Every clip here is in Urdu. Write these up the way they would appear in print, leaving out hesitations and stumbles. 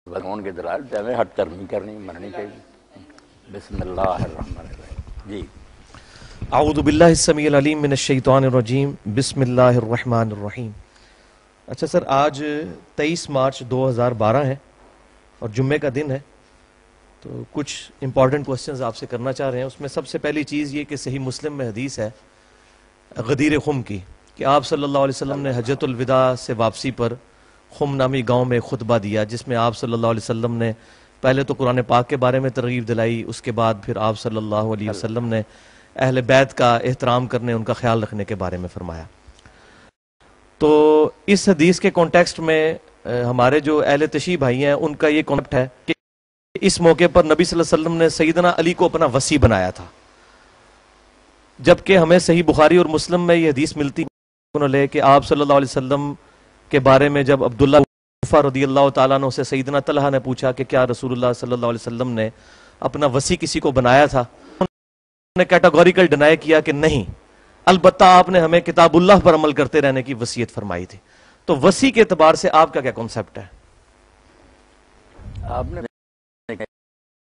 فون کے دلائل تو ہمیں ہٹ کرنی کرنی مننی چاہیے. بسم اللہ الرحمن الرحیم. جی اعوذ باللہ السمیع العلیم من الشیطان الرجیم. بسم اللہ الرحمن الرحیم. اچھا سر، آج 23 مارچ 2012 ہے اور جمعے کا دن ہے، تو کچھ امپورٹنٹ کوسچنز آپ سے کرنا چاہ رہے ہیں. اس میں سب سے پہلی چیز یہ کہ صحیح مسلم میں حدیث ہے غدیر خم کی کہ آپ صلی اللہ علیہ وسلم نے حجۃ الوداع سے واپسی پر خم نامی گاؤں میں خطبہ دیا، جس میں آپ صلی اللہ علیہ وسلم نے پہلے تو قرآن پاک کے بارے میں ترغیب دلائی، اس کے بعد پھر آپ صلی اللہ علیہ وسلم نے اہل بیت کا احترام کرنے، ان کا خیال رکھنے کے بارے میں فرمایا. تو اس حدیث کے کانٹیکسٹ میں ہمارے جو اہل تشیع بھائی ہیں ان کا یہ کانسیپٹ ہے کہ اس موقع پر نبی صلی اللہ علیہ وسلم نے سیدنا علی کو اپنا وصی بنایا تھا، جبکہ ہمیں صحیح بخاری اور مسلم میں یہ حدیث ملتی ہے کہ آپ صلی اللہ علیہ وسلم کے بارے میں جب عبداللہ رضی اللہ تعالیٰ عنہ سے سیدنا طلحہ نے پوچھا کہ کیا رسول اللہ صلی اللہ علیہ وسلم نے اپنا وصی کسی کو بنایا تھا، انہوں نے کیٹاگوریکل ڈینائی کیا کہ نہیں، البتہ آپ نے ہمیں کتاب اللہ پر عمل کرتے رہنے کی وصیت فرمائی تھی. تو وصی کے اعتبار سے آپ کا کیا کانسیپٹ ہے؟ آپ نے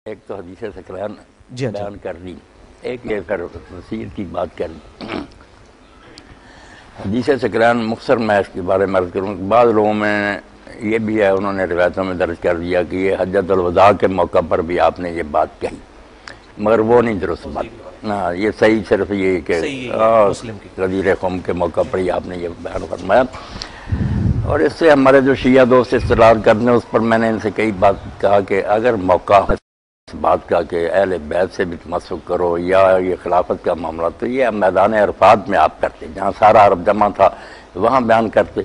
ایک تو حدیث سکران جی بیان کر دی، ایک یہ پھر وصیت کی بات کر دی. حدیث سکران مختصر میں اس کے بارے میں عرض کروں. بعض لوگوں میں یہ بھی ہے، انہوں نے روایتوں میں درج کر دیا کہ یہ حجۃ الوداع کے موقع پر بھی آپ نے یہ بات کہی، مگر وہ نہیں درست بات. ہاں، یہ صحیح صرف یہ کہ غدیر قوم کے موقع پر ہی آپ نے یہ بیان فرمایا. اور اس سے ہمارے جو شیعہ دوست استدلال کرتے ہیں، اس پر میں نے ان سے کئی بات کہا کہ اگر موقع اس بات کا کہ اہل بیت سے بھی تمسک کرو یا یہ خلافت کا معاملہ، تو یہ میدان عرفات میں آپ کرتے، جہاں سارا عرب جمع تھا وہاں بیان کرتے.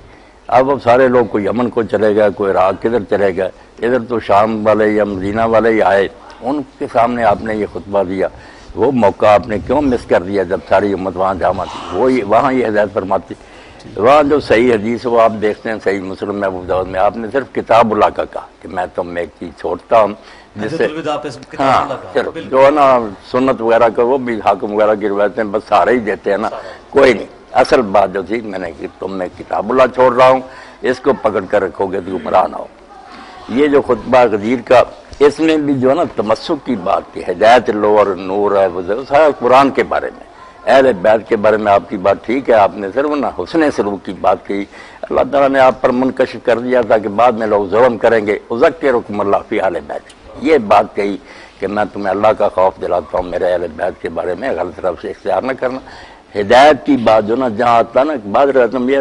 اب سارے لوگ کوئی یمن کو چلے گئے، کوئی عراق کدھر چلے گئے، ادھر تو شام والے یا مدینہ والے ہی آئے، ان کے سامنے آپ نے یہ خطبہ دیا. وہ موقع آپ نے کیوں مس کر دیا جب ساری امت وہاں جمع تھی؟ وہ وہاں یہ ہدایت فرماتی. وہاں جو صحیح حدیث وہ آپ دیکھتے ہیں صحیح مسلم میں ابو داؤد میں آپ نے صرف کتاب اللہ کا کہا کہ میں تم میں ایک چیز چھوڑتا ہوں، جس سے ہاں جو ہے نا سنت وغیرہ کا وہ بھی حاکم وغیرہ کی روایتیں بس سارے ہی دیتے ہیں نا، کوئی نہیں. اصل بات جو تھی میں نے کہ تم میں کتاب اللہ چھوڑ رہا ہوں، اس کو پکڑ کر رکھو گے تو گمراہ نہ ہو. یہ جو خطبہ غدیر کا، اس میں بھی جو ہے نا تمسک کی بات کی، ہدایت لو اور نور ہے، وہ سارا قرآن کے بارے میں، اہل بیت کے بارے میں آپ کی بات ٹھیک ہے، آپ نے صرف نا حسن سلوک کی بات کی. اللہ تعالیٰ نے آپ پر منکشف کر دیا تھا کہ بعد میں لوگ ظلم کریں گے، اذکرکم اللہ فی اہل بیت، یہ بات کہی کہ میں تمہیں اللہ کا خوف دلاتا ہوں، میرے اہل بیت کے بارے میں غلط طرف سے اختیار نہ کرنا. ہدایت کی بات جو نا جہاں آتا نا بعض رہتا یہ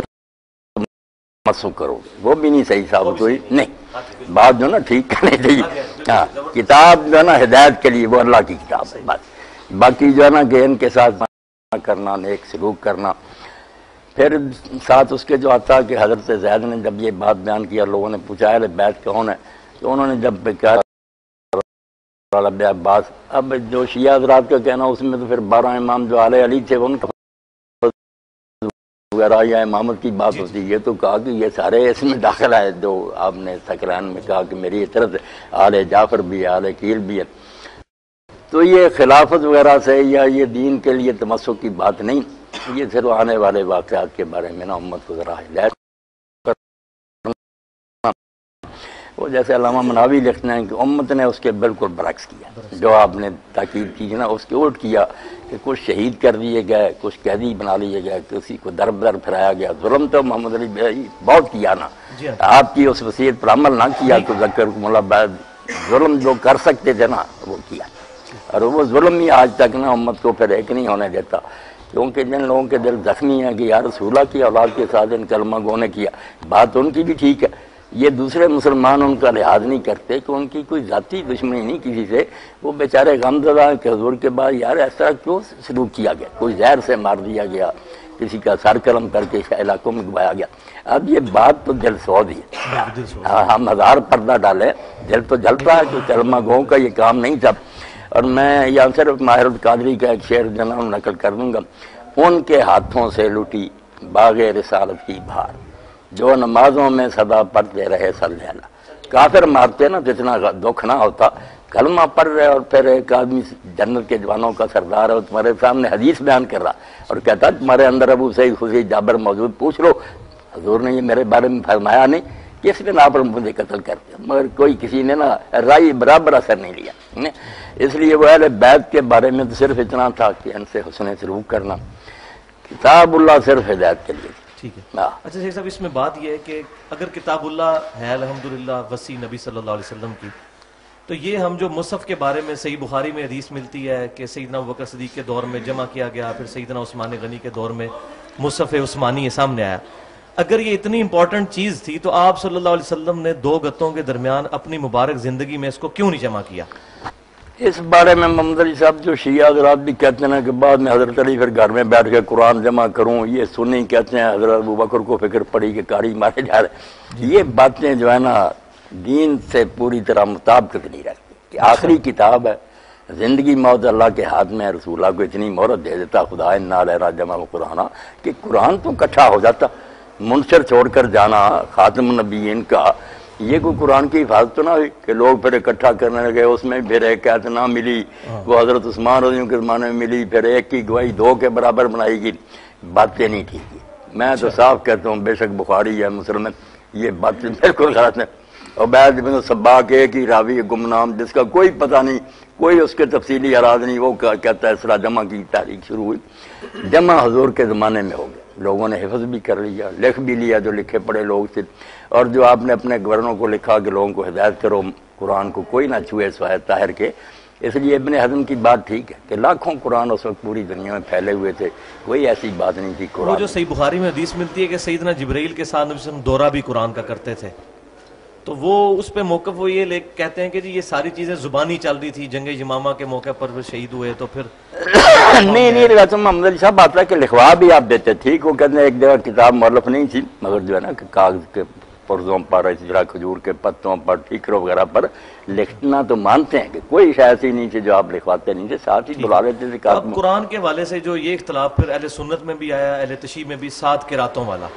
تمسک کرو گے، وہ بھی نہیں صحیح ثابت ہوئی. نہیں، بات جو نا ٹھیک کرنی چاہیے. ہاں، کتاب جو ہے نا ہدایت کے لیے وہ اللہ کی کتاب ہے بس. باقی جو ہے نا کہ ان کے ساتھ کرنا، نیک سلوک کرنا. پھر ساتھ اس کے جو آتا کہ حضرت زید نے جب یہ بات بیان کیا، لوگوں نے پوچھا اہل بیت کون ہے، تو انہوں نے جب کہا عباس. اب جو شیعہ حضرات کا کہنا اس میں تو پھر 12 امام جو آل علی تھے ان کا وغیرہ یا امامت کی بات ہوتی. یہ تو کہا کہ یہ سارے اس میں داخل ہے جو آپ نے سکران میں کہا کہ میری طرف آل جعفر بھی ہے، آل عقیل بھی ہے. تو یہ خلافت وغیرہ سے یا یہ دین کے لیے تمسک کی بات نہیں، یہ صرف آنے والے واقعات کے بارے میں نا امت کو ذرا ہدایت. وہ جیسے علامہ مناوی لکھتے ہیں کہ امت نے اس کے بالکل برعکس کیا، جو آپ نے تاکید کی نا اس کے الٹ کیا کہ کچھ شہید کر دیے گئے، کچھ قیدی بنا لیے گئے، کسی کو در بدر پھرایا گیا. ظلم تو محمد علی بھائی بہت کیا نا، آپ کی اس وصیت پر عمل نہ کیا تو ذکرکم اللہ بعد ظلم جو کر سکتے تھے نا وہ کیا. اور وہ ظلم ہی آج تک نا امت کو پھر ایک نہیں ہونے دیتا، کیونکہ جن لوگوں کے دل زخمی ہیں کہ یا رسول اللہ کی اولاد کے ساتھ ان کلمہ گو نے کیا، بات ان کی بھی ٹھیک ہے. یہ دوسرے مسلمان ان کا لحاظ نہیں کرتے کہ ان کی کوئی ذاتی دشمنی نہیں کسی سے، وہ بیچارے غمزدہ ہیں کہ حضور کے بعد یار ایسا کیوں سلوک کیا گیا، کوئی زہر سے مار دیا گیا، کسی کا سر قلم کر کے علاقوں میں گوایا گیا. اب یہ بات تو دل سوز ہی ہے، ہم 1000 پردہ ڈالیں دل تو جلتا ہے کہ کلمہ گو کا یہ کام نہیں تھا. اور میں یہاں صرف ماہر القادری کا ایک شعر جناب نقل کر دوں گا. ان کے ہاتھوں سے لٹی باغ رسالت کی بہار، جو نمازوں میں صدا پڑھتے رہے صلی اللہ. کافر مارتے نا جتنا دکھ نہ ہوتا، کلمہ پڑھ رہے اور پھر ایک آدمی جنت کے جوانوں کا سردار ہے تمہارے سامنے حدیث بیان کر رہا اور کہتا تمہارے اندر ابو سعید خدری جابر موجود، پوچھ لو حضور نے یہ میرے بارے میں فرمایا نہیں کس بنا پر مجھے قتل کرتے، مگر کوئی کسی نے نا رائے برابر اثر نہیں لیا۔ اس لیے وہ اہل بیت کے بارے میں تو صرف اتنا تھا کہ ان سے حسن سلوک کرنا، کتاب اللہ صرف ہدایت کے لیے۔ ٹھیک ہے۔ اچھا شیخ صاحب، اس میں بات یہ ہے کہ اگر کتاب اللہ ہے الحمدللہ وسیع نبی صلی اللہ علیہ وسلم کی، تو یہ ہم جو مصحف کے بارے میں صحیح بخاری میں حدیث ملتی ہے کہ سیدنا ابوبکر صدیق کے دور میں جمع کیا گیا، پھر سیدنا عثمان غنی کے دور میں مصحف عثمانی سامنے آیا، اگر یہ اتنی امپورٹنٹ چیز تھی تو آپ صلی اللہ علیہ وسلم نے دو گتوں کے درمیان اپنی مبارک زندگی میں اس کو کیوں نہیں جمع کیا؟ اس بارے میں محمد علی صاحب جو شیعہ حضرات بھی کہتے ہیں کہ بعد میں حضرت علی پھر گھر میں بیٹھ کے قرآن جمع کروں، یہ سنی کہتے ہیں حضرت ابوبکر کو فکر پڑی کہ کاری مارے جا رہے، یہ باتیں جو ہے نا دین سے پوری طرح مطابقت نہیں رکھتی کہ آخری کتاب ہے، زندگی موت اللہ کے ہاتھ میں ہے، رسول اللہ کو اتنی مہرت دے دیتا خدا انا لنا جمع القرآن کہ قرآن تو اکٹھا ہو جاتا، منشر چھوڑ کر جانا خاتم النبیین کا، یہ کوئی قرآن کی حفاظت تو نہ ہوئی کہ لوگ پھر اکٹھا کرنے لگے، اس میں پھر ایک آیت نہ ملی، وہ حضرت عثمان رضی اللہ عنہ کے زمانے میں ملی، پھر ایک کی گواہی دو کے برابر بنائی گئی، باتیں نہیں ٹھیک ہے۔ میں تو صاف کہتا ہوں بے شک بخاری ہے مسلم ہے، یہ باتیں بالکل غلط ہیں۔ عبید بن سباق ایک ہی راوی گمنام جس کا کوئی پتہ نہیں، کوئی اس کے تفصیلی اراض نہیں، وہ کہتا ہے اس طرح جمع کی تاریخ شروع ہوئی، جمع حضور کے زمانے میں ہو گیا، لوگوں نے حفظ بھی کر لیا، لکھ بھی لیا جو لکھے پڑے لوگ تھے، اور جو آپ نے اپنے گورنروں کو لکھا کہ لوگوں کو ہدایت کرو قرآن کو کوئی نہ چھوئے سوائے طاہر کے۔ اس لیے ابن حزم کی بات ٹھیک ہے کہ لاکھوں قرآن اس وقت پوری دنیا میں پھیلے ہوئے تھے، کوئی ایسی بات نہیں تھی قرآن۔ وہ جو صحیح بخاری میں حدیث ملتی ہے کہ سیدنا جبرائیل کے ساتھ نبی صلی اللہ علیہ وسلم دورہ بھی قرآن کا کرتے تھے، تو وہ اس پہ موقف وہ یہ کہتے ہیں کہ جی یہ ساری چیزیں زبانی چل رہی تھی، جنگ یمامہ کے موقع پر وہ شہید ہوئے تو پھر نہیں محمد علی صاحب آتا ہے کہ لکھوا بھی آپ دیتے، ٹھیک، وہ کہتے ہیں ایک جگہ کتاب مؤلف نہیں تھی، مگر جو ہے نا کہ کاغذ کے پرزوں پر، اس طرح کھجور کے پتوں پر، ٹھیکروں وغیرہ پر لکھنا تو مانتے ہیں کہ کوئی شے ایسی نہیں تھی جو آپ لکھواتے نہیں تھے، ساتھ ہی بلا لیتے تھے۔ اب قرآن کے حوالے سے جو یہ اختلاف پھر اہل سنت میں بھی آیا، اہل تشیع میں بھی، 7 قراتوں والا،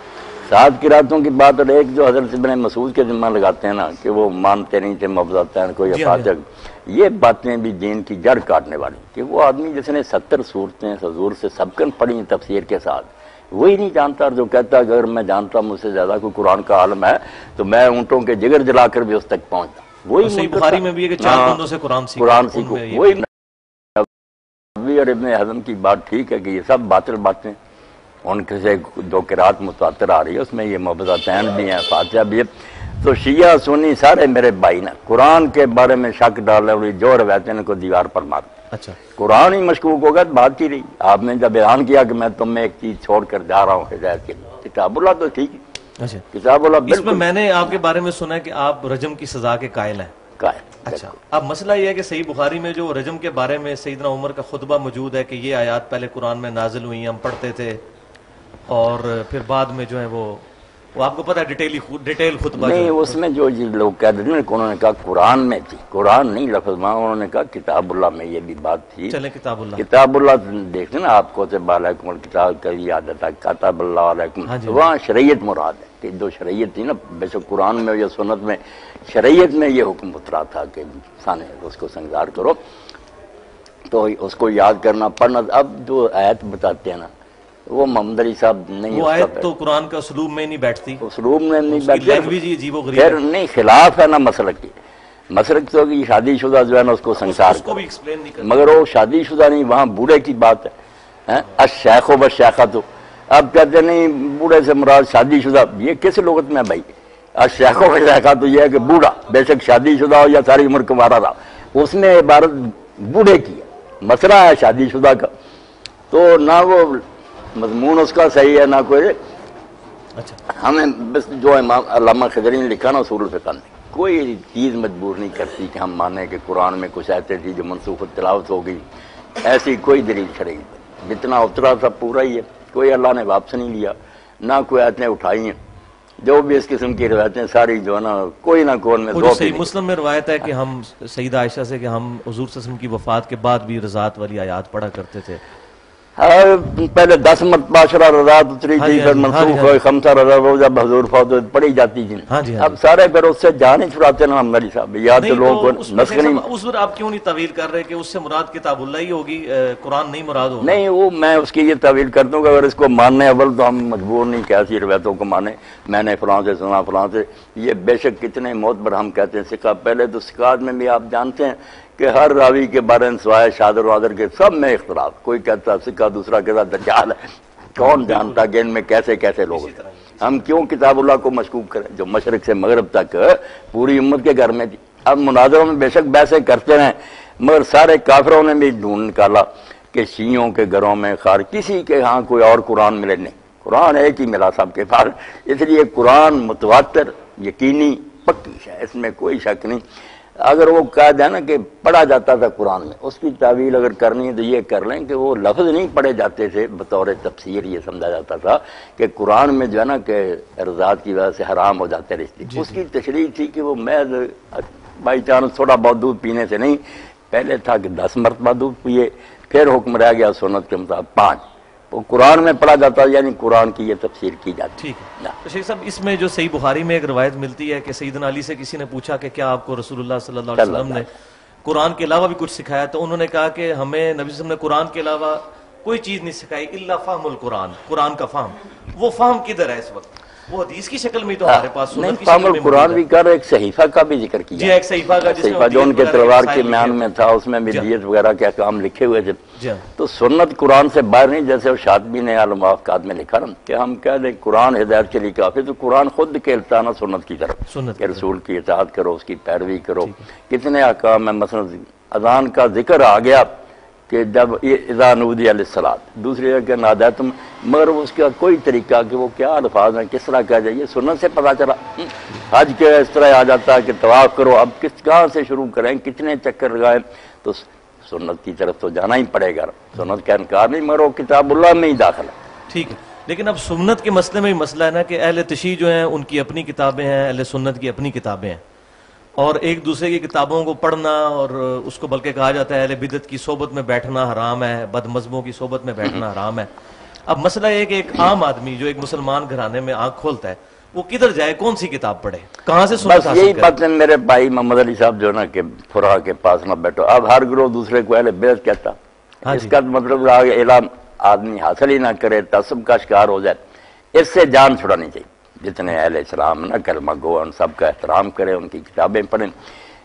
7 قراتوں کی بات، اور ایک جو حضرت ابن مسعود کے ذمہ لگاتے ہیں نا کہ وہ مانتے نہیں تھے مفضلتین کوئی افاظت، یہ باتیں بھی دین کی جڑ کاٹنے والی کہ وہ آدمی جس نے 70 صورتیں حضور سے سبقن پڑھی تفسیر کے ساتھ، وہی نہیں جانتا، اور جو کہتا اگر میں جانتا مجھ سے زیادہ کوئی قرآن کا عالم ہے تو میں اونٹوں کے جگر جلا کر بھی اس تک پہنچتا، وہی صحیح بخاری میں بھی ہے کہ 4 بندوں سے قرآن سیکھو، وہی نبوی اور ابن حزم کی بات ٹھیک ہے کہ یہ سب باطل باتیں، ان کے سے 2 قرات متواتر آ رہی ہے، اس میں یہ مبذتین بھی ہیں، فاتحہ بھی ہے، تو شیعہ سنی سارے میرے بھائی نا قرآن کے بارے میں شک ڈال رہے جو روایتیں ان کو دیوار پر مارتے۔ اچھا، قرآن ہی مشکوک ہوگا تو بات ہی رہی، آپ نے جب اعلان کیا کہ میں تم میں ایک چیز چھوڑ کر جا رہا ہوں ہدایت کے لیے، کتاب اللہ تو ٹھیک ہے، اچھا کتاب اللہ اس میں بالکل میں نے آپ کے بارے میں سنا ہے کہ آپ رجم کی سزا کے قائل ہیں۔ قائل۔ اچھا، اب مسئلہ یہ ہے کہ صحیح بخاری میں جو رجم کے بارے میں سیدنا عمر کا خطبہ موجود ہے کہ یہ آیات پہلے قرآن میں نازل ہوئی، ہم پڑھتے تھے، اور پھر بعد میں جو ہے وہ آپ کو پتہ ہے ڈیٹیل خطبہ نہیں، اس میں جو لوگ کہہ رہے ہیں کہ انہوں نے کہا قرآن میں تھی، قرآن نہیں لفظ میں، انہوں نے کہا کتاب اللہ میں، یہ بھی بات تھی۔ چلیں کتاب اللہ، کتاب اللہ دیکھتے نا آپ کو علیکم الکتاب کا یاد آتا، کتاب اللہ علیکم، وہاں شریعت مراد ہے کہ جو شریعت تھی نا، بے شک قرآن میں یا سنت میں شریعت میں یہ حکم اترا تھا کہ انسان اس کو سنگار کرو، تو اس کو یاد کرنا پڑھنا۔ اب جو آیت بتاتے ہیں نا وہ محمد علی صاحب نہیں، وہ آیت تو قرآن کا اسلوب میں نہیں بیٹھتی، اسلوب میں نہیں بیٹھتی، عجیب و غریب، پھر نہیں خلاف ہے نا مسلک کی، مسلک تو کہ شادی شدہ جو ہے نا اس کو سنسار اس کو بھی ایکسپلین نہیں کرتا، مگر وہ شادی شدہ نہیں، وہاں بوڑھے کی بات ہے، الشیخ و بالشیخۃ، اب کہتے نہیں بوڑھے سے مراد شادی شدہ، یہ کس لغت میں بھائی؟ الشیخ و بالشیخۃ تو یہ ہے کہ بوڑھا، بے شک شادی شدہ ہو یا ساری عمر کمارا رہا، اس میں عبارت بوڑھے کی ہے، مسئلہ ہے شادی شدہ کا، تو نہ وہ مضمون اس کا صحیح ہے نہ کوئی۔ اچھا، ہمیں بس جو امام علامہ خضری نے لکھا نا اصول الفقہ میں، کوئی چیز مجبور نہیں کرتی کہ ہم مانیں کہ قرآن میں کچھ آیتیں تھی جو منسوخ تلاوت ہو گئی، ایسی کوئی دلیل شرعی جتنا اترا تھا پورا ہی ہے، کوئی اللہ نے واپس نہیں لیا، نہ کوئی آیتیں اٹھائی ہیں، جو بھی اس قسم کی روایتیں ساری جو ہے نا کوئی نہ کوئی میں جو صحیح مسلم میں روایت ہے کہ ہم سیدہ عائشہ سے کہ ہم حضور صلی اللہ علیہ وسلم کی وفات کے بعد بھی رضاعت والی آیات پڑھا کرتے تھے، پہلے 10 مرتبہ 10 رضاعت اتری تھی، پھر منسوخ ہوئے 5 رضاعت جب حضور فوت ہوئے پڑھی جاتی تھی۔ اب سارے پھر اس سے جان ہی چھڑاتے نا ہم علی صاحب، یا تو لوگ اس پر آپ کیوں نہیں تعویل کر رہے کہ اس سے مراد کتاب اللہ ہی ہوگی، قرآن نہیں مراد ہوگا؟ نہیں، وہ میں اس کی یہ تعویل کرتا ہوں کہ اگر اس کو ماننے اول تو ہم مجبور نہیں کہ ایسی روایتوں کو مانے، میں نے فلاں سے سنا فلاں سے، یہ بے شک کتنے معتبر ہم کہتے ہیں سکہ۔ پہلے تو سکات میں بھی آپ جانتے ہیں کہ ہر راوی کے بارے میں سوائے شادر وادر کے سب میں اختلاف، کوئی کہتا سکہ دوسرا کہتا دجال ہے، کون جانتا کہ ان میں کیسے کیسے لوگ ہیں۔ ہم کیوں کتاب اللہ کو مشکوک کریں جو مشرق سے مغرب تک پوری امت کے گھر میں تھی؟ اب مناظروں میں بے شک بحثیں کرتے رہیں، مگر سارے کافروں نے بھی ڈھونڈ نکالا کہ شیعوں کے گھروں میں خار کسی کے ہاں کوئی اور قرآن ملے نہیں، قرآن ایک ہی ملا سب کے پاس، اس لیے قرآن متواتر یقینی پکی ہے، اس میں کوئی شک نہیں۔ اگر وہ کہا جائے نا کہ پڑھا جاتا تھا قرآن میں، اس کی تعویل اگر کرنی ہے تو یہ کر لیں کہ وہ لفظ نہیں پڑھے جاتے تھے، بطور تفسیر یہ سمجھا جاتا تھا کہ قرآن میں جو ہے نا کہ رضاعت کی وجہ سے حرام ہو جاتے رشتے، اس کی تشریح تھی کہ وہ محض بائی چانس تھوڑا بہت دودھ پینے سے نہیں، پہلے تھا کہ 10 مرتبہ دودھ پیے، پھر حکم رہ گیا سنت کے مطابق 5، وہ قرآن میں پڑھا جاتا، یعنی قرآن کی یہ تفسیر کی جاتی۔ ٹھیک ہے تو شیخ صاحب، اس میں جو صحیح بخاری میں ایک روایت ملتی ہے کہ سیدنا علی سے کسی نے پوچھا کہ کیا آپ کو رسول اللہ صلی اللہ علیہ وسلم نے قرآن کے علاوہ بھی کچھ سکھایا؟ تو انہوں نے کہا کہ ہمیں نبی صلی اللہ علیہ وسلم نے قرآن کے علاوہ کوئی چیز نہیں سکھائی الا فہم القرآن، قرآن کا فہم۔ وہ فہم کدھر ہے اس وقت؟ وہ حدیث کی شکل میں تو ہمارے پاس نہیں، فہم القرآن بھی کر ایک صحیفہ کا بھی ذکر کیا، جی ایک صحیفہ کا، صحیفہ جو ان کے تلوار کے میان میں تھا، اس میں بھی دیت وغیرہ کے احکام لکھے ہوئے تھے۔ تو سنت قرآن سے باہر نہیں، جیسے شاطبی نے الموافقات میں لکھا نا کہ ہم کہہ دیں قرآن ہدایت کے لیے کافی، تو قرآن خود کھیلتا نا سنت کی طرف کہ رسول کی اطاعت کرو، اس کی پیروی کرو۔ کتنے احکام ہیں، مثلا اذان کا ذکر آ گیا کہ جب اذا نودی للصلاۃ، دوسری جگہ نادیتم، مگر اس کا کوئی طریقہ کہ وہ کیا الفاظ ہیں، کس طرح کہا جائے، سنت سے پتہ چلا۔ حج کے اس طرح آ جاتا ہے کہ طواف کرو، اب کہاں سے شروع کریں، کتنے چکر لگائیں، تو سنت کی طرف تو جانا ہی پڑے گا، سنت کا انکار نہیں، مگر وہ کتاب اللہ میں ہی داخل ہے۔ ٹھیک ہے، لیکن اب سنت کے مسئلے میں مسئلہ ہے نا کہ اہل تشیع جو ہیں ان کی اپنی کتابیں ہیں، اہل سنت کی اپنی کتابیں ہیں، اور ایک دوسرے کی کتابوں کو پڑھنا، اور اس کو بلکہ کہا جاتا ہے اہل بدعت کی صحبت میں بیٹھنا حرام ہے، بد مذہبوں کی صحبت میں بیٹھنا حرام ہے۔ اب مسئلہ یہ کہ ایک عام آدمی جو ایک مسلمان گھرانے میں آنکھ کھولتا ہے، وہ کدھر جائے، کون سی کتاب پڑھے، کہاں سے سنت حاصل کرے؟ یہی بات ہے میرے بھائی محمد علی صاحب جو نا کہ فرا کے پاس نہ بیٹھو، اب ہر گروہ دوسرے کو اہل بدعت کہتا، اس کا مطلب اعلان آدمی حاصل ہی نہ کرے، تعصب کا شکار ہو جائے، اس سے جان چھڑانی چاہیے۔ جتنے اہل اسلام نہ کلمہ گو، ان سب کا احترام کرے، ان کی کتابیں پڑھیں۔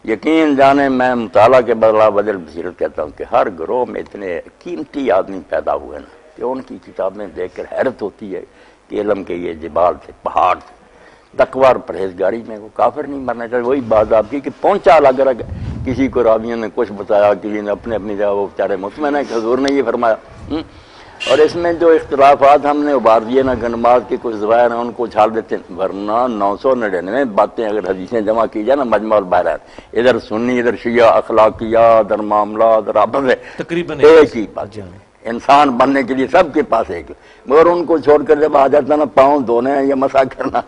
یقین جانے میں مطالعہ کے بدلہ بدل بصیرت کہتا ہوں کہ ہر گروہ میں اتنے قیمتی آدمی پیدا ہوئے نا کہ ان کی کتابیں دیکھ کر حیرت ہوتی ہے کہ علم کے یہ جبال تھے، پہاڑ تھے، تقوی اور پرہیزگاری میں وہ کافر نہیں مرنا چاہیے۔ وہی بات آپ کی کہ پہنچا الگ الگ، کسی کو راویوں نے کچھ بتایا، کسی نے اپنے اپنی جگہ، وہ بیچارے مطمئن ہے کہ حضور نے یہ فرمایا۔ اور اس میں جو اختلافات ہم نے ابھار دیے نا، نماز کے کچھ ظواہر ہیں ان کو چھاڑ دیتے ہیں، ورنہ 999 باتیں اگر حدیثیں جمع کی جائے نا مجمع البحرین، ادھر سنی، ادھر شیعہ، اخلاقیات، ادھر معاملات، ادھر آپس ہے، تقریباً ایک ہی بات۔ انسان بننے کے لیے سب کے پاس ایک، مگر ان کو چھوڑ کر جب آ جاتا نا پاؤں دھونے یا مسا کرنا،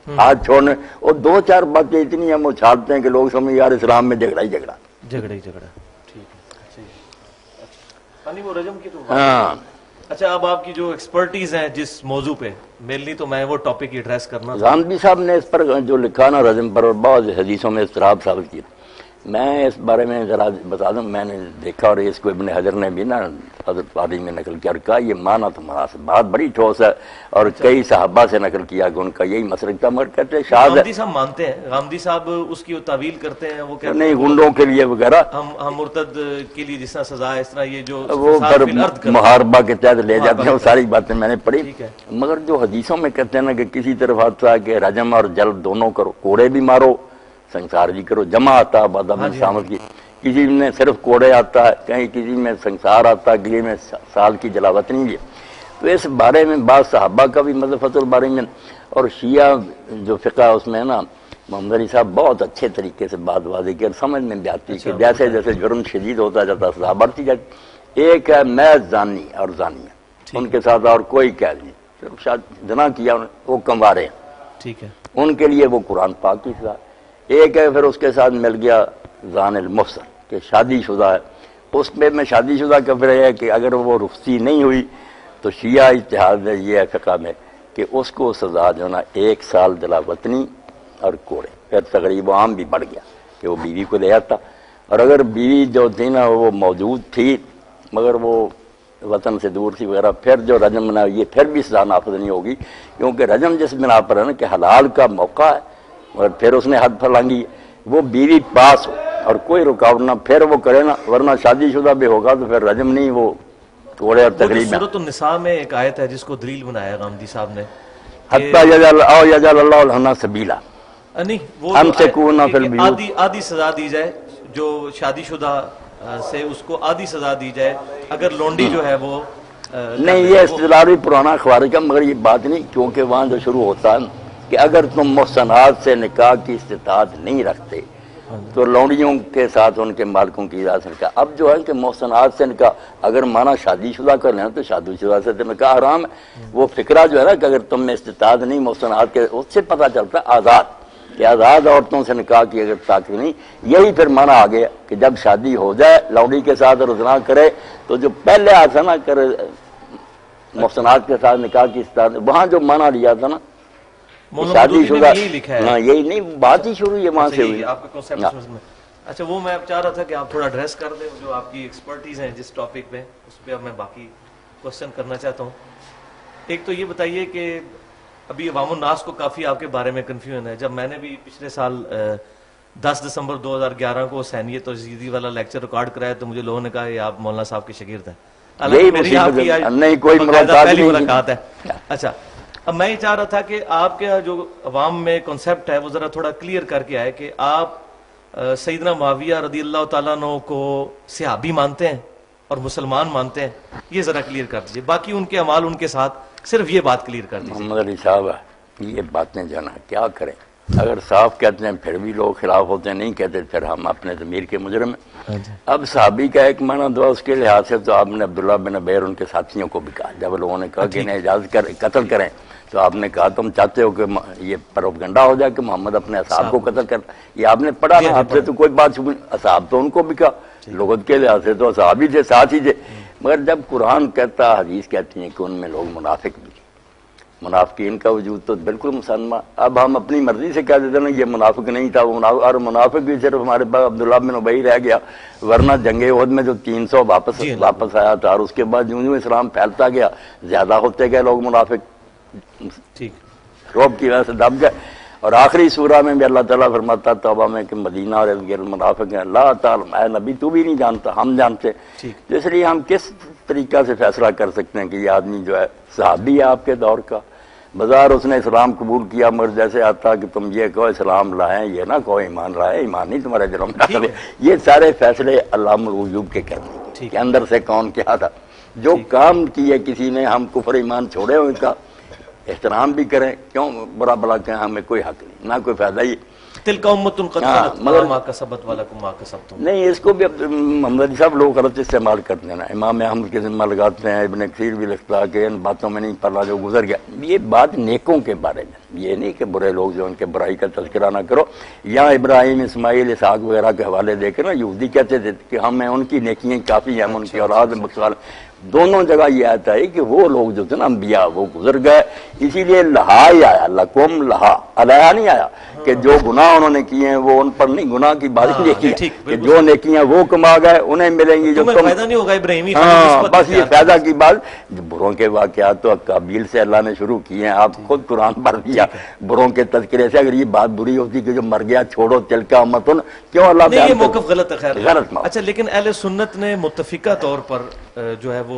ہاتھ چھوڑنے، اور 2-4 باتیں اتنی ہم اچھالتے ہیں کہ لوگ سمجھ یار اسلام میں جھگڑا ہی جھگڑا، جھگڑا ہی جھگڑا۔ ٹھیک ہے، وہ رجم کی تو ہاں۔ اچھا، اب آپ کی جو ایکسپرٹیز ہیں جس موضوع پہ، مینلی تو میں وہ ٹاپک ہی ایڈریس کرنا۔ غامدی صاحب نے اس پر جو لکھا نا رجم پر، اور بعض حدیثوں میں اضطراب ثابت کیا، میں اس بارے میں ذرا بتا دوں، میں نے دیکھا اور اس کو ابن حجر نے بھی نا حضرت علی میں نقل کیا اور کہا یہ معنی تو مناسب، بات بڑی ٹھوس ہے، اور کئی صحابہ سے نقل کیا کہ ان کا یہی مسلک تھا، مگر کہتے ہیں شاذ ہے۔ غامدی صاحب مانتے ہیں، غامدی صاحب اس کی تعویل کرتے ہیں، وہ کہتے ہیں نہیں گنڈوں کے لیے وغیرہ، ہم مرتد کے لیے جس طرح سزا ہے، اس طرح یہ جو وہ پھر محاربہ کے تحت لے جاتے ہیں، وہ ساری باتیں میں نے پڑھی۔ مگر جو حدیثوں میں کہتے ہیں نا کہ کسی طرف حادثہ کہ رجم اور جلد دونوں کرو، کوڑے بھی مارو، سنسار بھی کرو، جمع آتا ہے بعد میں شامل کی، کسی میں صرف کوڑے آتا ہے، کہیں کسی میں سنسار آتا ہے، کسی میں سال کی جلاوت نہیں ہے۔ تو اس بارے میں بعض صحابہ کا بھی مطلب فتح الباری میں، اور شیعہ جو فقہ اس میں ہے نا، محمد علی صاحب بہت اچھے طریقے سے بات واضح کی اور سمجھ میں بھی آتی کہ جیسے جیسے جرم شدید ہوتا جاتا سزا بڑھتی جاتی۔ ایک ہے محض زانی اور زانیہ، ان کے ساتھ اور کوئی قید نہیں، صرف شاید جنا کیا وہ کموارے ہیں، ٹھیک ہے، ان کے لیے وہ قرآن پاک کی سزا۔ ایک ہے پھر اس کے ساتھ مل گیا زان المحصن کہ شادی شدہ ہے، اس پہ میں شادی شدہ کا پھر ہے کہ اگر وہ رخصتی نہیں ہوئی تو شیعہ اتحاد میں یہ ہے فقہ میں کہ اس کو سزا جو نا 1 سال جلا وطنی اور کوڑے. پھر تقریب عام بھی بڑھ گیا کہ وہ بیوی کو لے آتا، اور اگر بیوی جو تھی نا وہ موجود تھی مگر وہ وطن سے دور تھی وغیرہ، پھر جو رجم بنا یہ پھر بھی سزا نافذ نہیں ہوگی، کیونکہ رجم جس بنا پر ہے نا کہ حلال کا موقع ہے اور پھر اس نے حد پھلانگی، وہ بیوی پاس ہو اور کوئی رکاوٹ نہ، پھر وہ کرے نا، ورنہ شادی شدہ بھی ہوگا تو پھر رجم نہیں، وہ توڑے اور تقریب میں. سورۃ النساء میں ایک آیت ہے جس کو دلیل بنایا غامدی صاحب نے، حتیٰ یجعل اللہ لہن سبیلا، نہیں وہ ہم سے کون نہ پھر آدھی سزا دی جائے، جو شادی شدہ سے اس کو آدھی سزا دی جائے اگر لونڈی جو ہے وہ نہیں. یہ استدلال بھی پرانا خوارج کا، مگر یہ بات نہیں، کیونکہ وہاں جو شروع ہوتا ہے کہ اگر تم محسنات سے نکاح کی استطاعت نہیں رکھتے تو لونڈیوں کے ساتھ ان کے مالکوں کی اجازت سے نکاح. اب جو ہے کہ محسنات سے نکاح اگر مانا شادی شدہ کر لیں تو شادی شدہ سے تو نکاح حرام ہے. وہ فکرہ جو ہے نا کہ اگر تم میں استطاعت نہیں محسنات کے، اس سے پتہ چلتا ہے آزاد، کہ آزاد عورتوں سے نکاح کی اگر طاقت نہیں. یہی پھر مانا آ گیا کہ جب شادی ہو جائے لونڈی کے ساتھ اور ازنا کرے تو جو پہلے آتا نا کرے محسنات کے ساتھ نکاح کی استطاعت، وہاں جو مانا لیا تھا نا شادی شدہ، ہاں یہی نہیں بات ہی شروع یہ وہاں سے ہوئی. آپ کا کنسیپٹ میں اچھا وہ میں چاہ رہا تھا کہ آپ تھوڑا ایڈریس کر دیں جو آپ کی ایکسپرٹیز ہیں جس ٹاپک پہ، اس پہ اب میں باقی کوشچن کرنا چاہتا ہوں. ایک تو یہ بتائیے کہ ابھی عوام الناس کو کافی آپ کے بارے میں کنفیوژن ہے. جب میں نے بھی پچھلے سال 10 دسمبر 2011 کو حسینیت اور یزیدی والا لیکچر ریکارڈ کرایا تو مجھے لوگوں نے کہا یہ آپ مولانا صاحب کے شاگرد ہیں. نہیں کوئی پہلی ملاقات ہے. اچھا اب میں یہ چاہ رہا تھا کہ آپ کا جو عوام میں کنسیپٹ ہے وہ ذرا تھوڑا کلیئر کر کے آئے کہ آپ سیدنا معاویہ رضی اللہ تعالیٰ عنہ کو صحابی مانتے ہیں اور مسلمان مانتے ہیں، یہ ذرا کلیئر کر دیجیے. باقی ان کے اعمال ان کے ساتھ صرف یہ بات کلیئر کر دیجیے. محمد علی صاحب یہ باتیں جانا کیا کریں، اگر صاف کہتے ہیں پھر بھی لوگ خلاف ہوتے ہیں، نہیں کہتے پھر ہم اپنے ضمیر کے مجرم ہیں. اب صحابی کا ایک معنی دعا اس کے لحاظ سے تو آپ نے عبداللہ بن عبیر ان کے ساتھیوں کو بھی کہا، جب لوگوں نے کہا کہ انہیں اجازت قتل کریں تو آپ نے کہا تم چاہتے ہو کہ یہ پروپیگنڈا ہو جائے کہ محمد اپنے اصحاب کو قتل کر، یہ آپ نے پڑھا نا، آپ سے تو کوئی بات چھپی. اصحاب تو ان کو بھی کہا، لغت کے لحاظ سے تو صحابی تھے، ساتھ ہی تھے. مگر جب قرآن کہتا، حدیث کہتی ہیں کہ ان میں لوگ منافق بھی، منافقین کا وجود تو بالکل مسلمہ. اب ہم اپنی مرضی سے کہہ دیتے نا یہ منافق نہیں تھا، وہ منافق، اور منافق بھی صرف ہمارے پاس عبداللہ بن ابی رہ گیا، ورنہ جنگ احد میں جو 300 واپس آیا تھا، اور اس کے بعد جو اسلام پھیلتا گیا زیادہ ہوتے گئے لوگ منافق، روب کی وجہ سے دب گئے. اور آخری سورہ میں بھی اللہ تعالیٰ فرماتا توبہ میں کہ مدینہ اور منافق ہیں، اللہ تعالیٰ اے نبی تو بھی نہیں جانتا، ہم جانتے. تو اس لیے ہم کس طریقہ سے فیصلہ کر سکتے ہیں کہ یہ آدمی جو ہے صحابی ہے آپ کے دور کا، بظاہر اس نے اسلام قبول کیا، مگر جیسے آتا کہ تم یہ کہو اسلام لائیں، یہ نہ کہو ایمان لائیں، ایمان نہیں تمہارے دلوں میں داخل ہے. یہ سارے فیصلے علامہ الغیوب کے کرنے کے اندر سے کون کیا تھا، جو کام کیے کسی نے، ہم کفر ایمان چھوڑے ان کا احترام بھی کریں، کیوں برا بلا کہیں، ہمیں کوئی حق نہیں، نہ کوئی فائدہ ہی. تلک امۃ قد خلت لها ما کسبت ولکم ما کسبتم. نہیں اس کو بھی محمد علی صاحب لوگ غلط استعمال کرتے ہیں نا، امام احمد کے ذمہ لگاتے ہیں، ابن کثیر بھی لکھتا ہے کہ ان باتوں میں نہیں پڑھنا جو گزر گیا. یہ بات نیکوں کے بارے میں، یہ نہیں کہ برے لوگ جو ان کے برائی کا تذکرہ نہ کرو. یہاں ابراہیم، اسماعیل، اسحاق وغیرہ کے حوالے دے کے نا یہودی کہتے تھے کہ ہمیں ان کی نیکیاں کافی ہیں، ہم ان کی اولاد مقصال. دونوں جگہ یہ آتا ہے کہ وہ لوگ جو تھے نا انبیاء وہ گزر گئے، اسی لیے لہا ہی آیا، لکم لہا، علیہ نہیں آیا کہ جو گناہ انہوں نے کیے ہیں وہ ان پر نہیں، گناہ کی بات نیکی ہے کہ جو نیکیاں وہ کما گئے انہیں ملیں گی، جو فائدہ نہیں ہوگا ابراہیمی. ہاں بس یہ فائدہ کی بات. بروں کے واقعات تو قابیل سے اللہ نے شروع کیے ہیں، آپ خود قرآن پڑھ دیا بروں کے تذکرے سے. اگر یہ بات بری ہوتی کہ جو مر گیا چھوڑو تلکا امتن، کیوں اللہ یہ موقف غلط ہے. خیر غلط. اچھا لیکن اہل سنت نے متفقہ طور پر جو ہے وہ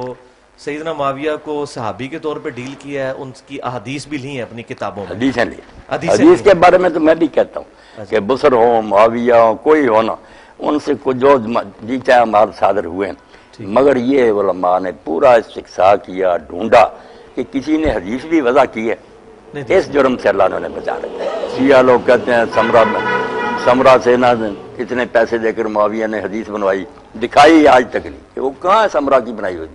سیدنا معاویہ کو صحابی کے طور پہ ڈیل کیا ہے، ان کی احادیث بھی لی ہیں اپنی کتابوں میں. حدیثیں لی، حدیث کے بارے میں تو میں بھی کہتا ہوں کہ بصر ہو، معاویہ ہو، کوئی ہونا، ان سے کچھ جو جی چاہے ہمارے صادر ہوئے ہیں. مگر یہ علماء نے پورا استقصاء کیا، ڈھونڈا کہ کسی نے حدیث بھی وضع کی ہے، اس جرم سے اللہ نے بچا رکھا ہے. شیعہ لوگ کہتے ہیں سمرہ سے نہ اتنے پیسے دے کر معاویہ نے حدیث بنوائی، دکھائی آج تک نہیں کہ وہ کہاں ہے سمرہ کی بنائی ہوئی.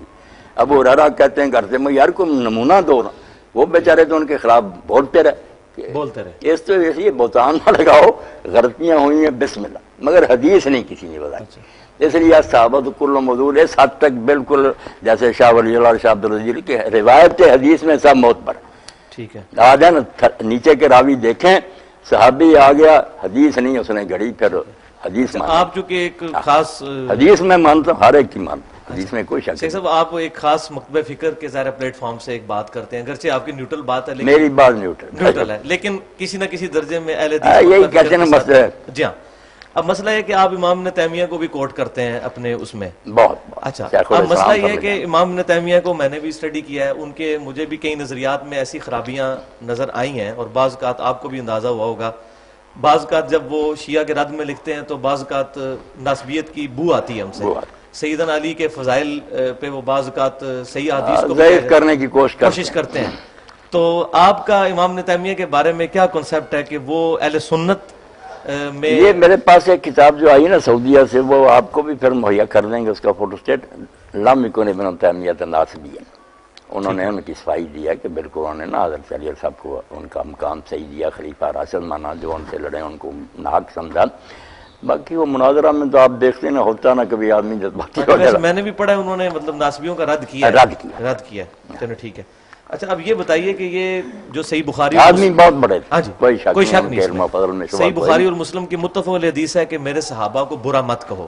ابو ہریرہ کہتے ہیں گھر سے میں یار کوئی نمونہ دو نا، وہ بیچارے تو ان کے خلاف بولتے رہے بولتے رہے اس تو یہ بہتان نہ لگاؤ، غلطیاں ہوئی ہیں بسم اللہ، مگر حدیث نہیں کسی نے بتائی۔ اس لیے صحابہ تو کل موجود ہے، اس حد تک بالکل جیسے شاہ ولی اللہ شاہ عبدالعزیز کی روایت حدیث میں سب موت پر ٹھیک ہے۔ آ جائیں نیچے کے راوی دیکھیں، صحابی آ گیا، حدیث نہیں اس نے گھڑی، پھر حدیث مان آپ چونکہ ایک خاص حدیث میں مانتا ہوں، ہر ایک کی مانتا ہوں، حدیث میں کوئی شک شیخ نہیں۔ صاحب آپ ایک خاص مکتبہ فکر کے ظاہر پلیٹ فارم سے ایک بات کرتے ہیں، اگرچہ آپ کی نیوٹرل بات ہے لیکن میری بات نیوٹرل ہے، لیکن کسی نہ کسی درجے میں اہل یہی حدیث کہتے ہیں نا مسئلہ۔ جی ہاں، اب مسئلہ ہے کہ آپ امام ابن تیمیہ کو بھی کوٹ کرتے ہیں اپنے اس میں۔ بہت اچھا، شیخ اب الاسلام مسئلہ یہ ہے سمجھ کہ جائیں۔ امام ابن تیمیہ کو میں نے بھی اسٹڈی کیا ہے، ان کے مجھے بھی کئی نظریات میں ایسی خرابیاں نظر آئی ہیں، اور بعض اوقات آپ کو بھی اندازہ ہوا ہوگا، بعض اوقات جب وہ شیعہ کے رد میں لکھتے ہیں تو بعض اوقات ناسبیت کی بو آتی ہے ہم سے، سیدنا علی کے فضائل پہ وہ بعض اوقات صحیح حدیث کو ضعیف کرنے کی کوشش کرتے ہیں۔ تو آپ کا امام ابن تیمیہ کے بارے میں کیا کنسپٹ ہے کہ وہ اہل سنت میں؟ یہ میرے پاس ایک کتاب جو آئی نا سعودیہ سے، وہ آپ کو بھی پھر مہیا کر دیں گے، اس کا فوٹو اسٹیٹ، لم یکن ابن تیمیہ ناسبیا، انہوں نے ان کی صفائی دیا کہ بالکل انہوں نے نا حضرت علی صاحب کو ان کا مقام صحیح دیا، خلیفہ راشد مانا، جو ان سے لڑے ان کو ناک سمجھا۔ باقی وہ مناظرہ میں تو آپ دیکھتے ہیں نا، ہوتا نا کبھی آدمی جذباتی ہو جاتا۔ میں نے بھی پڑھا انہوں نے مطلب ناسبیوں کا رد کیا، رد کیا، چلو ٹھیک ہے۔ اچھا اب یہ بتائیے کہ یہ جو صحیح بخاری آدمی بہت بڑے تھے، ہاں جی کوئی شک نہیں علم و فضل میں صحیح بخاری اور مسلم کی متفق الحدیث ہے کہ میرے صحابہ کو برا مت کہو،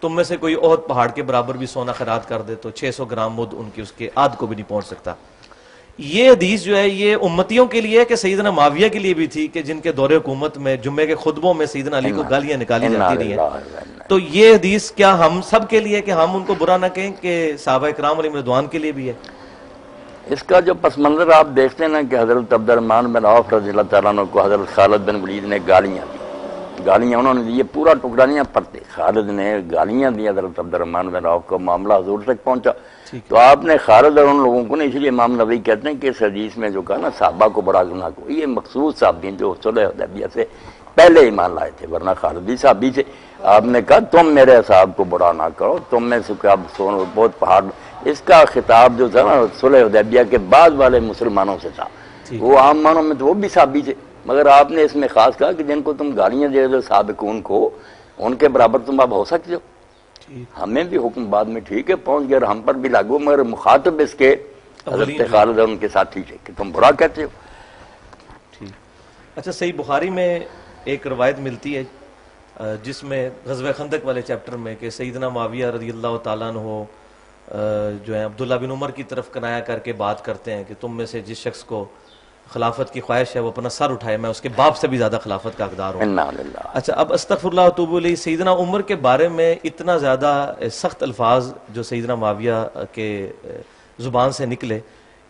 تم میں سے کوئی احد پہاڑ کے برابر بھی سونا خیرات کر دے تو 600 گرام مد ان کی اس کے آدھ کو بھی نہیں پہنچ سکتا۔ یہ حدیث جو ہے یہ امتیوں کے لیے کہ سیدنا معاویہ کے لیے بھی تھی کہ جن کے دور حکومت میں جمعے کے خطبوں میں سیدنا علی کو گالیاں نکالی جاتی رہی ہیں، تو یہ حدیث کیا ہم سب کے لیے کہ ہم ان کو برا نہ کہیں کہ صحابہ کرام علیہم رضوان کے لیے بھی ہے؟ اس کا جو پس منظر آپ دیکھتے ہیں نا کہ حضرت عبد الرحمن بن عوف رضی اللہ تعالیٰ عنہ کو حضرت خالد بن ولید نے گالیاں دی، گالیاں انہوں نے دی، یہ پورا ٹکڑا نہیں پڑھتے، خالد نے گالیاں دی حضرت عبد الرحمن بن عوف کو، معاملہ حضور تک پہنچا۔ تو آپ نے خالد اور ان لوگوں کو نہیں، اس لیے امام نووی کہتے ہیں کہ اس حدیث میں جو کہا نا صحابہ کو بڑا گناہ کو، یہ مخصوص صحابی جو صلح حدیبیہ سے پہلے ایمان لائے تھے، ورنہ خالد بھی صحابی تھے۔ آپ نے کہا تم میرے اصحاب کو بڑا نہ کرو، تم میں سے اب سون بہت پہاڑ، اس کا خطاب جو تھا نا صلح حدیبیہ کے بعد والے مسلمانوں سے تھا، وہ عام مانوں میں تو وہ بھی صحابی تھے، مگر آپ نے اس میں خاص کہا کہ جن کو تم گالیاں دے دو سابقون کو، ان کے برابر تم اب ہو سکتے ہو۔ ہمیں بھی حکم بعد میں ٹھیک ہے پہنچ گیا، ہم پر بھی لاگو، مگر مخاطب اس کے حضرت خالد اور ان کے ساتھی تھے کہ تم برا کہتے ہو۔ اچھا صحیح بخاری میں ایک روایت ملتی ہے جس میں غزوہ خندق والے چیپٹر میں کہ سیدنا معاویہ رضی اللہ تعالیٰ عنہ جو ہیں عبداللہ بن عمر کی طرف کنایا کر کے بات کرتے ہیں کہ تم میں سے جس شخص کو خلافت کی خواہش ہے وہ اپنا سر اٹھائے، میں اس کے باپ سے بھی زیادہ خلافت کا حقدار ہوں۔ اچھا اب استغفر اللہ واتوب الیہ، سیدنا عمر کے بارے میں اتنا زیادہ سخت الفاظ جو سیدنا معاویہ کے زبان سے نکلے،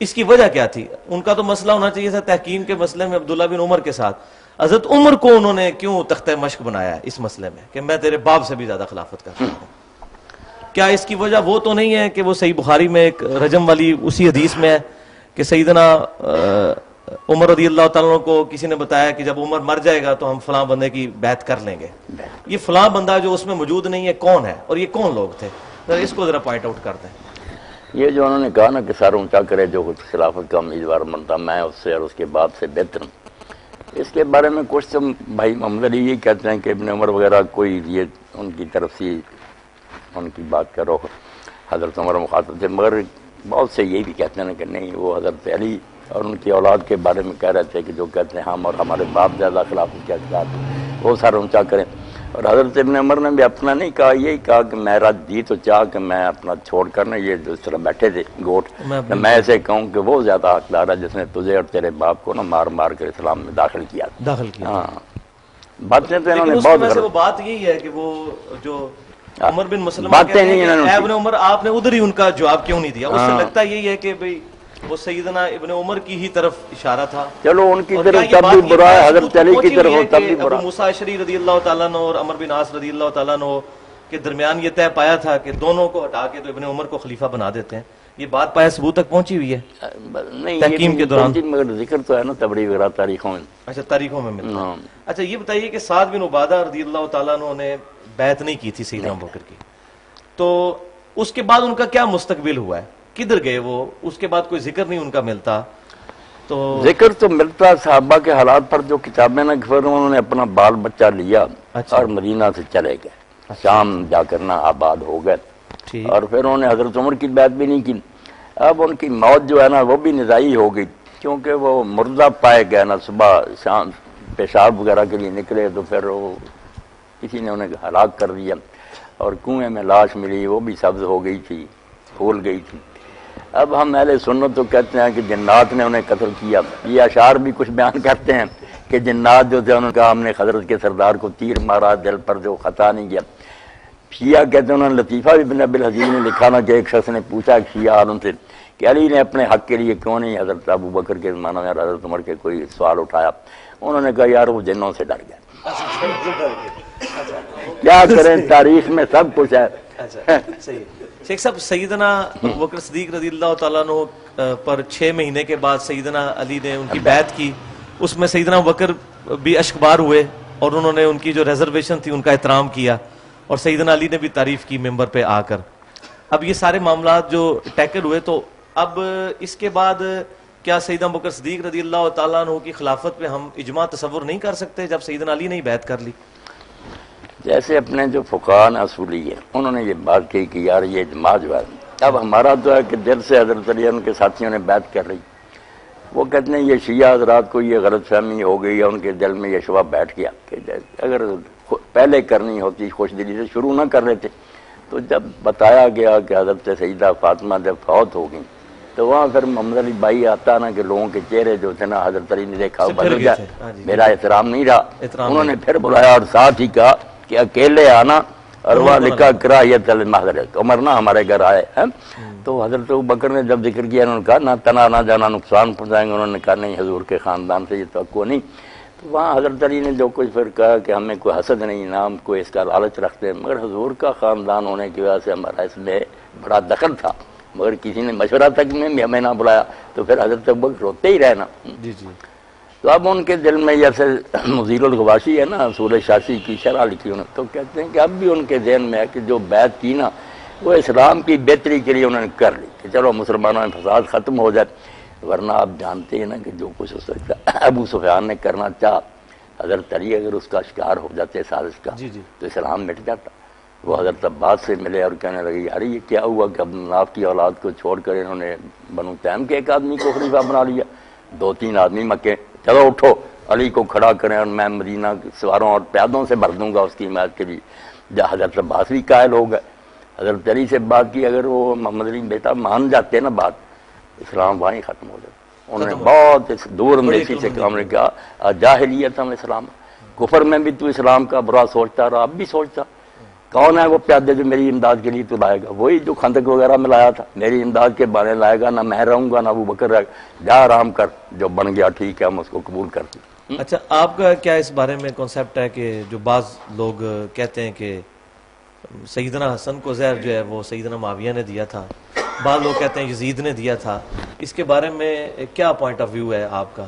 اس کی وجہ کیا تھی؟ ان کا تو مسئلہ ہونا چاہیے تھا تحکیم کے مسئلے میں عبداللہ بن عمر کے ساتھ، حضرت عمر کو انہوں نے کیوں تختہ مشق بنایا ہے اس مسئلے میں کہ میں تیرے باپ سے بھی زیادہ خلافت کا حقدار ہوں؟ کیا اس کی وجہ وہ تو نہیں ہے کہ وہ صحیح بخاری میں ایک رجم والی اسی حدیث میں ہے کہ سیدنا عمر رضی اللہ تعالیٰ کو کسی نے بتایا کہ جب عمر مر جائے گا تو ہم فلاں بندے کی بیعت کر لیں گے، یہ فلاں بندہ جو اس میں موجود نہیں ہے کون ہے اور یہ کون لوگ تھے؟ اس کو ذرا پوائنٹ آؤٹ کر دیں۔ یہ جو انہوں نے کہا نا کہ سر اونچا کرے جو خلافت کا امیدوار بنتا، میں اس سے اور اس کے باپ سے بہتر ہوں، اس کے بارے میں کچھ تو بھائی محمد علی یہ کہتے ہیں کہ ابن عمر وغیرہ کوئی یہ ان کی طرف سے ان کی بات کرو، حضرت عمر مخاطب تھے، مگر بہت سے یہ بھی کہتے ہیں کہ نہیں وہ حضرت علی اور ان کی اولاد کے بارے میں کہہ رہے تھے کہ جو کہتے ہیں ہم اور ہمارے باپ زیادہ خلافت کے حقدار وہ سر اونچا کریں، اور حضرت ابن عمر نے بھی اپنا نہیں کہا، یہی کہا کہ میرا جی تو چاہ کہ میں اپنا چھوڑ کر نا یہ جو اس طرح بیٹھے تھے گوٹ، میں ایسے کہوں کہ وہ زیادہ حقدار ہے جس نے تجھے اور تیرے باپ کو نا مار مار کر اسلام میں داخل کیا۔ ہاں باتیں تو انہوں نے بہت، وہ بات یہی ہے کہ وہ جو عمر بن مسلمہ کہتے ہیں کہ اے ابن عمر آپ نے ادھر ہی ان کا جواب کیوں نہیں دیا؟ اس سے لگتا یہی ہے کہ بھئی وہ سیدنا ابن عمر کی ہی طرف اشارہ تھا، چلو ان کی طرف تب بھی برا ہے، حضرت علی کی طرف تب بھی برا۔ ابو موسیٰ اشعری رضی اللہ تعالیٰ عنہ اور عمر بن عاص رضی اللہ تعالیٰ عنہ کے درمیان یہ طے پایا تھا کہ دونوں کو ہٹا کے تو ابن عمر کو خلیفہ بنا دیتے ہیں، یہ بات پایا ثبوت تک پہنچی ہوئی ہے تحکیم کے دوران؟ مگر ذکر تو ہے نا تبری وغیرہ تاریخوں میں۔ اچھا تاریخوں میں ملتا ہے۔ اچھا یہ بتائیے کہ سعد بن عبادہ رضی اللہ تعالیٰ عنہ نے بیعت نہیں کی تھی سیدنا ابو بکر کی، تو اس کے بعد ان کا کیا مستقبل ہوا ہے؟ کدھر گئے وہ؟ اس کے بعد کوئی ذکر نہیں ان کا ملتا، تو ذکر تو ملتا صحابہ کے حالات پر جو کتابیں نہ پھر انہوں نے اپنا بال بچہ لیا اور مدینہ سے چلے گئے، شام جا کر نہ آباد ہو گئے، اور پھر انہوں نے حضرت عمر کی بیعت بھی نہیں کی۔ اب ان کی موت جو ہے نا وہ بھی نزاعی ہو گئی، کیونکہ وہ مردہ پائے گئے نا، صبح شام پیشاب وغیرہ کے لیے نکلے تو پھر وہ کسی نے انہیں ہلاک کر دیا، اور کنویں میں لاش ملی، وہ بھی سبز ہو گئی تھی، پھول گئی تھی۔ اب ہم اہل سنت تو کہتے ہیں کہ جنات نے انہیں قتل کیا، یہ اشعار بھی کچھ بیان کرتے ہیں کہ جنات جو تھے انہوں نے کہا ہم نے حضرت کے سردار کو تیر مارا، دل پر جو خطا نہیں کیا۔ شیعہ کہتے ہیں انہوں نے لطیفہ بھی ابن ابی الحجیج نے لکھا نا کہ ایک شخص نے پوچھا ایک شیعہ عالم سے کہ علی نے اپنے حق کے لیے کیوں نہیں حضرت ابو بکر کے زمانہ میں حضرت عمر کے کوئی سوال اٹھایا؟ انہوں نے کہا یار وہ جنوں سے ڈر گیا۔ کیا کریں، تاریخ میں سب کچھ ہے۔ شیخ صاحب، سیدنا ابو بکر صدیق رضی اللہ تعالیٰ عنہ پر 6 مہینے کے بعد سیدنا علی نے ان کی بیعت کی، اس میں سیدنا ابو بکر بھی اشکبار ہوئے اور انہوں نے ان کی جو ریزرویشن تھی ان کا احترام کیا، اور سیدنا علی نے بھی تعریف کی ممبر پہ آ کر۔ اب یہ سارے معاملات جو ٹیکل ہوئے، تو اب اس کے بعد کیا سیدنا ابو بکر صدیق رضی اللہ تعالیٰ عنہ کی خلافت پہ ہم اجماع تصور نہیں کر سکتے جب سیدنا علی نے ہی بیعت کر لی؟ جیسے اپنے جو فقہاء اصولی ہے انہوں نے یہ بات کہی کہ یار یہ اجماع جو ہے، اب ہمارا تو ہے کہ دل سے حضرت علی ان کے ساتھیوں نے بیعت کر لی، وہ کہتے ہیں یہ شیعہ حضرات کو یہ غلط فہمی ہو گئی ہے، ان کے دل میں یہ شبہ بیٹھ گیا کہ اگر پہلے کرنی ہوتی خوش دلی سے شروع نہ کر رہے تھے، تو جب بتایا گیا کہ حضرت سیدہ فاطمہ جب فوت ہو گئی تو وہاں پھر محمد علی بھائی آتا نا کہ لوگوں کے چہرے جو تھے نا حضرت علی نے دیکھا وہ بدل گیا، میرا احترام نہیں رہا، انہوں نے پھر بلایا اور ساتھ ہی کہا کہ اکیلے آنا، اور وہاں لکھا کراہیت المحضرت، عمر نہ ہمارے گھر آئے ہیں۔ تو حضرت ابو بکر نے جب ذکر کیا انہوں نے کہا نہ تنا نہ جانا نقصان پہنچائیں گے، انہوں نے کہا نہیں حضور کے خاندان سے یہ توقع نہیں۔ تو وہاں حضرت علی نے جو کچھ پھر کہا کہ ہمیں کوئی حسد نہیں، نہ ہم کوئی اس کا لالچ رکھتے ہیں، مگر حضور کا خاندان ہونے کی وجہ سے ہمارا اس میں بڑا دخل تھا، مگر کسی نے مشورہ تک میں بھی ہمیں نہ بلایا، تو پھر حضرت ابو بکر روتے ہی رہنا۔ تو اب ان کے دل میں جیسے مزیر الغواشی ہے نا اصول شاسی کی شرح لکھی انہوں نے، تو کہتے ہیں کہ اب بھی ان کے ذہن میں ہے کہ جو بیعت کی نا وہ اسلام کی بہتری کے لیے انہوں نے کر لی کہ چلو مسلمانوں میں فساد ختم ہو جائے، ورنہ آپ جانتے ہیں نا کہ جو کچھ اس وقت ابو سفیان نے کرنا چاہا، حضرت علی اگر اس کا شکار ہو جاتے سازش کا تو اسلام مٹ جاتا۔ وہ حضرت عباس سے ملے اور کہنے لگے یار یہ کیا ہوا کہ عبد مناف کی اولاد کو چھوڑ کر انہوں نے بنو تیم کے ایک آدمی کو خلیفہ بنا لیا، 2-3 آدمی مکے، چلو اٹھو علی کو کھڑا کریں اور میں مدینہ سواروں اور پیادوں سے بھر دوں گا اس کی حمایت کے لیے۔ جہاں حضرت عباس بھی قائل ہو گئے، حضرت علی سے بات کی، اگر وہ محمد علی بیٹا مان جاتے نا بات، اسلام وہیں ختم ہو جاتا۔ انہوں نے بہت دور اندیشی سے کام نے کہا جاہلیت ہم اسلام، کفر میں بھی تو اسلام کا برا سوچتا رہا، اب بھی سوچتا۔ کون ہے وہ پیادے جو میری امداد کے لیے تو لائے گا؟ وہی جو خندق وغیرہ میں لایا تھا، میری امداد کے بارے لائے گا، نہ میں رہوں گا نہ ابو بکر رہے گا، جا آرام کر، جو بن گیا ٹھیک ہے ہم اس کو قبول کرتے ہیں۔ اچھا، آپ کا کیا اس بارے میں کنسیپٹ ہے کہ جو بعض لوگ کہتے ہیں کہ سیدنا حسن کو زہر جو ہے وہ سیدنا معاویہ نے دیا تھا، بعض لوگ کہتے ہیں یزید نے دیا تھا، اس کے بارے میں کیا پوائنٹ آف ویو ہے آپ کا؟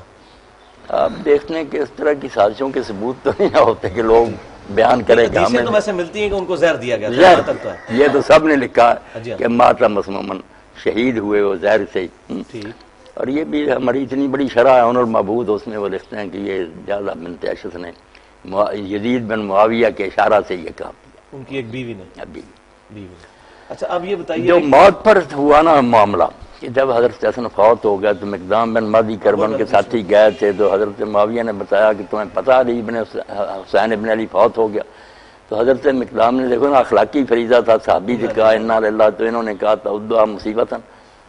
آپ دیکھتے ہیں کہ اس طرح کی سازشوں کے ثبوت تو نہیں ہوتے کہ لوگ بیان کرے کہ ہمیں تو ویسے ملتی ہیں کہ ان کو زہر دیا گیا زہر تک تو ہے، یہ تو سب نے لکھا ہے کہ ماتا مسمومن شہید ہوئے وہ زہر سے، اور یہ بھی ہماری اتنی بڑی شرح ہے انور معبود، اس میں وہ لکھتے ہیں کہ یہ جعدہ بنت اشعث نے یزید بن معاویہ کے اشارہ سے یہ کہا، ان کی ایک بیوی نے۔ اچھا اب یہ بتائیے جو موت پر ہوا نا معاملہ کہ جب حضرت حسن فوت ہو گیا تو مقدام بن مہدی کربن کے ساتھی گئے تھے، تو حضرت معاویہ نے بتایا کہ تمہیں پتہ علی ابن حسین ابن علی فوت ہو گیا، تو حضرت مقدام نے دیکھو نا اخلاقی فریضہ تھا، صحابی سے کہا انا للہ، تو انہوں نے کہا تعدھا مصیبتاً،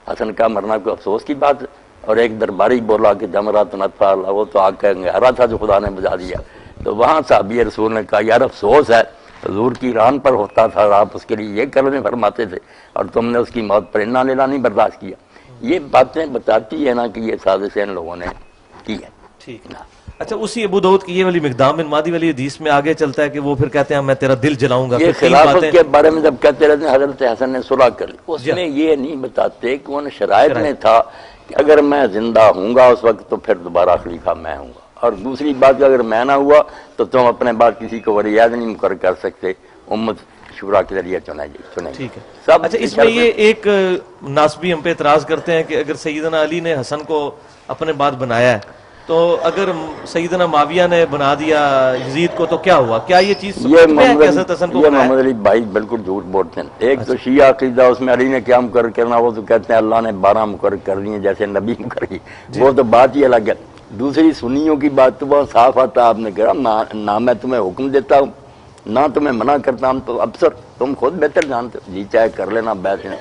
حسن کا مرنا کوئی افسوس کی بات ہے، اور ایک درباری بولا کہ جمرات نطفہ اللہ، وہ تو آگ کا انگارہ تھا جو خدا نے بجھا دیا، تو وہاں صحابی رسول نے کہا یار افسوس ہے، حضور کی ران پر ہوتا تھا، آپ اس کے لیے یہ کلمے فرماتے تھے اور تم نے اس کی موت پر انا للہ نہیں برداشت کیا۔ یہ باتیں بتاتی ہے نا کہ یہ سازش ان لوگوں نے کی ہے۔ ٹھیک ہے۔ اچھا، اسی ابو داؤد کی یہ والی مقدام بن مہدی والی حدیث میں آگے چلتا ہے کہ وہ پھر کہتے ہیں میں تیرا دل جلاؤں گا، یہ خلافت کے بارے میں جب کہتے رہتے ہیں حضرت حسن نے صلح کر لی، اس میں یہ نہیں بتاتے کہ ان شرائط میں تھا کہ اگر میں زندہ ہوں گا اس وقت تو پھر دوبارہ خلیفہ میں ہوں گا، اور دوسری بات کہ اگر میں نہ ہوا تو تم اپنے بعد کسی کو ولی عہد نہیں مقرر کر سکتے، امت شورا کے ذریعے چنے ٹھیک ہے. سب. اچھا اس میں یہ ایک ناسبی ہم پہ اعتراض کرتے ہیں کہ اگر سیدنا علی نے حسن کو اپنے بعد بنایا ہے تو اگر سیدنا معاویہ نے بنا دیا یزید کو تو کیا ہوا؟ کیا یہ چیز یہ محمد علی بھائی بالکل جھوٹ بولتے ہیں. ایک تو شیعہ عقیدہ اس میں علی نے کیا مقرر کرنا، وہ تو کہتے ہیں اللہ نے 12 مقرر کر دیے جیسے نبی مقرر کی، وہ تو بات ہی الگ ہے. دوسری سنیوں کی بات تو بہت صاف آتا، آپ نے کہا نہ میں تمہیں حکم دیتا ہوں نہ تمہیں منع کرتا ہوں، تو افسر تم خود بہتر جانتے ہو، جی چاہے کر لینا بیعت نے.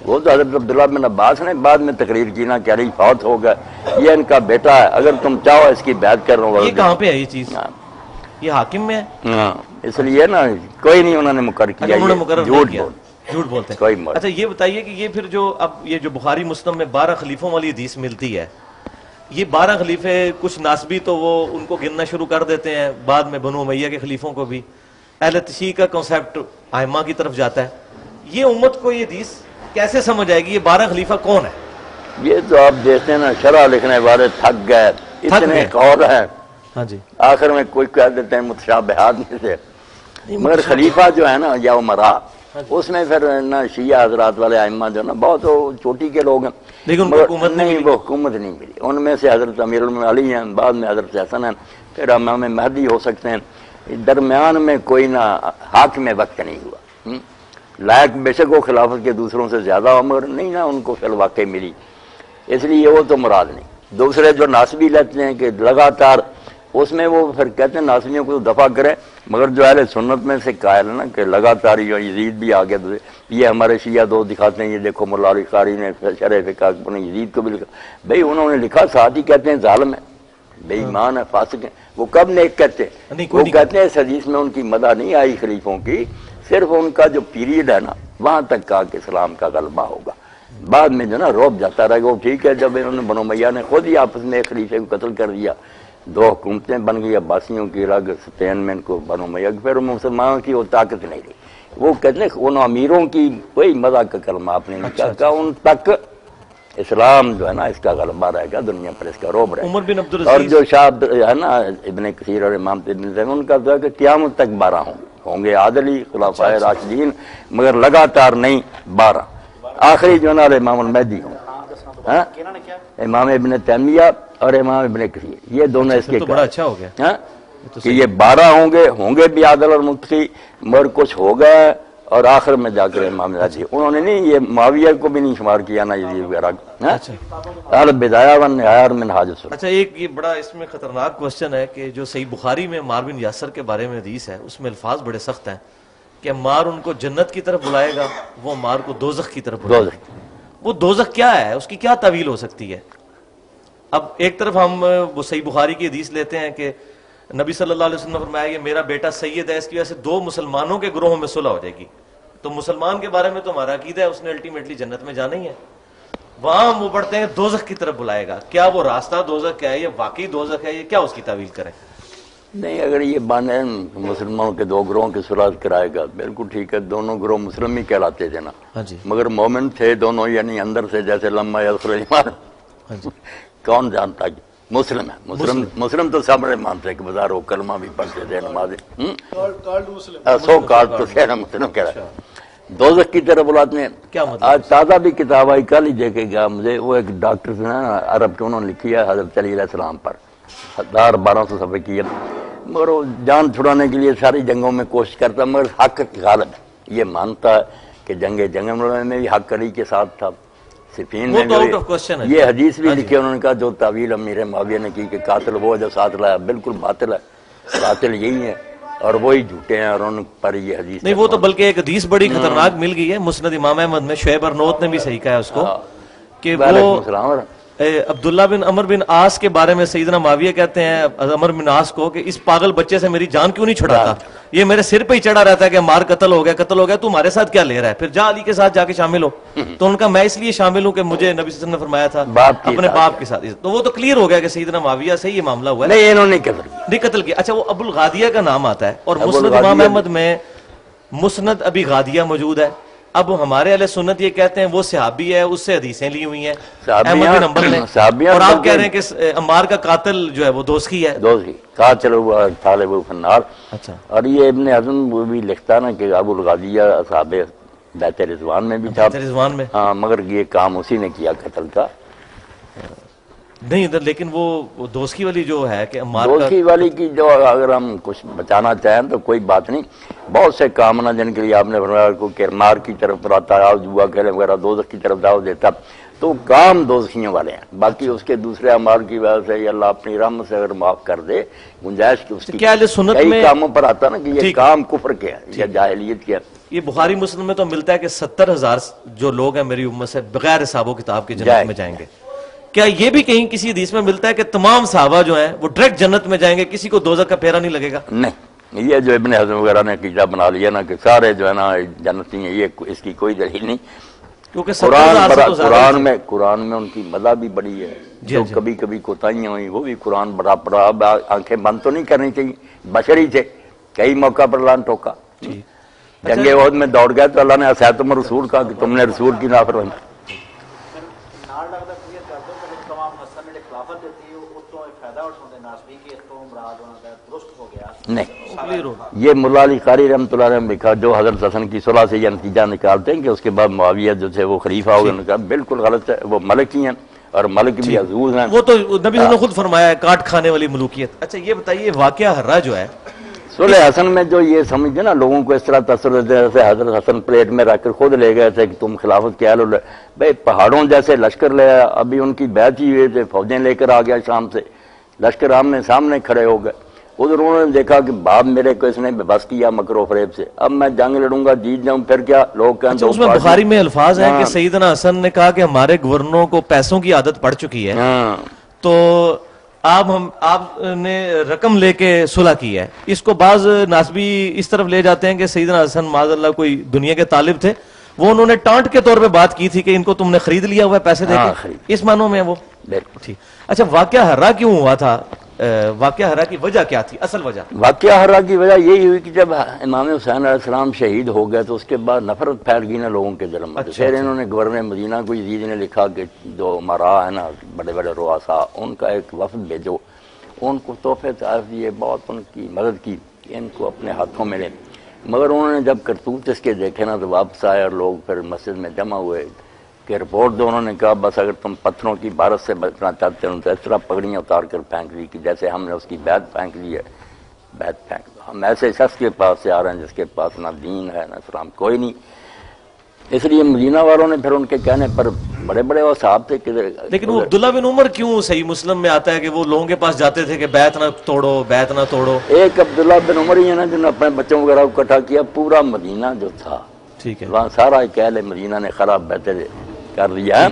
وہ تو حضرت عبداللہ بن عباس نے بعد میں تقریر کی نا کہ علی فوت ہو گیا، یہ ان کا بیٹا ہے، اگر تم چاہو اس کی بیعت کر رہا ہوں. یہ کہاں پہ ہے یہ چیز؟ یہ حاکم میں ہے. ہاں اس لیے نا کوئی نہیں انہوں نے مقرر کیا، جھوٹ بولتے ہیں. اچھا یہ بتائیے کہ یہ پھر جو اب یہ جو بخاری مسلم میں 12 خلیفوں والی حدیث ملتی ہے، یہ 12 خلیفے کچھ ناسبی تو وہ ان کو گننا شروع کر دیتے ہیں، بعد میں بنو امیہ کے خلیفوں کو بھی. اہل تشیع کا کنسیپٹ ائمہ کی طرف جاتا ہے. یہ امت کو یہ حدیث کیسے سمجھ آئے گی یہ 12 خلیفہ کون ہے؟ یہ تو آپ دیکھتے ہیں نا شرح لکھنے والے تھک گئے، اتنے اور ہیں. ہاں جی. آخر میں کوئی کہہ دیتے ہیں متشابہات میں سے، مگر خلیفہ جو ہے نا یا عمرا اس میں پھر نا شیعہ حضرات والے ائمہ جو نا بہت چوٹی کے لوگ ہیں، لیکن حکومت نہیں، وہ حکومت نہیں ملی. ان میں سے حضرت امیر المومنین علی ہیں، بعد میں حضرت حسن ہیں، پھر امام مہدی ہو سکتے ہیں. درمیان میں کوئی نہ حاکم وقت نہیں ہوا. لائق بے شک وہ خلافت کے دوسروں سے زیادہ عمر نہیں نا ان کو فی الواقع ملی، اس لیے وہ تو مراد نہیں. دوسرے جو ناسبی لیتے ہیں کہ لگاتار، اس میں وہ پھر کہتے ہیں ناسبیوں کو دفع کریں، مگر جو اہل سنت میں سے قائل ہے نا کہ لگاتار یزید بھی آگے، یہ ہمارے شیعہ دوست دکھاتے ہیں، یہ دیکھو مولا علی قاری نے شرح فقہ نے یزید کو بھی لکھا. بھائی انہوں نے لکھا، ساتھ ہی کہتے ہیں ظالم ہے، بے ایمان ہے، فاسق ہے. وہ کب نیک کہتے ہیں؟ وہ کہتے ہیں اس حدیث میں ان کی مدح نہیں آئی خلیفوں کی، صرف ان کا جو پیریڈ ہے نا وہاں تک کہا کہ اسلام کا غلبہ ہوگا. بعد میں جو نا روب جاتا رہے گا. وہ ٹھیک ہے جب انہوں نے بنو امیہ نے خود ہی آپس میں ایک خلیفے کو قتل کر دیا، 2 حکومتیں بن گئی، عباسیوں کی الگ، اسپین میں ان کو بنو امیہ کی، پھر مسلمانوں کی وہ طاقت نہیں رہی. وہ کہتے ہیں ان امیروں کی کوئی مدح کا کلمہ آپ نے نہیں کہا، ان تک اسلام جو ہے نا اس کا غلبہ رہے گا، دنیا پر اس کا روب رہے گا. اور جو شاہ ہے نا ابن کثیر اور امام ابن زین ان کا ہے کہ قیامت تک 12 ہوں گے عادلی خلفائے راشدین، مگر لگاتار نہیں 12. آخری جو ہے نا امام المہدی ہوں، امام ابن تیمیہ اور امام ابن کثیر، یہ دونوں اس کے بڑا اچھا ہو گیا کہ یہ 12 ہوں گے بھی عادل اور متقی، مگر کچھ ہو گئے اور آخر میں جا کر امام مہدی. انہوں نے نہیں یہ معاویہ کو بھی نہیں شمار کیا نا یزید وغیرہ. البدایہ والنہایہ اور منہاج السنہ. اچھا ایک یہ بڑا اس میں خطرناک کوسچن ہے کہ جو صحیح بخاری میں عمار بن یاسر کے بارے میں حدیث ہے، اس میں الفاظ بڑے سخت ہیں کہ عمار ان کو جنت کی طرف بلائے گا، وہ عمار کو دوزخ کی طرف بلائے گا. وہ دوزخ کیا ہے؟ اس کی کیا تعویل ہو سکتی ہے؟ اب ایک طرف ہم وہ صحیح بخاری کی حدیث لیتے ہیں کہ نبی صلی اللہ علیہ وسلم نے فرمایا یہ میرا بیٹا سید ہے، اس کی وجہ سے 2 مسلمانوں کے گروہوں میں صلح ہو جائے گی. تو مسلمان کے بارے میں تو ہمارا عقیدہ ہے اس نے الٹیمیٹلی جنت میں جانا ہی ہے. وہاں وہ پڑھتے ہیں دوزخ کی طرف بلائے گا. کیا وہ راستہ دوزخ ہے؟ یہ واقعی دوزخ ہے؟ یہ کیا اس کی تعویل کریں؟ نہیں، اگر یہ بانے مسلمانوں کے 2 گروہوں کی صلح کرائے گا بالکل ٹھیک ہے. دونوں گروہ مسلم ہی کہلاتے تھے نا، مگر مومن تھے دونوں، یعنی اندر سے جیسے لما یدخل ایمان. کون جانتا کہ مسلم ہے؟ مسلم تو سب مانتے کہ بازار وہ کلمہ بھی پڑھتے تھے، نمازیں سو کارڈ تو سے مسلم کہہ رہا ہے. دوزخ کی طرف بلاتے ہیں. آج تازہ بھی کتاب آئی، کل ہی دیکھے گا مجھے، وہ ایک ڈاکٹر سے نا عرب کے، انہوں نے لکھی ہے حضرت علی علیہ السلام پر 1200 صفحے کی ہے، مگر وہ جان چھڑانے کے لیے ساری جنگوں میں کوشش کرتا، مگر حق غالب ہے. یہ مانتا ہے کہ جنگ میں بھی حق علی کے ساتھ تھا، صفین میں بھی. یہ حدیث بھی لکھی انہوں نے کہا جو تعویل امیر معاویہ نے کی کہ قاتل وہ جو ساتھ لایا بالکل باطل ہے، قاتل یہی ہے اور وہی جھوٹے ہیں، اور ان پر یہ حدیث نہیں. وہ تو بلکہ ایک حدیث بڑی خطرناک مل گئی ہے مسند امام احمد میں، شعیب ارنوت نے بھی صحیح کہا ہے اس کو کہ وہ عبداللہ بن عمر بن عاص کے بارے میں سیدنا معاویہ کہتے ہیں عمر بن عاص کو کہ اس پاگل بچے سے میری جان کیوں نہیں چھڑاتا، یہ میرے سر پہ ہی چڑھا رہتا ہے کہ مار قتل ہو گیا، تو ہمارے ساتھ کیا لے رہا ہے، پھر جا علی کے ساتھ جا کے شامل ہو. تو ان کا میں اس لیے شامل ہوں کہ مجھے نبی صلی اللہ علیہ وسلم نے فرمایا تھا اپنے باپ کے ساتھ. تو وہ تو کلیئر ہو گیا کہ سیدنا معاویہ سے یہ معاملہ ہوا ہے. نہیں انہوں نے نہیں قتل کیا. اچھا وہ ابو الغادیہ کا نام آتا ہے اور مسند امام احمد میں مسند ابی غادیہ موجود ہے، اب ہمارے اہل سنت یہ کہتے ہیں وہ صحابی ہے، اس سے حدیثیں لی ہوئی ہیں صحابیاں- احمد بن حنبل نے، صحابیاں اور آپ بلکہ- کہہ رہے ہیں کہ عمار کا قاتل جو ہے وہ دوزخی ہے. دوسری قاتل ہوا طالب فنار. اچھا اور یہ ابن حزم وہ بھی لکھتا نا کہ ابو الغالیہ اصحاب بیت رضوان میں بھی تھا. رضوان میں ہاں مگر یہ کام اسی نے کیا قتل کا. نہیں ادھر، لیکن وہ دوزخی والی جو ہے کہ عمار کا دوسری والی کی جو اگر ہم کچھ بچانا چاہیں تو کوئی بات نہیں. بہت سے کام نا جن کے لیے آپ نے فرمایا کو کرمار کی طرف بلاتا ہے، جوا کھیلے وغیرہ دوزخ کی طرف دعوت دیتا، تو کام دوزخیوں والے ہیں. باقی اس کے دوسرے اعمال کی وجہ سے یہ اللہ اپنی رحمت سے اگر معاف کر دے، گنجائش کی اس کی کیا اہل سنت کئی میں کاموں پر آتا نا کہ یہ ٹھیک کام کفر کے ہیں یا جاہلیت کے ہیں. یہ بخاری مسلم میں تو ملتا ہے کہ 70,000 جو لوگ ہیں میری امت سے بغیر حساب و کتاب کے جنت میں جائیں گے. کیا یہ بھی کہیں کسی حدیث میں ملتا ہے کہ تمام صحابہ جو ہیں وہ ڈائریکٹ جنت میں جائیں گے، کسی کو دوزخ کا پھیرا نہیں لگے گا؟ نہیں، یہ جو ابن حزم وغیرہ نے عقیدہ بنا لیا نا کہ سارے جو ہے نا جنتی ہیں، یہ اس کی کوئی دلیل نہیں. کیونکہ 70,000 سے تو زیادہ ہی قرآن میں ان کی مزہ بھی بڑی ہے. جی، جو جی. کبھی کبھی کوتاہیاں ہوئی وہ بھی قرآن بڑا پڑا. اب آنکھیں بند تو نہیں کرنی چاہیے، بشری تھے، کئی موقع پر اللہ نے ٹوکا. جی. جنگ احد میں دوڑ گئے تو اللہ نے اساتم رسول کہا کہ تم نے رسول کی نافرمانی. نہیں، یہ ملا علی قاری رحمۃ اللہ علیہ نے لکھا جو حضرت حسن کی صلح سے یہ نتیجہ نکالتے ہیں کہ اس کے بعد معاویہ جو تھے وہ خلیفہ ہو گئے. بالکل غلط ہے، وہ ملک ہی ہیں اور ملک بھی عزوز ہیں. وہ تو نبی صلی اللہ علیہ وسلم نے خود فرمایا ہے کاٹ کھانے والی ملوکیت. اچھا یہ بتائیے واقعہ ہررا جو ہے صلح حسن میں جو یہ سمجھتے نا لوگوں کو اس طرح تاثر دیتے ہیں، جیسے حضرت حسن پلیٹ میں رکھ کر خود لے گئے تھے کہ تم خلافت کیا لو. بھائی پہاڑوں جیسے لشکر لے آیا، ابھی ان کی بیعت ہی ہوئے تھے، فوجیں لے کر آ گیا شام سے، لشکر آمنے سامنے کھڑے ہو گئے. ادھر انہوں نے دیکھا کہ باپ میرے کو اس نے بس کیا مکر و فریب سے، اب میں جنگ لڑوں گا جیت جاؤں پھر کیا. لوگ کہیں اچھا اس میں بخاری میں الفاظ ہیں کہ سیدنا حسن نے کہا کہ ہمارے گورنروں کو پیسوں کی عادت پڑ چکی ہے، تو آپ نے رقم لے کے صلح کی ہے. اس کو بعض ناسبی اس طرف لے جاتے ہیں کہ سیدنا حسن معاذ اللہ کوئی دنیا کے طالب تھے، وہ انہوں نے ٹانٹ کے طور پہ بات کی تھی کہ ان کو تم نے خرید لیا ہوا ہے پیسے دے کے، اس معنوں میں وہ ٹھیک. اچھا واقعہ ہررا کیوں ہوا تھا؟ واقعہ ہررا کی وجہ کیا تھی، اصل وجہ؟ واقعہ ہررا کی وجہ یہی ہوئی کہ جب امام حسین علیہ السلام شہید ہو گئے تو اس کے بعد نفرت پھیل گئی نا لوگوں کے دل میں. پھر انہوں نے گورنر مدینہ کو یزید نے لکھا کہ جو امراء ہے نا بڑے بڑے رؤساء، ان کا ایک وفد بھیجو، ان کو تحفے تحائف دیے، بہت ان کی مدد کی کہ ان کو اپنے ہاتھوں میں لیں. مگر انہوں نے جب کرتوت اس کے دیکھے نا تو واپس آئے اور لوگ پھر مسجد میں جمع ہوئے کہ رپورٹ دو. انہوں نے کہا بس اگر تم پتھروں کی بارش سے بچنا چاہتے ہو تو اس طرح پگڑیاں اتار کر پھینک لی کہ جیسے ہم نے اس کی بیعت پھینک لی ہے. بیعت پھینک دو. ہم ایسے شخص کے پاس سے آ رہے ہیں جس کے پاس نہ دین ہے نہ اسلام کوئی نہیں. اس لیے مدینہ والوں نے پھر ان کے کہنے پر بڑے بڑے وہ صاحب تھے کہ لیکن وہ عبداللہ بن عمر کیوں صحیح مسلم میں آتا ہے کہ وہ لوگوں کے پاس جاتے تھے کہ بیعت نہ توڑو بیعت نہ توڑو؟ ایک عبداللہ بن عمر ہی ہے نا جنہوں نے اپنے بچوں وغیرہ کو اکٹھا کیا. پورا مدینہ جو تھا ٹھیک ہے وہاں سارا ایک اہل مدینہ نے خراب بیعت کر لیا.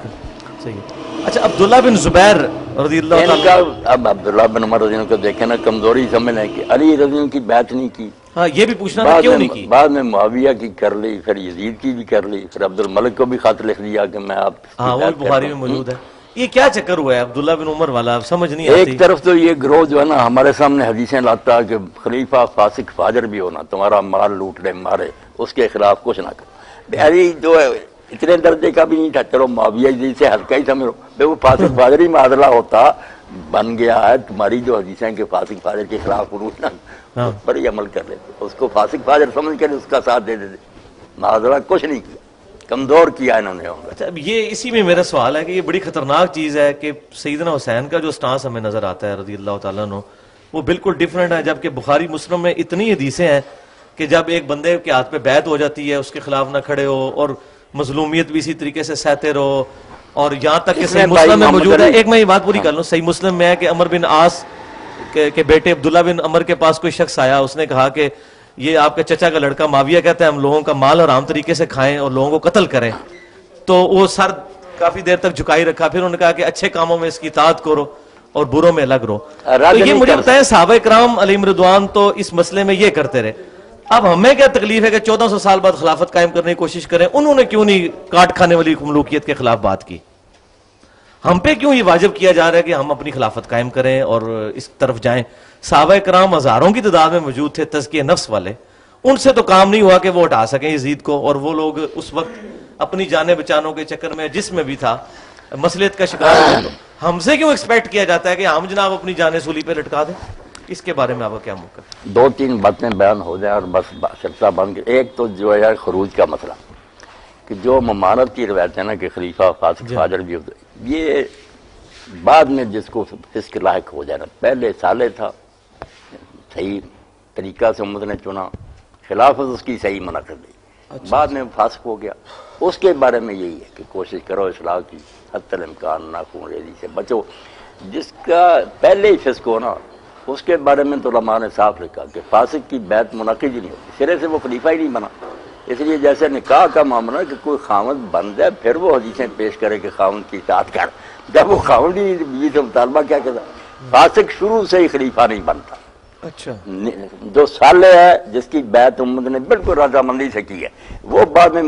صحیح. اچھا عبداللہ بن زبیر رضی اللہ تعالیٰ، اب عبداللہ بن عمر رضی اللہ کو دیکھیں نا کمزوری سمجھ لیں کہ علی رضی اللہ کی بیعت نہیں کی. ہاں یہ بھی پوچھنا تھا کیوں نہیں کی؟ بعد میں معاویہ کی کر لی، پھر یزید کی بھی کر لی، پھر عبد الملک کو بھی خط لکھ دیا کہ میں آپ. ہاں وہ بخاری میں موجود ہے. یہ کیا چکر ہوا ہے عبداللہ بن عمر والا، سمجھ نہیں آتی. ایک طرف تو یہ گروہ جو ہے نا ہمارے سامنے حدیثیں لاتا ہے کہ خلیفہ فاسق فاجر بھی ہونا، تمہارا مال لوٹ لے مارے، اس کے خلاف کچھ نہ کرو. علی جو ہے اتنے درجے کا بھی نہیں تھا، چلو معاویہ جی سے ہلکا ہی سمجھو. وہ فاسق فاجر ہی معادلہ ہوتا بن گیا ہے. تمہاری جو حدیثیں کہ فاسق فاجر کے خلاف عروج نہ اس پر ہی عمل کر لیتے، اس کو فاسق فاجر سمجھ کر اس کا ساتھ دے دیتے. معاذلہ کچھ نہیں کیا، کمزور کیا انہوں نے. اچھا اب یہ اسی میں میرا سوال ہے کہ یہ بڑی خطرناک چیز ہے کہ سیدنا حسین کا جو سٹانس ہمیں نظر آتا ہے رضی اللہ تعالیٰ عنہ وہ بالکل ڈیفرنٹ ہے، جبکہ بخاری مسلم میں اتنی حدیثیں ہیں کہ جب ایک بندے کے ہاتھ پہ بیعت ہو جاتی ہے اس کے خلاف نہ کھڑے ہو اور مظلومیت بھی اسی طریقے سے سہتے رہو. اور یہاں تک کہ صحیح مسلم میں موجود ہے، ایک میں یہ بات پوری کر لوں، صحیح مسلم میں ہے کہ عمر بن عاص کے بیٹے عبداللہ بن عمر کے پاس کوئی شخص آیا، اس نے کہا کہ یہ آپ کے چچا کا لڑکا معاویہ کہتا ہے ہم لوگوں کا مال حرام طریقے سے کھائیں اور لوگوں کو قتل کریں. تو وہ سر کافی دیر تک جھکائی رکھا، پھر انہوں نے کہا کہ اچھے کاموں میں اس کی اطاعت کرو اور بروں میں الگ رہو. تو یہ مجھے بتائیں صحابہ کرام علیہم رضوان تو اس مسئلے میں یہ کرتے رہے، اب ہمیں کیا تکلیف ہے کہ 1400 سال بعد خلافت قائم کرنے کی کوشش کریں؟ انہوں نے کیوں نہیں کاٹ کھانے والی ملوکیت کے خلاف بات کی؟ ہم پہ کیوں یہ واجب کیا جا رہا ہے کہ ہم اپنی خلافت قائم کریں اور اس طرف جائیں؟ صحابہ کرام ہزاروں کی تعداد میں موجود تھے تزکیہ نفس والے، ان سے تو کام نہیں ہوا کہ وہ ہٹا سکیں یزید کو، اور وہ لوگ اس وقت اپنی جانیں بچانوں کے چکر میں جس میں بھی تھا مصلیحت کا شکار ہوئے. تو ہم سے کیوں ایکسپیکٹ کیا جاتا ہے کہ ہم جناب اپنی جانیں سولی پہ لٹکا دیں؟ اس کے بارے میں آپ کا کیا موقف ہے؟ 2-3 باتیں بیان ہو جائیں اور بس سلسلہ بن کے. ایک تو جو ہے خروج کا مسئلہ، کہ جو ممانت کی روایت ہے نا کہ خلیفہ فاسق فاجر بھی ہوتا ہے، یہ بعد میں جس کو اس کے لائق ہو جائے نا، پہلے سالے تھا صحیح طریقہ سے امت نے چنا، خلافت اس کی صحیح منع کر دی، بعد میں فاسق ہو گیا. اس کے بارے میں یہی ہے کہ کوشش کرو اصلاح کی، حتی الامکان ناخون ریزی سے بچو. جس کا پہلے ہی فسق ہو نا، اس کے بارے میں تو علماء نے صاف لکھا کہ فاسق کی بیعت منعقد ہی نہیں ہوتی، سرے سے وہ خلیفہ ہی نہیں بنا. اس لیے جیسے نکاح کا معاملہ ہے کہ کوئی خاوند بن جائے پھر وہ حدیثیں پیش کرے کہ خاوند کی اطاعت کر، جب وہ خاوند ہی بیوی سے مطالبہ کیا کرتا، فاسق شروع سے ہی خلیفہ نہیں بنتا. اچھا، جو صالح ہے جس کی بیعت امت نے بالکل رضامندی سے کی ہے، وہ بعد میں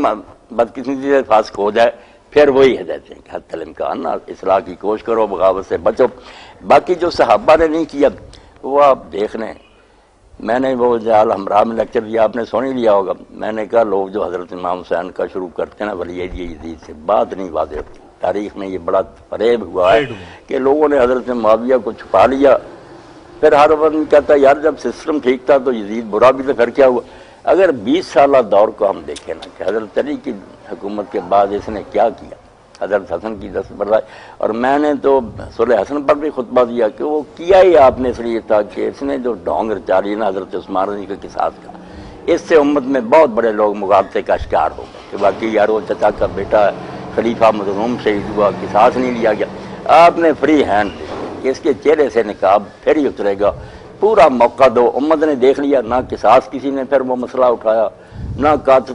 بدقسمتی سے فاسق ہو جائے پھر وہی ہدایت ہیں کہ حتی الامکان اصلاح کی کوشش کرو، بغاوت سے بچو. باقی جو صحابہ نے نہیں کیا وہ آپ دیکھ لیں. میں نے وہ جال ہمراہ میں لیکچر دیا، آپ نے سن ہی لیا ہوگا. میں نے کہا لوگ جو حضرت امام حسین کا شروع کرتے ہیں نا ولی یزید سے، بات نہیں واضح ہوتی. تاریخ میں یہ بڑا فریب ہوا ہے کہ لوگوں نے حضرت معاویہ کو چھپا لیا، پھر ہر وقت کہتا ہے یار جب سسٹم ٹھیک تھا تو یزید برا بھی تھا، پھر کیا ہوا. اگر 20 سالہ دور کو ہم دیکھیں نا کہ حضرت علی کی حکومت کے بعد اس نے کیا کیا، حضرت حسن کی دست برداشت. اور میں نے تو صلح حسن پر بھی خطبہ دیا کہ وہ کیا ہی آپ نے اس لیے تھا کہ اس نے جو ڈھونگ رچا لی نا حضرت عثمان رضی کے قصاص کا، اس سے امت میں بہت بڑے لوگ مغالطے کا شکار ہو گئے کہ باقی یار وہ چچا کا بیٹا خلیفہ مظلوم شہید ہوا، قصاص نہیں لیا گیا. آپ نے فری ہینڈ دے کہ اس کے چہرے سے نقاب پھر ہی اترے گا، پورا موقع دو. امت نے دیکھ لیا، نہ قصاص کسی نے پھر وہ مسئلہ اٹھایا، نہ قاتل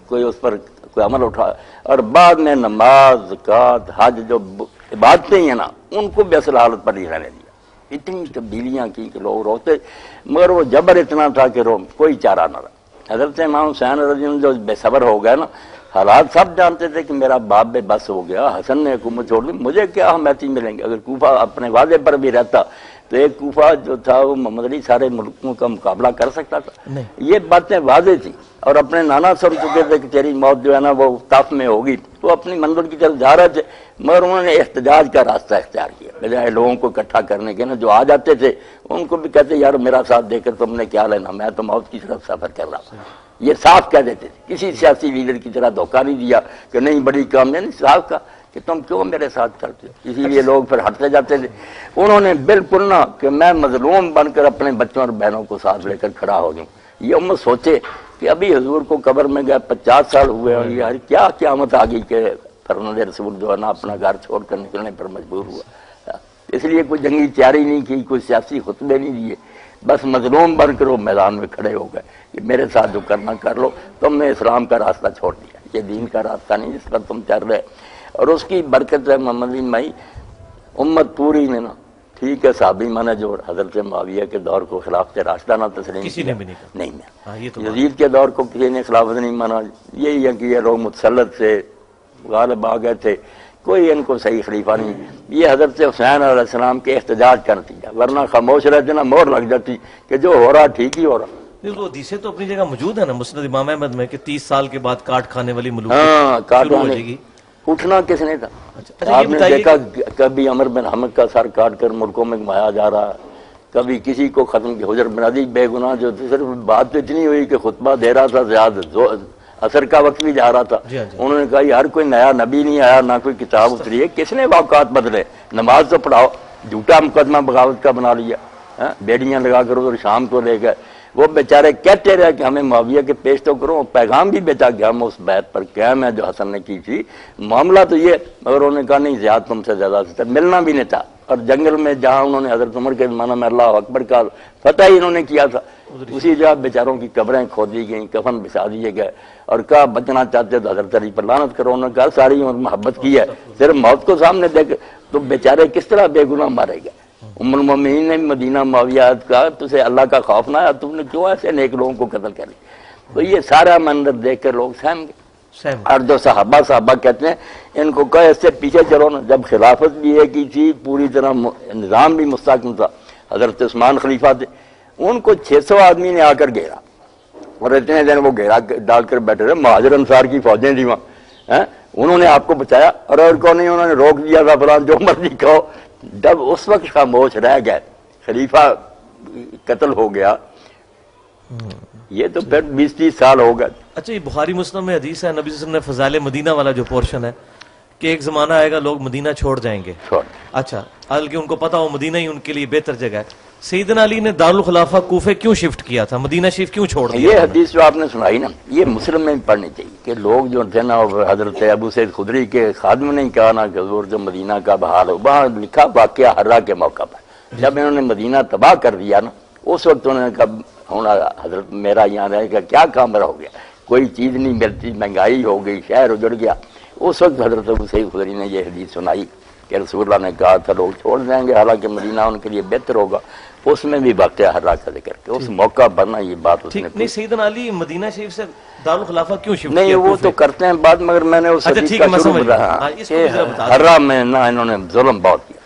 کوئی اس پر کوئی عمل اٹھایا. اور بعد میں نماز، زکوٰۃ، حج جو عبادتیں ہیں نا ان کو بھی اصل حالت پر نہیں رہنے دیا. اتنی تبدیلیاں کی کہ لوگ روتے، مگر وہ جبر اتنا تھا کہ کوئی چارہ نہ رہا. حضرت امام حسین رضی اللہ عنہ جو بے صبر ہو گئے نا، حالات سب جانتے تھے کہ میرا باپ بے بس ہو گیا، حسن نے حکومت چھوڑ دی، مجھے کیا حمایتی ملیں گے. اگر کوفہ اپنے وعدے پر بھی رہتا تو ایک کوفہ جو تھا وہ محمد علی سارے ملکوں کا مقابلہ کر سکتا تھا. یہ باتیں واضح تھی. اور اپنے نانا سر چکے تھے کہ تیری موت جو ہے نا وہ تاف میں ہوگی، وہ اپنی منزل کی طرف جا رہے تھے، مگر انہوں نے احتجاج کا راستہ اختیار کیا بجائے لوگوں کو اکٹھا کرنے کے نا. جو آ جاتے تھے ان کو بھی کہتے یار میرا ساتھ دے کر تم نے کیا لینا، میں تو موت کی طرف سفر کر رہا ہوں. یہ صاف کہہ دیتے تھے، کسی سیاسی لیڈر کی طرح دھوکہ نہیں دیا کہ نہیں بڑی کام نہیں، صاف کہا کہ تم کیوں میرے ساتھ کرتے ہو. اسی لیے لوگ پھر ہٹتے جاتے تھے. انہوں نے بالکل نہ کہ میں مظلوم بن کر اپنے بچوں اور بہنوں کو ساتھ لے کر کھڑا ہو جاؤں. یہ امت سوچے کہ ابھی حضور کو قبر میں گئے 50 سال ہوئے اور یار کیا قیامت آ گئی کہ فرزند رسول جو ہے نا اپنا گھر چھوڑ کر نکلنے پر مجبور ہوا. اس لیے کوئی جنگی تیاری نہیں کی، کوئی سیاسی خطبے نہیں دیے، بس مظلوم بن کر وہ میدان میں کھڑے ہو گئے کہ میرے ساتھ جو کرنا کر لو، تم نے اسلام کا راستہ چھوڑ دیا، یہ دین کا راستہ نہیں جس پر تم چل رہے. اور اس کی برکت ہے محمد بن مائی امت پوری نے نا ٹھیک ہے صحابی مانا جو حضرت معاویہ کے دور کو خلافت راشدہ نہ تسلیم کسی نے بھی نہیں مانا، یزید کے دور کو کسی نے خلافت نہیں مانا. یہی ہے کہ یہ لوگ متسلط سے غالب آ گئے تھے، کوئی ان کو صحیح خلیفہ نہیں. یہ حضرت حسین علیہ السلام کے احتجاج کا نتیجہ، ورنہ خاموش رہتے نا مور لگ جاتی کہ جو ہو رہا ٹھیک ہی ہو رہا. وہ حدیثیں تو اپنی جگہ موجود ہے نا مسند امام احمد میں کہ 30 سال کے بعد کاٹ کھانے والی ملوک کاٹ ہو جائے گی. اٹھنا کس نے تھا؟ آپ نے دیکھا کبھی عمر بن حمد کا سر کاٹ کر ملکوں میں گھمایا جا رہا، کبھی کسی کو ختم کیا. حجر بن عدی بے گناہ جو صرف بات تو اتنی ہوئی کہ خطبہ دے رہا تھا، زیادہ اثر کا وقت بھی جا رہا تھا. انہوں نے کہا ہر کوئی نیا نبی نہیں آیا، نہ کوئی کتاب اتری ہے، کس نے واقعات بدلے، نماز تو پڑھاؤ. جھوٹا مقدمہ بغاوت کا بنا لیا، بیڑیاں لگا کر ادھر شام کو لے گئے. وہ بیچارے کہتے رہے کہ ہمیں معاویہ کے پیش تو کرو، پیغام بھی بیچا گیا ہم اس بیعت پر قائم ہے جو حسن نے کی تھی. معاملہ تو یہ، مگر انہوں نے کہا نہیں زیادہ تم سے زیادہ سے ملنا بھی نہیں تھا. اور جنگل میں جہاں انہوں نے حضرت عمر کے زمانہ میں اللہ اکبر کا فتح ہی انہوں نے کیا تھا، اسی جگہ بیچاروں کی قبریں کھودی گئیں، کفن بچھا دیے گئے. اور کہا بچنا چاہتے تو حضرت علی پر لعنت کرو. انہوں نے کہا ساری عمر محبت کی ہے، صرف موت کو سامنے دیکھ تو بیچارے کس طرح بے گناہ مارے گئے. ام المومنین نے مدینہ معاویہ کا تجھے اللہ کا خوف نہ آیا، تم نے کیوں ایسے نیک لوگوں کو قتل کر لیا. تو یہ سارا منظر دیکھ کر لوگ سہم گئے. اور جو صحابہ کہتے ہیں ان کو کہا اس سے پیچھے چلو نا. جب خلافت بھی ایک ہی تھی، پوری طرح نظام بھی مستحکم تھا، حضرت عثمان خلیفہ تھے، ان کو 600 آدمی نے آ کر گھیرا. اور اتنے دن وہ گھیرا ڈال کر بیٹھے رہے، مہاجر انصار کی فوجیں تھیں وہاں، انہوں نے آپ کو بچایا، اور کو نہیں، انہوں نے روک دیا تھا فلان جو مرضی کہو۔ جب اس وقت خاموش رہ گئے، خلیفہ قتل ہو گیا، یہ تو پھر 20-30 سال ہو گئے۔ اچھا، یہ بخاری مسلم میں حدیث ہے، نبی صلی اللہ علیہ وسلم نے فضائل مدینہ والا جو پورشن ہے کہ ایک زمانہ آئے گا لوگ مدینہ چھوڑ جائیں گے، اچھا، حالانکہ ان کو پتا ہو مدینہ ہی ان کے لیے بہتر جگہ ہے۔ سیدنا علی نے دارالخلافہ کوفے کیوں شفٹ کیا تھا، مدینہ شریف کیوں چھوڑ دیا؟ یہ حدیث جو آپ نے سنائی نا، یہ مسلم میں پڑھنی چاہیے کہ لوگ جو تھے نا، حضرت ابو سعید خدری کے خادم نے کہا نا کہ حضور جو مدینہ کا بحال ہو، وہاں لکھا واقعہ ہرا کے موقع پر جب انہوں نے مدینہ تباہ کر دیا نا، اس وقت انہوں نے کہا حضرت میرا یہاں رہے گا کیا کام رہا ہو گیا، کوئی چیز نہیں ملتی، مہنگائی ہو گئی، شہر اجڑ گیا۔ اس وقت حضرت ابو سعید خدری نے یہ حدیث سنائی کہ رسول اللہ نے کہا تھا لوگ چھوڑ جائیں گے، حالانکہ مدینہ ان کے لیے بہتر ہوگا۔ اس میں بھی واقعہ ہرا کا ذکر کہ اس موقع پر نا یہ بات اس نے نہیں، سیدنا علی مدینہ شریف سے دارالخلافہ کیوں شفٹ نہیں، کیا؟ وہ تو کرتے ہیں بات، مگر میں نے اس حدیث کا شروع بتایا کہ ہرا میں نا انہوں نے ظلم بہت کیا۔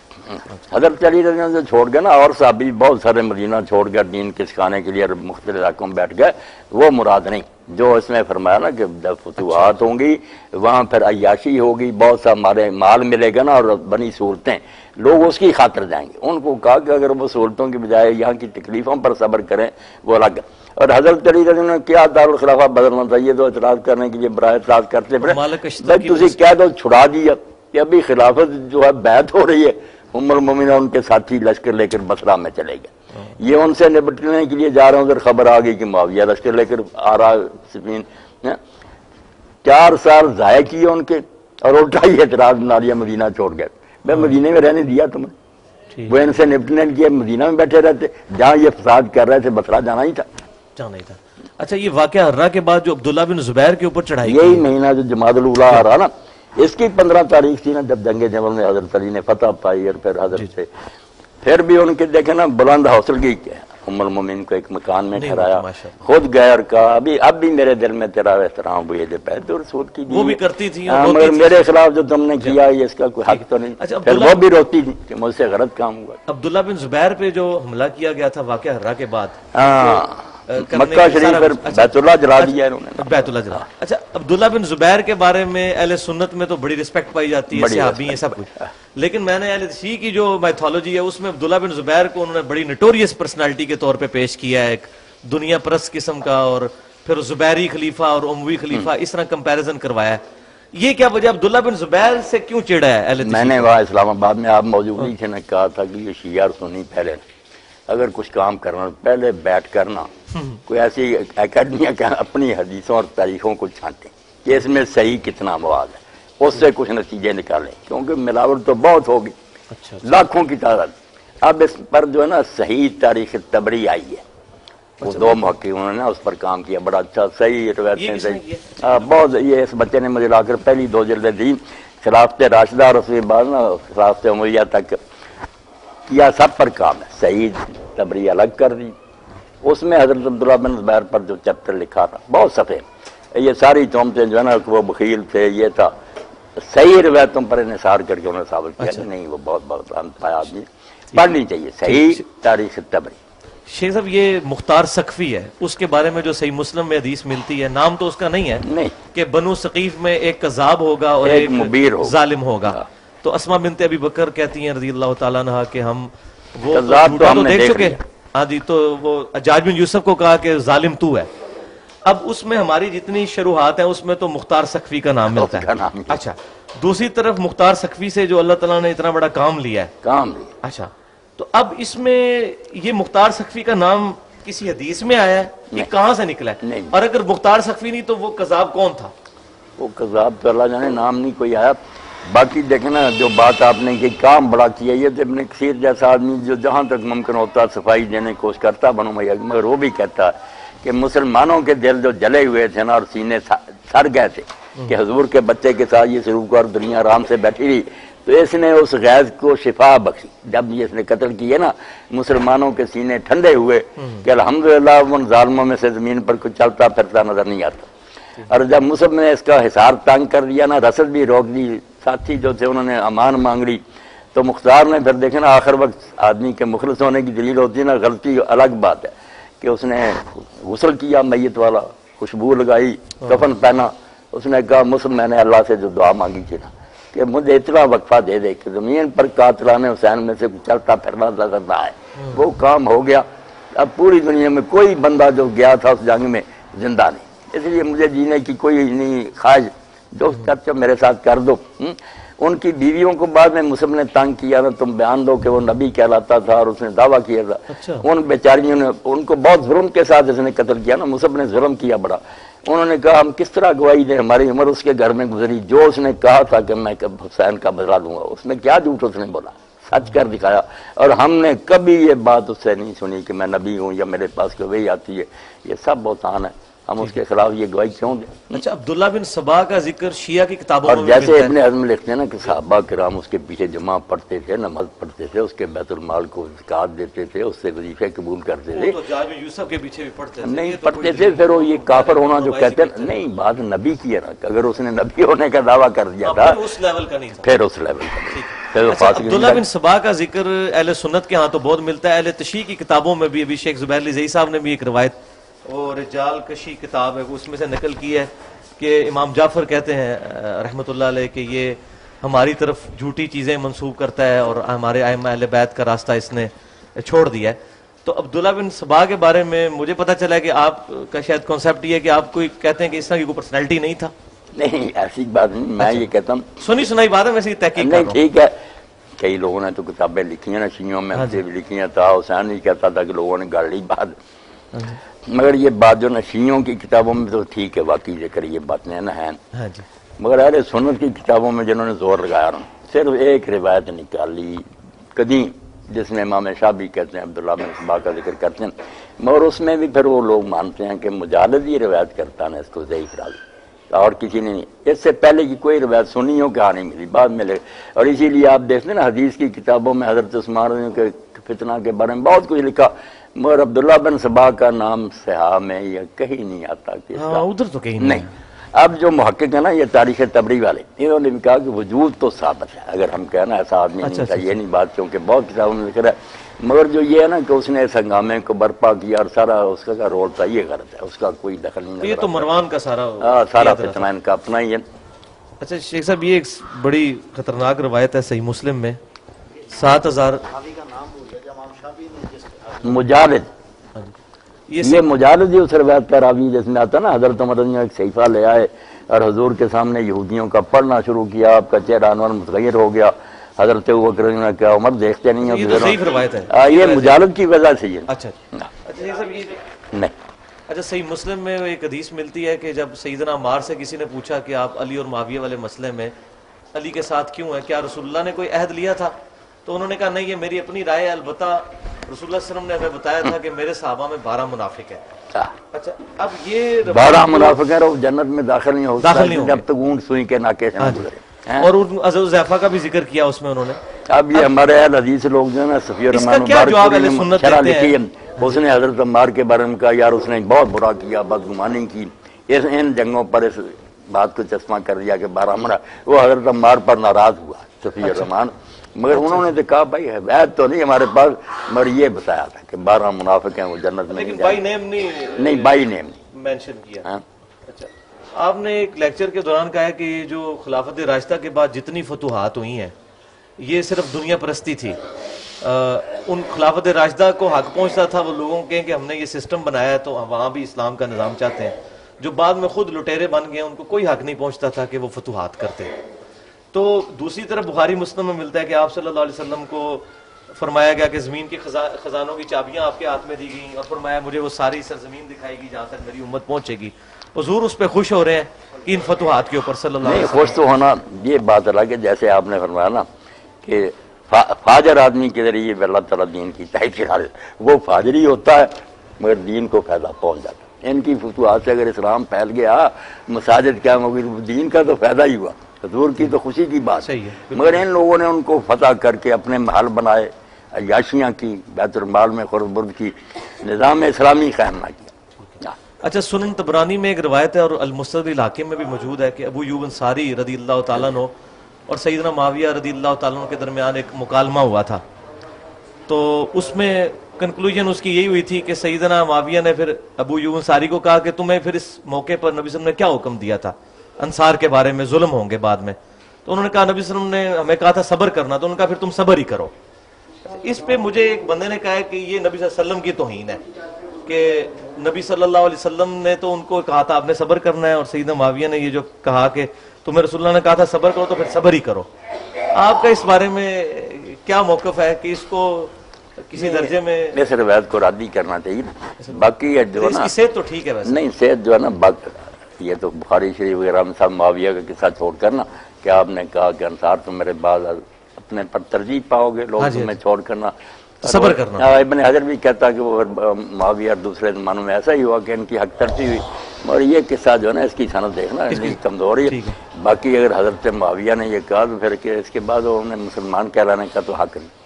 حضرت علی رضی اللہ عنہ چھوڑ گئے نا، اور صحابی بہت سارے مدینہ چھوڑ گئے دین کے سکھانے کے لیے، مختلف علاقوں میں بیٹھ گئے، وہ مراد نہیں۔ جو اس میں فرمایا نا کہ جب فتوحات ہوں گی وہاں پھر عیاشی ہوگی، بہت سا ہمارے مال ملے گا نا اور بنی صورتیں، لوگ اس کی خاطر جائیں گے۔ ان کو کہا کہ اگر وہ صورتوں کی بجائے یہاں کی تکلیفوں پر صبر کریں وہ الگ۔ اور حضرت علی رضی اللہ عنہ نے کیا دارالخلافہ بدلنا چاہیے تو اعتراض کرنے کے لیے برائے اعتراض کرتے پڑے، جب تسی کہہ دو چھڑا دیا کہ ابھی خلافت جو ہے بیعت ہو رہی ہے، ام المومنین ان کے ساتھی لشکر لے کر بصرہ میں چلے گئے، یہ ان سے نپٹنے کے لیے جا رہے ہیں، ادھر خبر آ گئی کہ معاویہ لشکر لے کر آ رہا سفین، 4 سال ضائع کیے ان کے، اور الٹا ہی اعتراض بنا لیا، مدینہ چھوڑ گئے۔ میں مدینہ میں رہنے دیا تمہیں، وہ ان سے نپٹنے کے لیے مدینہ میں بیٹھے رہتے، جہاں یہ فساد کر رہے تھے بصرہ جانا ہی تھا۔ اچھا، یہ واقعہ ہرا کے بعد جو عبداللہ بن زبیر کے اوپر چڑھائی، یہی مہینہ جو جمادی الاولیٰ آ رہا نا، اس کی 15 تاریخ تھی نا، جب جنگ جمل میں حضرت علی نے فتح پائی، اور پھر حضرت سے پھر بھی ان کے دیکھیں نا بلند حوصلگی کیا، ام المومنین کو ایک مکان میں ٹھہرایا، خود گئے اور کہا اب بھی میرے دل میں تیرا احترام ہوئی ہے، پہلے تو رسول کی وہ بھی کرتی تھی، مگر میرے خلاف جو تم نے کیا اس کا کوئی حق تو نہیں، پھر وہ بھی روتی تھی کہ مجھ سے غلط کام ہوا۔ عبداللہ بن زبیر پہ جو حملہ کیا گیا تھا واقعہ ہرا کے بعد، مکہ شریف پر بیت اللہ جلا دیا انہوں نے، بیت اللہ جلا۔ اچھا، عبداللہ بن زبیر کے بارے میں اہل سنت میں تو بڑی رسپیکٹ پائی جاتی ہے، صحابی ہیں سب کچھ، لیکن میں نے اہل شیعہ کی جو میتھولوجی ہے اس میں عبداللہ بن زبیر کو انہوں نے بڑی نٹوریس پرسنالٹی کے طور پہ پیش کیا ہے، ایک دنیا پرست قسم کا، اور پھر زبیری خلیفہ اور اموی خلیفہ اس طرح کمپیریزن کروایا ہے۔ یہ کیا وجہ، عبداللہ بن زبیر سے کیوں چڑھا ہے اہل؟ میں نے وہاں اسلام آباد میں آپ موجود نہیں تھے، نے کہا تھا کہ یہ شیعہ اور سنی پہلے اگر کچھ کام کرنا پہلے بیٹھ کرنا کوئی ایسی اکیڈمیاں کہ اپنی حدیثوں اور تاریخوں کو چھانٹیں کہ اس میں صحیح کتنا مواد ہے، اس سے کچھ نتیجے نکالیں، کیونکہ ملاوٹ تو بہت ہوگی، لاکھوں کی تعداد۔ اب اس پر جو ہے نا صحیح تاریخ تبری آئی ہے، وہ 2 محققوں نے اس پر کام کیا، بڑا اچھا صحیح روایتیں صحیح بہت۔ یہ اس بچے نے مجھے لا کر پہلی 2 جلدیں دی، خلافت راشدہ اور اس کے بعد نا خلافت امیہ تک کیا، سب پر کام ہے، صحیح تبری الگ کر دی۔ اس میں حضرت عبداللہ بن زبیر پر جو چیپٹر لکھا تھا بہت صفحے، یہ ساری تہمتیں جو ہے نا وہ بخیل تھے، یہ تھا، صحیح روایتوں پر انحصار کر کے انہوں نے ثابت کیا کہ نہیں وہ بہت پایا آدمی، پڑھنی چاہیے صحیح تاریخ تبری۔ شیخ صاحب، یہ مختار سقفی ہے، اس کے بارے میں جو صحیح مسلم میں حدیث ملتی ہے، نام تو اس کا نہیں ہے، نہیں کہ بنو ثقیف میں ایک کذاب ہوگا اور ایک مبیر ہوگا، ظالم ہوگا، تو اسما بنت ابی بکر کہتی ہیں رضی اللہ تعالیٰ عنہ کہ ہم وہ تو دیکھ چکے، ہاں جی، تو وہ حجاج بن یوسف کو کہا کہ ظالم تو ہے۔ اب اس میں ہماری جتنی شروحات ہیں اس میں تو مختار سقفی کا نام ملتا ہے۔ اچھا، دوسری طرف مختار سقفی سے جو اللہ تعالیٰ نے اتنا بڑا کام لیا ہے، اچھا، تو اب اس میں یہ مختار سقفی کا نام کسی حدیث میں آیا ہے، یہ کہاں سے نکلا ہے؟ اور اگر مختار سقفی نہیں تو وہ قذاب کون تھا؟ وہ قذاب تو اللہ جانے، نام نہیں کوئی آیا۔ باقی دیکھنا جو بات آپ نے کہ کام بڑا کیا، یہ تو ابن کثیر جیسا آدمی جو جہاں تک ممکن ہوتا صفائی دینے کی کوشش کرتا بنو امیہ، مگر وہ بھی کہتا کہ مسلمانوں کے دل جو جلے ہوئے تھے نا اور سینے سڑ گئے تھے کہ حضور کے بچے کے ساتھ یہ سلوک اور دنیا آرام سے بیٹھی رہی، تو اس نے اس غیظ کو شفا بخشی۔ جب یہ اس نے قتل کیے نا، مسلمانوں کے سینے ٹھنڈے ہوئے کہ الحمدللہ ان ظالموں میں سے زمین پر کچھ چلتا پھرتا نظر نہیں آتا۔ اور جب مصعب نے اس کا حصار تنگ کر دیا نا، رسد بھی روک دی، ساتھی جو تھے انہوں نے امان مانگ لی، تو مختار نے پھر دیکھیں نا آخر وقت آدمی کے مخلص ہونے کی دلیل ہوتی ہے نا، غلطی الگ بات ہے کہ اس نے غسل کیا میت والا, خوشبو لگائی, کفن پہنا. اس نے کہا مسلم میں نے اللہ سے جو دعا مانگی تھی نا کہ مجھے اتنا وقفہ دے دے کہ زمین پر قاتلان حسین میں سے چلتا پھرنا نظر نہ آئے. وہ کام ہو گیا. اب پوری دنیا میں کوئی بندہ جو گیا تھا اس جنگ میں زندہ نہیں, اس لیے مجھے جینے کی کوئی نہیں خواہش. جو چرچا میرے ساتھ کر دو. ان کی بیویوں کو بعد میں مسلم نے تنگ کیا نا, تم بیان دو کہ وہ نبی کہلاتا تھا اور اس نے دعویٰ کیا تھا. ان بیچاریوں نے ان کو بہت ظلم کے ساتھ اس نے قتل کیا نا, مسلم نے ظلم کیا بڑا. انہوں نے کہا ہم کس طرح گواہی دیں, ہماری عمر اس کے گھر میں گزری, جو اس نے کہا تھا کہ میں حسین کا بدلہ دوں گا, اس میں کیا جھوٹ اس نے بولا, سچ کر دکھایا. اور ہم نے کبھی یہ بات اس سے نہیں سنی کہ میں نبی ہوں یا میرے پاس گواہی آتی ہے. یہ سب بہتان ہے, ہم اس کے خلاف یہ گواہی کیوں دیں؟ اچھا, عبداللہ بن سبا کا ذکر شیعہ کی کتابوں اور میں جیسے ابن حزم لکھتے ہیں نا کہ صحابہ کرام اس کے پیچھے جمع پڑھتے تھے, نماز پڑھتے تھے, اس کے بیت المال کو زکات دیتے تھے, اس سے وظیفے قبول کرتے تھے. تو جابر یوسف کے پیچھے بھی پڑھتے تھے, نہیں پڑھتے تھے. پھر وہ یہ کافر ہونا جو کہتے ہیں نہیں, بات نبی کی ہے نا, اگر اس نے نبی ہونے کا دعویٰ کر دیا تھا اس لیول کا نہیں تھا, پھر اس لیول کا. اچھا, عبداللہ بن سبا کا ذکر اہل سنت کے ہاں تو بہت ملتا ہے, اہل تشیع کی کتابوں میں بھی. ابھی شیخ زبیر علی زئی صاحب نے بھی ایک روایت, وہ رجال کشی کتاب ہے, اس میں سے نقل کی ہے کہ امام جعفر کہتے ہیں رحمۃ اللہ علیہ کہ یہ ہماری طرف جھوٹی چیزیں منسوب کرتا ہے اور ہمارے ائمہ اہل بیت کا راستہ اس نے چھوڑ دیا ہے. تو عبداللہ بن سبا کے بارے میں مجھے پتہ چلا ہے کہ آپ کا شاید کانسیپٹ یہ ہے کہ آپ کوئی کہتے ہیں کہ اس طرح کی کوئی پرسنالٹی نہیں تھا. نہیں ایسی بات نہیں, میں یہ کہتا ہوں سنی سنائی بات ہے, ویسے تحقیق نہیں ٹھیک ہے. کئی لوگوں نے تو کتابیں لکھی ہیں نا شیعوں میں, ہم سے بھی لکھی ہیں. تھا حسین نہیں کہتا تھا کہ لوگوں نے گاڑ لی بات, مگر یہ بات جو نا شیعوں کی کتابوں میں تو ٹھیک ہے, واقعی ذکر یہ باتیں نا ہیں, مگر اہل سنت کی کتابوں میں جنہوں نے زور لگایا نا, صرف ایک روایت نکالی قدیم جس میں امام شافعی کہتے ہیں عبداللہ بن سبا کا ذکر کرتے ہیں, مگر اس میں بھی پھر وہ لوگ مانتے ہیں کہ مجالد یہ روایت کرتا نا, اس کو ضعیف قرار دیا, اور کسی نے نہیں. اس سے پہلے کی کوئی روایت سنی ہو کہاں نہیں ملی, بعد میں لے. اور اسی لیے آپ دیکھتے ہیں نا حدیث کی کتابوں میں حضرت عثمان کے فتنہ کے بارے میں بہت کچھ لکھا, مگر عبداللہ بن سبا کا نام صحاح میں یہ کہیں نہیں آتا کہ ادھر تو کہیں نہیں. اب جو محقق ہے نا یہ تاریخ تبری والے, انہوں نے بھی کہا کہ وجود تو ثابت ہے, اگر ہم کہنا ایسا آدمی نہیں تھا, یہ نہیں بات, کیونکہ بہت کتابوں میں ذکر ہے, مگر جو یہ ہے نا کہ اس نے اس ہنگامے کو برپا کیا اور سارا اس کا رول تھا, یہ غلط ہے, اس کا کوئی دخل نہیں. یہ تو مروان کا سارا فتنہ ان کا اپنا ہی ہے. اچھا شیخ صاحب, یہ ایک بڑی خطرناک روایت ہے صحیح مسلم میں, 7000 مجالد, یہ مجالد ہی اس روایت کا راوی جس میں آتا نا حضرت عمر نے ایک صحیفہ لے آئے اور حضور کے سامنے یہودیوں کا پڑھنا شروع کیا, آپ کا چہرہ انور متغیر ہو گیا. حضرت ابوبکر نے کہا عمر دیکھتے نہیں ہو, یہ مجالد کی وجہ سے یہ. اچھا نہیں. اچھا, صحیح مسلم میں ایک حدیث ملتی ہے کہ جب سیدنا عمار سے کسی نے پوچھا کہ آپ علی اور معاویہ والے مسئلے میں علی کے ساتھ کیوں ہیں, کیا رسول اللہ نے کوئی عہد لیا تھا؟ تو انہوں نے کہا نہیں, یہ میری اپنی رائے ہے, البتہ رسول اللہ صلی اللہ علیہ وسلم نے ہمیں بتایا تھا کہ میرے صحابہ میں 12 منافق ہیں. اچھا, اب یہ 12 منافق ہیں, وہ جنت میں داخل نہیں ہو سکتے جب تک اونٹ سوئی کے ناکے سے نہ گزرے. اور حذیفہ کا بھی ذکر کیا اس میں انہوں نے. اب یہ ہمارے اہل حدیث لوگ جو ہے نا, صفی الرحمن مبارک شرح لکھی ہے, اس نے حضرت عمار کے بارے میں کہا یار اس نے بہت برا کیا, بدگمانی کی, ان جنگوں پر اس بات کو چشمہ کر دیا کہ 12 منافق. وہ حضرت عمار پر ناراض ہوا صفی الرحمن, مگر انہوں نے تو کہا بھائی عہد تو نہیں ہمارے پاس, مگر یہ بتایا تھا کہ 12 منافق ہیں وہ جنت میں نہیں بائی نیم نہیں مینشن کیا. اچھا, آپ نے ایک لیکچر کے دوران کہا ہے کہ یہ جو خلافت راشدہ کے بعد جتنی فتوحات ہوئی ہیں یہ صرف دنیا پرستی تھی. ان خلافت راشدہ کو حق پہنچتا تھا وہ لوگوں کے کہ ہم نے یہ سسٹم بنایا ہے تو وہاں بھی اسلام کا نظام چاہتے ہیں, جو بعد میں خود لٹیرے بن گئے ان کو کوئی حق نہیں پہنچتا تھا کہ وہ فتوحات کرتے. تو دوسری طرف بخاری مسلم میں ملتا ہے کہ آپ صلی اللہ علیہ وسلم کو فرمایا گیا کہ زمین کے خزانوں کی چابیاں آپ کے ہاتھ میں دی گئیں, اور فرمایا مجھے وہ ساری سرزمین دکھائے گی جہاں تک میری امت پہنچے گی. حضور اس پہ خوش ہو رہے ہیں ان فتوحات کے اوپر صلی اللہ علیہ وسلم. خوش تو ہونا یہ بات الگ ہے, جیسے آپ نے فرمایا نا کہ فاجر آدمی کے ذریعے اللہ تعالیٰ دین کی تائید کرا دے, وہ فاجر ہی ہوتا ہے مگر دین کو فائدہ پہنچ جاتا ہے. ان کی فتوحات سے اگر اسلام پھیل گیا, مساجد قائم ہو گئی, دین کا تو فائدہ ہی ہوا, حضور کی تو خوشی کی بات ہے. مگر ان لوگوں نے ان کو فتح کر کے اپنے محل بنائے, عیاشیاں کی, بیت المال میں خرد برد کی, نظام اسلامی قائم نہ کیا. اچھا, سنن طبرانی میں ایک روایت ہے اور المستدرک الحاکم میں بھی موجود ہے کہ ابو ایوب انصاری رضی اللہ تعالیٰ عنہ اور سیدنا معاویہ رضی اللہ تعالیٰ عنہ کے درمیان ایک مکالمہ ہوا تھا. تو اس میں کنکلوژن اس کی یہی ہوئی تھی کہ سیدنا معاویہ نے پھر ابو ایوب انصاری کو کہا کہ تمہیں پھر اس موقع پر نبی صلی اللہ علیہ وسلم نے کیا حکم دیا تھا انصار کے بارے میں، ظلم ہوں گے بعد میں، تو انہوں نے کہا نبی صلی اللہ علیہ وسلم نے ہمیں کہا تھا صبر کرنا، تو انہوں نے کہا پھر تم صبر ہی کرو. اس پہ مجھے ایک بندے نے کہا ہے کہ یہ نبی صلی اللہ علیہ وسلم کی توہین ہے کہ نبی صلی اللہ علیہ وسلم نے تو ان کو کہا تھا آپ نے صبر کرنا ہے، اور سیدنا معاویہ نے یہ جو کہا کہ تمہیں رسول اللہ نے کہا تھا صبر کرو تو پھر صبر ہی کرو. آپ کا اس بارے میں کیا موقف ہے کہ اس کو کسی درجے میں اس روایت کو رد ہی کرنا چاہیے. باقی جو ہے اس نا کی صحت تو ٹھیک ہے ویسے نہیں، صحت جو ہے نا یہ تو بخاری شریف وغیرہ میں صاحب معاویہ کا قصہ چھوڑ کر نا کہ آپ نے کہا کہ انصار تم میرے بعد اپنے پر ترجیح پاؤ گے، لوگ تمہیں چھوڑ کرنا صبر کرنا. ابن حجر بھی کہتا کہ وہ معاویہ اور دوسرے زمانوں میں ایسا ہی ہوا کہ ان کی حق ترجیح ہوئی. اور یہ قصہ جو ہے نا اس کی سند دیکھنا کمزور ہے. باقی اگر حضرت معاویہ نے یہ کہا تو پھر کہ اس کے بعد انہیں مسلمان کہلانے کا تو حق نہیں.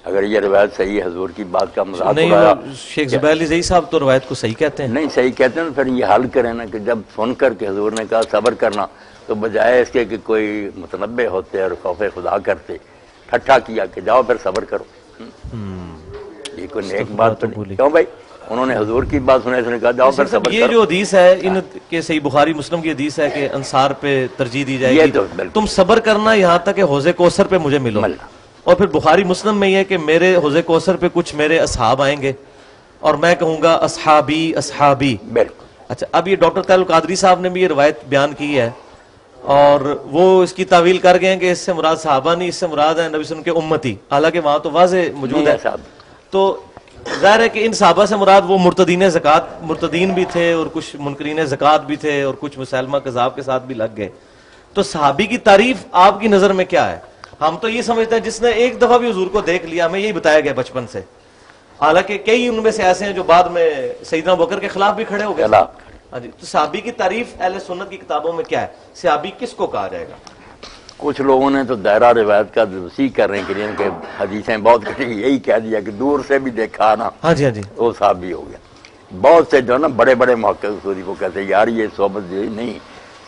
اگر یہ روایت صحیح ہے، حضور کی بات کا مذاق اڑایا. شیخ زبیر علی زئی صاحب تو روایت کو صحیح کہتے ہیں. نہیں صحیح کہتے ہیں، پھر یہ حل کریں نا کہ جب سن کر کے حضور نے کہا صبر کرنا تو بجائے اس کے کہ کوئی متنبع ہوتے اور خوف خدا کرتے، ٹھٹھا کیا کہ جاؤ پھر صبر کرو. یہ کوئی نیک بات تو نہیں. کیوں بھائی انہوں نے حضور کی بات سنا، اس نے کہا جاؤ پھر صبر کرو. یہ جو حدیث ہے ان کے صحیح بخاری مسلم کی حدیث ہے کہ انصار پہ ترجیح دی جائے گی، تم صبر کرنا یہاں تک کہ حوض کوثر پہ مجھے ملو. اور پھر بخاری مسلم میں یہ کہ میرے حوض کوثر پہ کچھ میرے اصحاب آئیں گے اور میں کہوں گا اصحابی اصحابی. بالکل. اچھا اب یہ ڈاکٹر طاہر القادری صاحب نے بھی یہ روایت بیان کی ہے اور وہ اس کی تعویل کر گئے ہیں کہ اس سے مراد صحابہ نہیں، اس سے مراد ہے نبی صلی اللہ علیہ وسلم کے امتی. حالانکہ وہاں تو واضح موجود ہے. تو ظاہر ہے کہ ان صحابہ سے مراد وہ مرتدین زکوٰۃ مرتدین بھی تھے اور کچھ منکرین زکوٰۃ بھی تھے اور کچھ مسلمہ کذاب کے ساتھ بھی لگ گئے. تو صحابی کی تعریف آپ کی نظر میں کیا ہے؟ ہم تو یہ سمجھتے ہیں جس نے ایک دفعہ بھی حضور کو دیکھ لیا، ہمیں یہی بتایا گیا بچپن سے. حالانکہ کئی ان میں سے ایسے ہیں جو بعد میں سیدنا ابوبکر کے خلاف بھی کھڑے ہو گئے. ہاں جی. تو صحابی کی تعریف اہل سنت کی کتابوں میں کیا ہے؟ صحابی کس کو کہا جائے گا؟ کچھ لوگوں نے تو دائرہ روایت کا وسیع کرنے کے لیے کہ حدیثیں بہت کٹی یہی کہہ دیا کہ دور سے بھی دیکھا نا ہاں جی وہ صحابی ہو گیا. بہت سے جو نا بڑے بڑے محقق سوری کو کہتے ہیں یار یہ صحبت جو نہیں،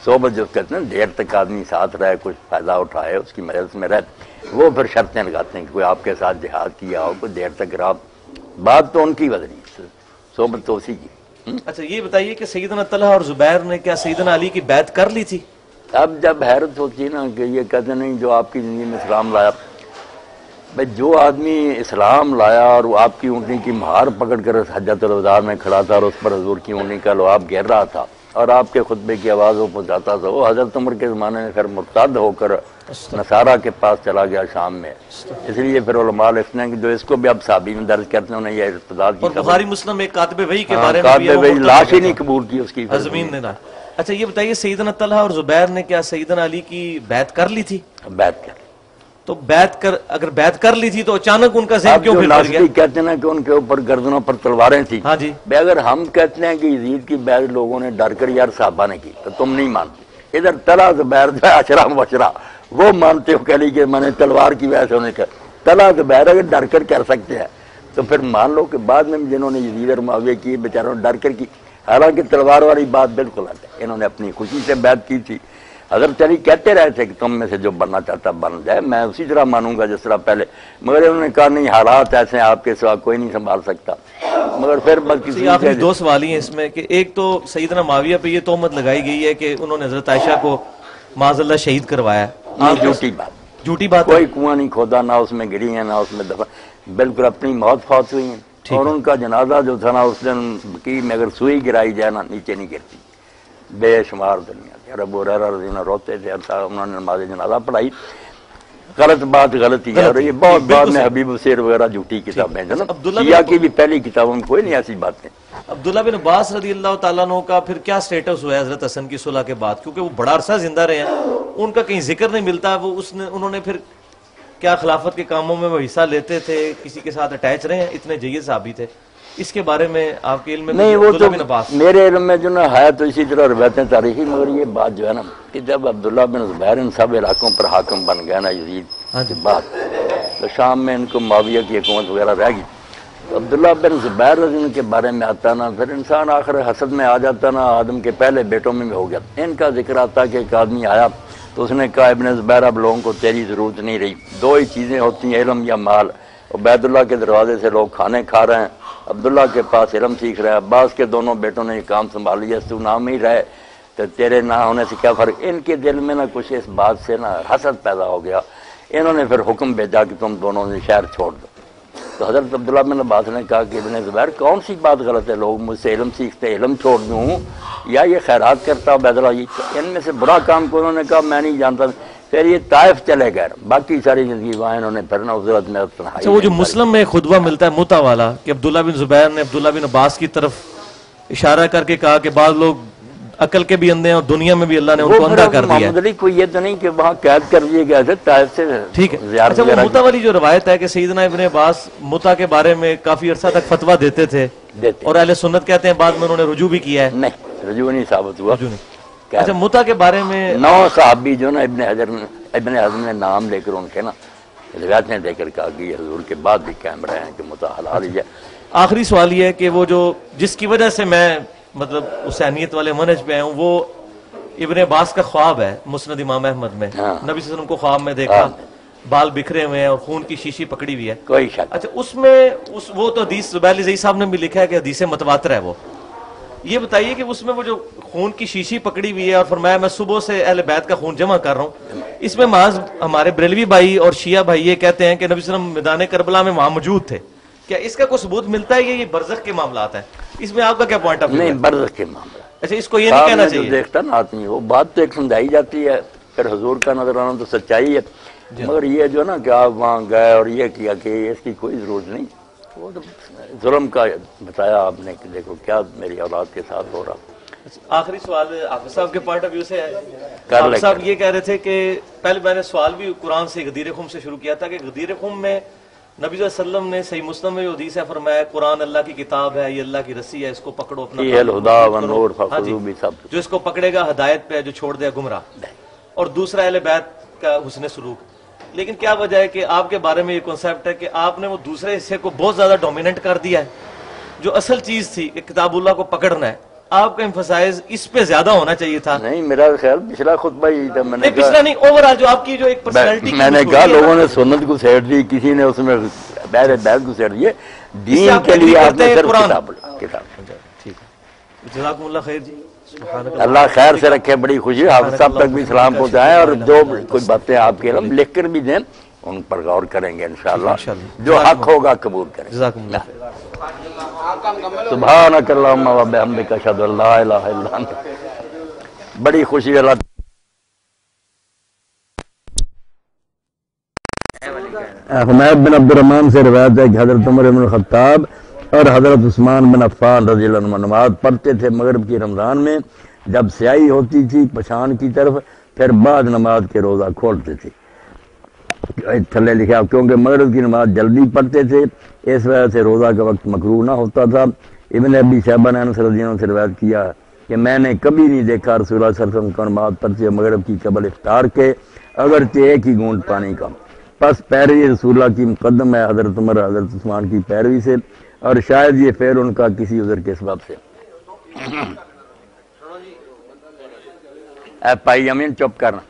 صحبت جو کہتے ہیں دیر تک آدمی ساتھ رہے، کچھ فائدہ اٹھائے، اس کی مجلس میں رہتے، وہ پھر شرطیں لگاتے ہیں کہ کوئی آپ کے ساتھ جہاد کیا ہو، کوئی دیر تک رہا. بات تو ان کی وزنی، صحبت تو اسی کی. اچھا یہ بتائیے کہ سیدنا طلحہ اور زبیر نے کیا سیدنا علی کی بیعت کر لی تھی؟ اب جب حیرت ہوتی ہے نا کہ یہ کہتے نہیں جو آپ کی زندگی میں اسلام لایا، بھائی جو آدمی اسلام لایا اور وہ آپ کی اونٹنی کی مہار پکڑ کر حجۃ الوداع میں کھڑا تھا اور اس پر حضور کی اونٹنی کا لعاب گر رہا تھا اور آپ کے خطبے کی آواز وہ پہنچاتا تھا، وہ حضرت عمر کے زمانے میں پھر مرتد ہو کر نصارہ کے پاس چلا گیا شام میں. اس لیے پھر علماء لکھتے ہیں کہ جو اس کو بھی اب صحابی میں درج کرتے ہیں انہیں یہ ارتداد کی. اور بخاری مسلم ایک کاتب وحی کے بارے میں کاتب وحی لاش ہی نہیں قبول کی اس کی زمین نے. اچھا یہ بتائیے سیدنا طلحہ اور زبیر نے کیا سیدنا علی کی بیعت کر لی تھی؟ بیعت کر. تو اگر بیعت کر لی تھی تو اچانک ان کا ذہن کیوں پھر گیا؟ کہتے ہیں کہ ان کے اوپر گردنوں پر تلواریں تھیں. ہاں جی. اگر ہم کہتے ہیں کہ یزید کی بیعت لوگوں نے ڈر کر یار صحابہ نے کی تو تم نہیں مانتے. ادھر طلحہ زبیر جو ہے اشرا مبشرہ وہ مانتے ہو، کہہ لی کہ میں نے تلوار کی وجہ سے انہیں کر. طلحہ زبیر اگر ڈر کر سکتے ہیں تو پھر مان لو کہ بعد میں جنہوں نے یزید اور معاویہ کی بیچاروں نے ڈر کر کی. حالانکہ تلوار والی بات بالکل آتا ہے، انہوں نے اپنی خوشی سے بیعت کی تھی. حضرت علی کہتے رہے تھے کہ تم میں سے جو بننا چاہتا بن جائے، میں اسی طرح مانوں گا جس طرح پہلے، مگر انہوں نے کہا نہیں حالات ایسے ہیں آپ کے سوا کوئی نہیں سنبھال سکتا. مگر پھر بس کسی آپ نے دو سوال ہی ہیں اس میں کہ ایک تو سیدنا معاویہ پہ یہ تہمت لگائی گئی ہے کہ انہوں نے حضرت عائشہ کو معاذ اللہ شہید کروایا. جھوٹی بات، کوئی کنواں نہیں کھودا، نہ اس میں گری ہیں نہ اس میں دفن، بالکل اپنی موت فوت ہوئی ہیں. اور ان کا جنازہ جو تھا نا اس دن کی میں اگر سوئی گرائی جائے نا نیچے نہیں گرتی. بے شمار دنیا تھی. ابو ہریرہ رضی اللہ روتے تھے، انہوں نے نماز جنازہ پڑھائی. غلط بات غلطی ہے، اور یہ بہت بعد میں حبیب السیر وغیرہ جھوٹی کتابیں ہیں. شیعہ کی بھی پہلی کتابوں میں کوئی نہیں ایسی باتیں. عبداللہ بن عباس رضی اللہ تعالیٰ عنہ کا پھر کیا سٹیٹس ہوا ہے حضرت حسن کی صلح کے بعد؟ کیونکہ وہ بڑا عرصہ زندہ رہے ہیں، ان کا کہیں ذکر نہیں ملتا. وہ انہوں نے پھر کیا خلافت کے کاموں میں وہ حصہ لیتے تھے، کسی کے ساتھ اٹیچ رہے ہیں؟ اتنے جید صحابی تھے. اس کے بارے میں آپ کے علم میں نہیں، وہ تو میرے علم میں جو نا ہے تو اسی طرح روایتیں تاریخی. مگر یہ بات جو ہے نا کہ جب عبداللہ بن زبیر ان سب علاقوں پر حاکم بن گیا نا یزید کے بعد، تو شام میں ان کو معاویہ کی حکومت وغیرہ رہ گئی. عبداللہ بن زبیر رضی اللہ کے بارے میں آتا نا پھر انسان آخر حسد میں آ جاتا نا، آدم کے پہلے بیٹوں میں بھی ہو گیا. ان کا ذکر آتا کہ ایک آدمی آیا تو اس نے کہا ابن زبیر اب لوگوں کو تیری ضرورت نہیں رہی، دو ہی چیزیں ہوتی ہیں علم یا مال. عبید اللہ کے دروازے سے لوگ کھانے کھا رہے ہیں عبداللہ کے پاس علم سیکھ رہا ہے، عباس کے دونوں بیٹوں نے یہ کام سنبھال لیا، تو نام ہی رہے تو تیرے نہ ہونے سے کیا فرق۔ ان کے دل میں نہ کچھ اس بات سے نا حسد پیدا ہو گیا، انہوں نے پھر حکم بھیجا کہ تم دونوں نے شہر چھوڑ دو۔ تو حضرت عبداللہ بن عباس نے کہا کہ ابن زبیر کون سی بات غلط ہے، لوگ مجھ سے علم سیکھتے علم چھوڑ دوں یا یہ خیرات کرتا عبیداللہ، ان میں سے برا کام کو انہوں نے کہا میں نہیں جانتا۔ پھر یہ طائف چلے گئے، باقی ساری زندگی وہاں انہوں نے پھر نا حضرت میں تنہائی۔ اچھا وہ جو مسلم میں خطبہ ملتا ہے متا والا کہ عبداللہ بن زبیر نے عبداللہ بن عباس کی طرف اشارہ کر کے کہا کہ بعض لوگ عقل کے بھی اندھے ہیں اور دنیا میں بھی اللہ نے ان کو اندھا کر دیا ہے۔ محمد علی کوئی یہ تو نہیں کہ وہاں قید کر دیے گئے تھے طائف سے، ٹھیک ہے۔ اچھا وہ متا والی جو روایت ہے کہ سیدنا ابن عباس متا کے بارے میں کافی عرصہ تک فتویٰ دیتے تھے اور اہل سنت کہتے ہیں بعد میں انہوں نے رجوع بھی کیا ہے؟ نہیں، رجوع نہیں ثابت ہوا۔ اچھا متا کے بارے میں 9 صحابی جو نا ابن حزم نے نام لے کر ان کے نا روایتیں دے کر کہا کہ یہ حضور کے بعد بھی قائم رہے ہیں کہ متا حلال ہی ہے۔ آخری سوال یہ ہے کہ وہ جو جس کی وجہ سے میں مطلب حسینیت والے منہج پہ ہوں، وہ ابن عباس کا خواب ہے مسند امام احمد میں، نبی صلی اللہ علیہ وسلم کو خواب میں دیکھا، بال بکھرے ہوئے ہیں اور خون کی شیشی پکڑی ہوئی ہے، کوئی شک۔ اچھا اس میں وہ تو حدیث زبیر علی زئی صاحب نے بھی لکھا ہے کہ حدیث متواتر ہے، وہ یہ بتائیے کہ اس میں وہ جو خون کی شیشی پکڑی ہوئی ہے اور فرمایا میں صبح سے اہل بیت کا خون جمع کر رہا ہوں، اس میں محض ہمارے بریلوی بھائی اور شیعہ بھائی یہ کہتے ہیں کہ نبی صلی اللہ علیہ وسلم میدان کربلا میں وہاں موجود تھے، کیا اس کا کوئی ثبوت ملتا ہے یہ برزخ کے معاملات ہیں؟ اس میں آپ کا کیا پوائنٹ آف ویو ہے؟ نہیں، برزخ کے معاملہ۔ اچھا اس کو یہ نہیں کہنا چاہیے؟ دیکھتا نا آدمی وہ بات تو ایک سمجھائی جاتی ہے، پھر حضور کا نظر آنا تو سچائی ہے، مگر یہ جو نا کہ آپ وہاں گئے اور یہ کیا کہ اس کی کوئی ضرورت نہیں، وہ تو ظلم کا بتایا آپ نے کہ دیکھو کیا میری اولاد کے ساتھ ہو رہا۔ آخری سوال حافظ صاحب کے پوائنٹ آف ویو سے ہے، حافظ صاحب یہ کہہ رہے تھے کہ پہلے میں نے سوال بھی قرآن سے غدیر خم سے شروع کیا تھا کہ غدیر خم میں نبی صلی اللہ علیہ وسلم نے صحیح مسلم میں جو حدیث ہے فرمایا قرآن اللہ کی کتاب ہے، یہ اللہ کی رسی ہے، اس کو پکڑو اپنا جو اس کو پکڑے گا ہدایت پہ، جو چھوڑ دے گمراہ، اور دوسرا اہل بیت کا حسن سلوک۔ لیکن کیا وجہ ہے کہ آپ کے بارے میں یہ کنسیپٹ ہے کہ آپ نے وہ دوسرے حصے کو بہت زیادہ ڈومیننٹ کر دیا ہے، جو اصل چیز تھی کہ کتاب اللہ کو پکڑنا ہے، آپ کا ایمفسائز اس پہ زیادہ ہونا چاہیے تھا۔ نہیں میرا خیال پچھلا خطبہ ہی تھا، میں نے پچھلا نہیں اوورآل جو آپ کی جو ایک پرسنالٹی، میں نے کہا لوگوں نے سنت کو سیٹ دی، کسی نے اس میں بہر بیت کو سیٹ دیے، دین کے لیے آپ نے صرف کتاب۔ ٹھیک ہے، جزاکم اللہ خیر جی، اللہ خیر سے رکھے، بڑی خوشی، حافظ صاحب تک بھی سلام پہنچائیں اور جو کچھ باتیں آپ کے علم لکھ کر بھی دیں ان پر غور کریں گے انشاءاللہ، جو حق ہوگا قبول کریں۔ جزاکم اللہ خیر۔ سبحانک اللہم و بحمدک اشہد ان لا الہ الا انت۔ بڑی خوشی اللہ حمید بن عبد الرحمن سے روایت ہے کہ حضرت عمر بن الخطاب اور حضرت عثمان بن عفان رضی اللہ عنہ نماز پڑھتے تھے مغرب کی رمضان میں، جب سیاہی ہوتی تھی پشان کی طرف، پھر بعد نماز کے روزہ کھولتے تھے۔ تھلے لکھا کیونکہ مغرب کی نماز جلدی پڑھتے تھے، اس وجہ سے روزہ کا وقت مکروہ نہ ہوتا تھا۔ ابن ابی شیبہ نے انس رضی اللہ عنہ سے روایت کیا کہ میں نے کبھی نہیں دیکھا رسول اللہ صلی اللہ علیہ وسلم کو نماز پڑھتے مغرب کی قبل افطار کے، اگرچہ ایک ہی گھونٹ پانی کا۔ پس پیروی رسول اللہ کی مقدم ہے حضرت عمر حضرت عثمان کی پیروی سے، اور شاید یہ فعل ان کا کسی عذر کے سبب سے۔ اے پائی امین چپ کرنا،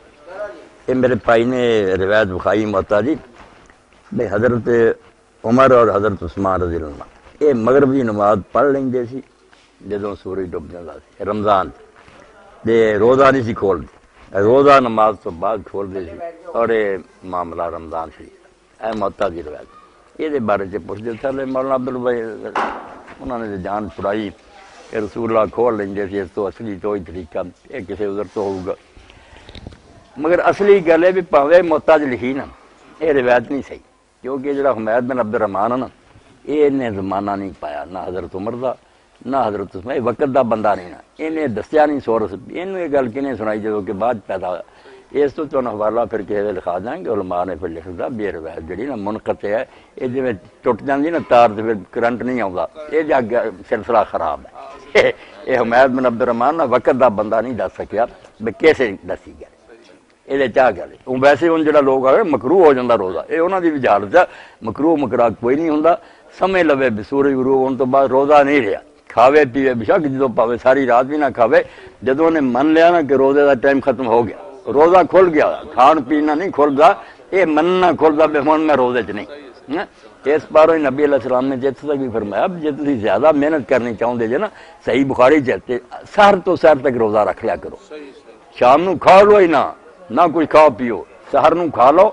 یہ میرے بھائی نے روایت بخاری موتا جی بھائی حضرت عمر اور حضرت عثمان رضی اللہ عنہ یہ مغرب کی نماز پڑھ لیں گے سی جدوں سورج ڈب جاتا سی رمضان دے، روزہ نہیں سی کھول دی، روزہ نماز تو بعد کھول دے سی، اور یہ معاملہ رمضان شریف اے موتا جی روایت یہ بارے سے پوچھ دے تھے مولانا عبدالبھائی انہوں نے جان چھڑائی کہ رسول اللہ کھول لیں گے سی، اس تو اصلی تو ہی طریقہ یہ کسی عذر تو ہوگا، مگر اصلی گل ہے بھی پاوے محتاج لکھی نا یہ روایت نہیں صحیح، کیونکہ جڑا حمید بن عبد الرحمان ہے نا یہ نے زمانہ نہیں پایا نہ حضرت عمر دا نہ حضرت عثمان، یہ وقت دا بندہ نہیں نا، انہیں دسیا نہیں سورس، یہ گل کنے سنائی جدوں کہ بعد پیدا ہوا، اس تو تمہیں حوالہ پھر کسی لکھا دیں گے، علماء نے پھر لکھ دا بھی روایت جڑی نا منقطع ہے، یہ جی ٹوٹ جاندی نا تار تو پھر کرنٹ نہیں آتا، یہ جا سلسلہ خراب ہے۔ یہ حمید بن عبد الرحمان نا وقت دا بندہ نہیں دس سکیا بھی کیسے دسی گیا، یہ چاہ گل ویسے ہوں جا لوگ آ مکروہ ہو جاتا روزہ، یہ انہوں کی بھی جہالت ہے، مکروہ مکرا کوئی نہیں ہوں، سمے لوے بھی سورج غروب ہونے تو بعد روزہ نہیں رہا، کھاوے پیوے بشک جدو پاوے ساری رات بھی نہ کھاوے، جدوں نے من لیا نا کہ روزے کا ٹائم ختم ہو گیا، روزہ کھل گیا، کھان پینا نہیں کھلتا، یہ مننا کھلتا بھی ہوں میں روزے چ نہیں، اس باروں نبی علیہ السلام نے جیسے تک بھی فرمایا اب جتنی زیادہ محنت کرنی چاہتے جے نا صحیح بخاری چاہتے سحر تو سحر تک روزہ رکھ لیا کرو شام نو کھا لو ہی نہ کچھ کھاؤ پیو سحر نو کھا لو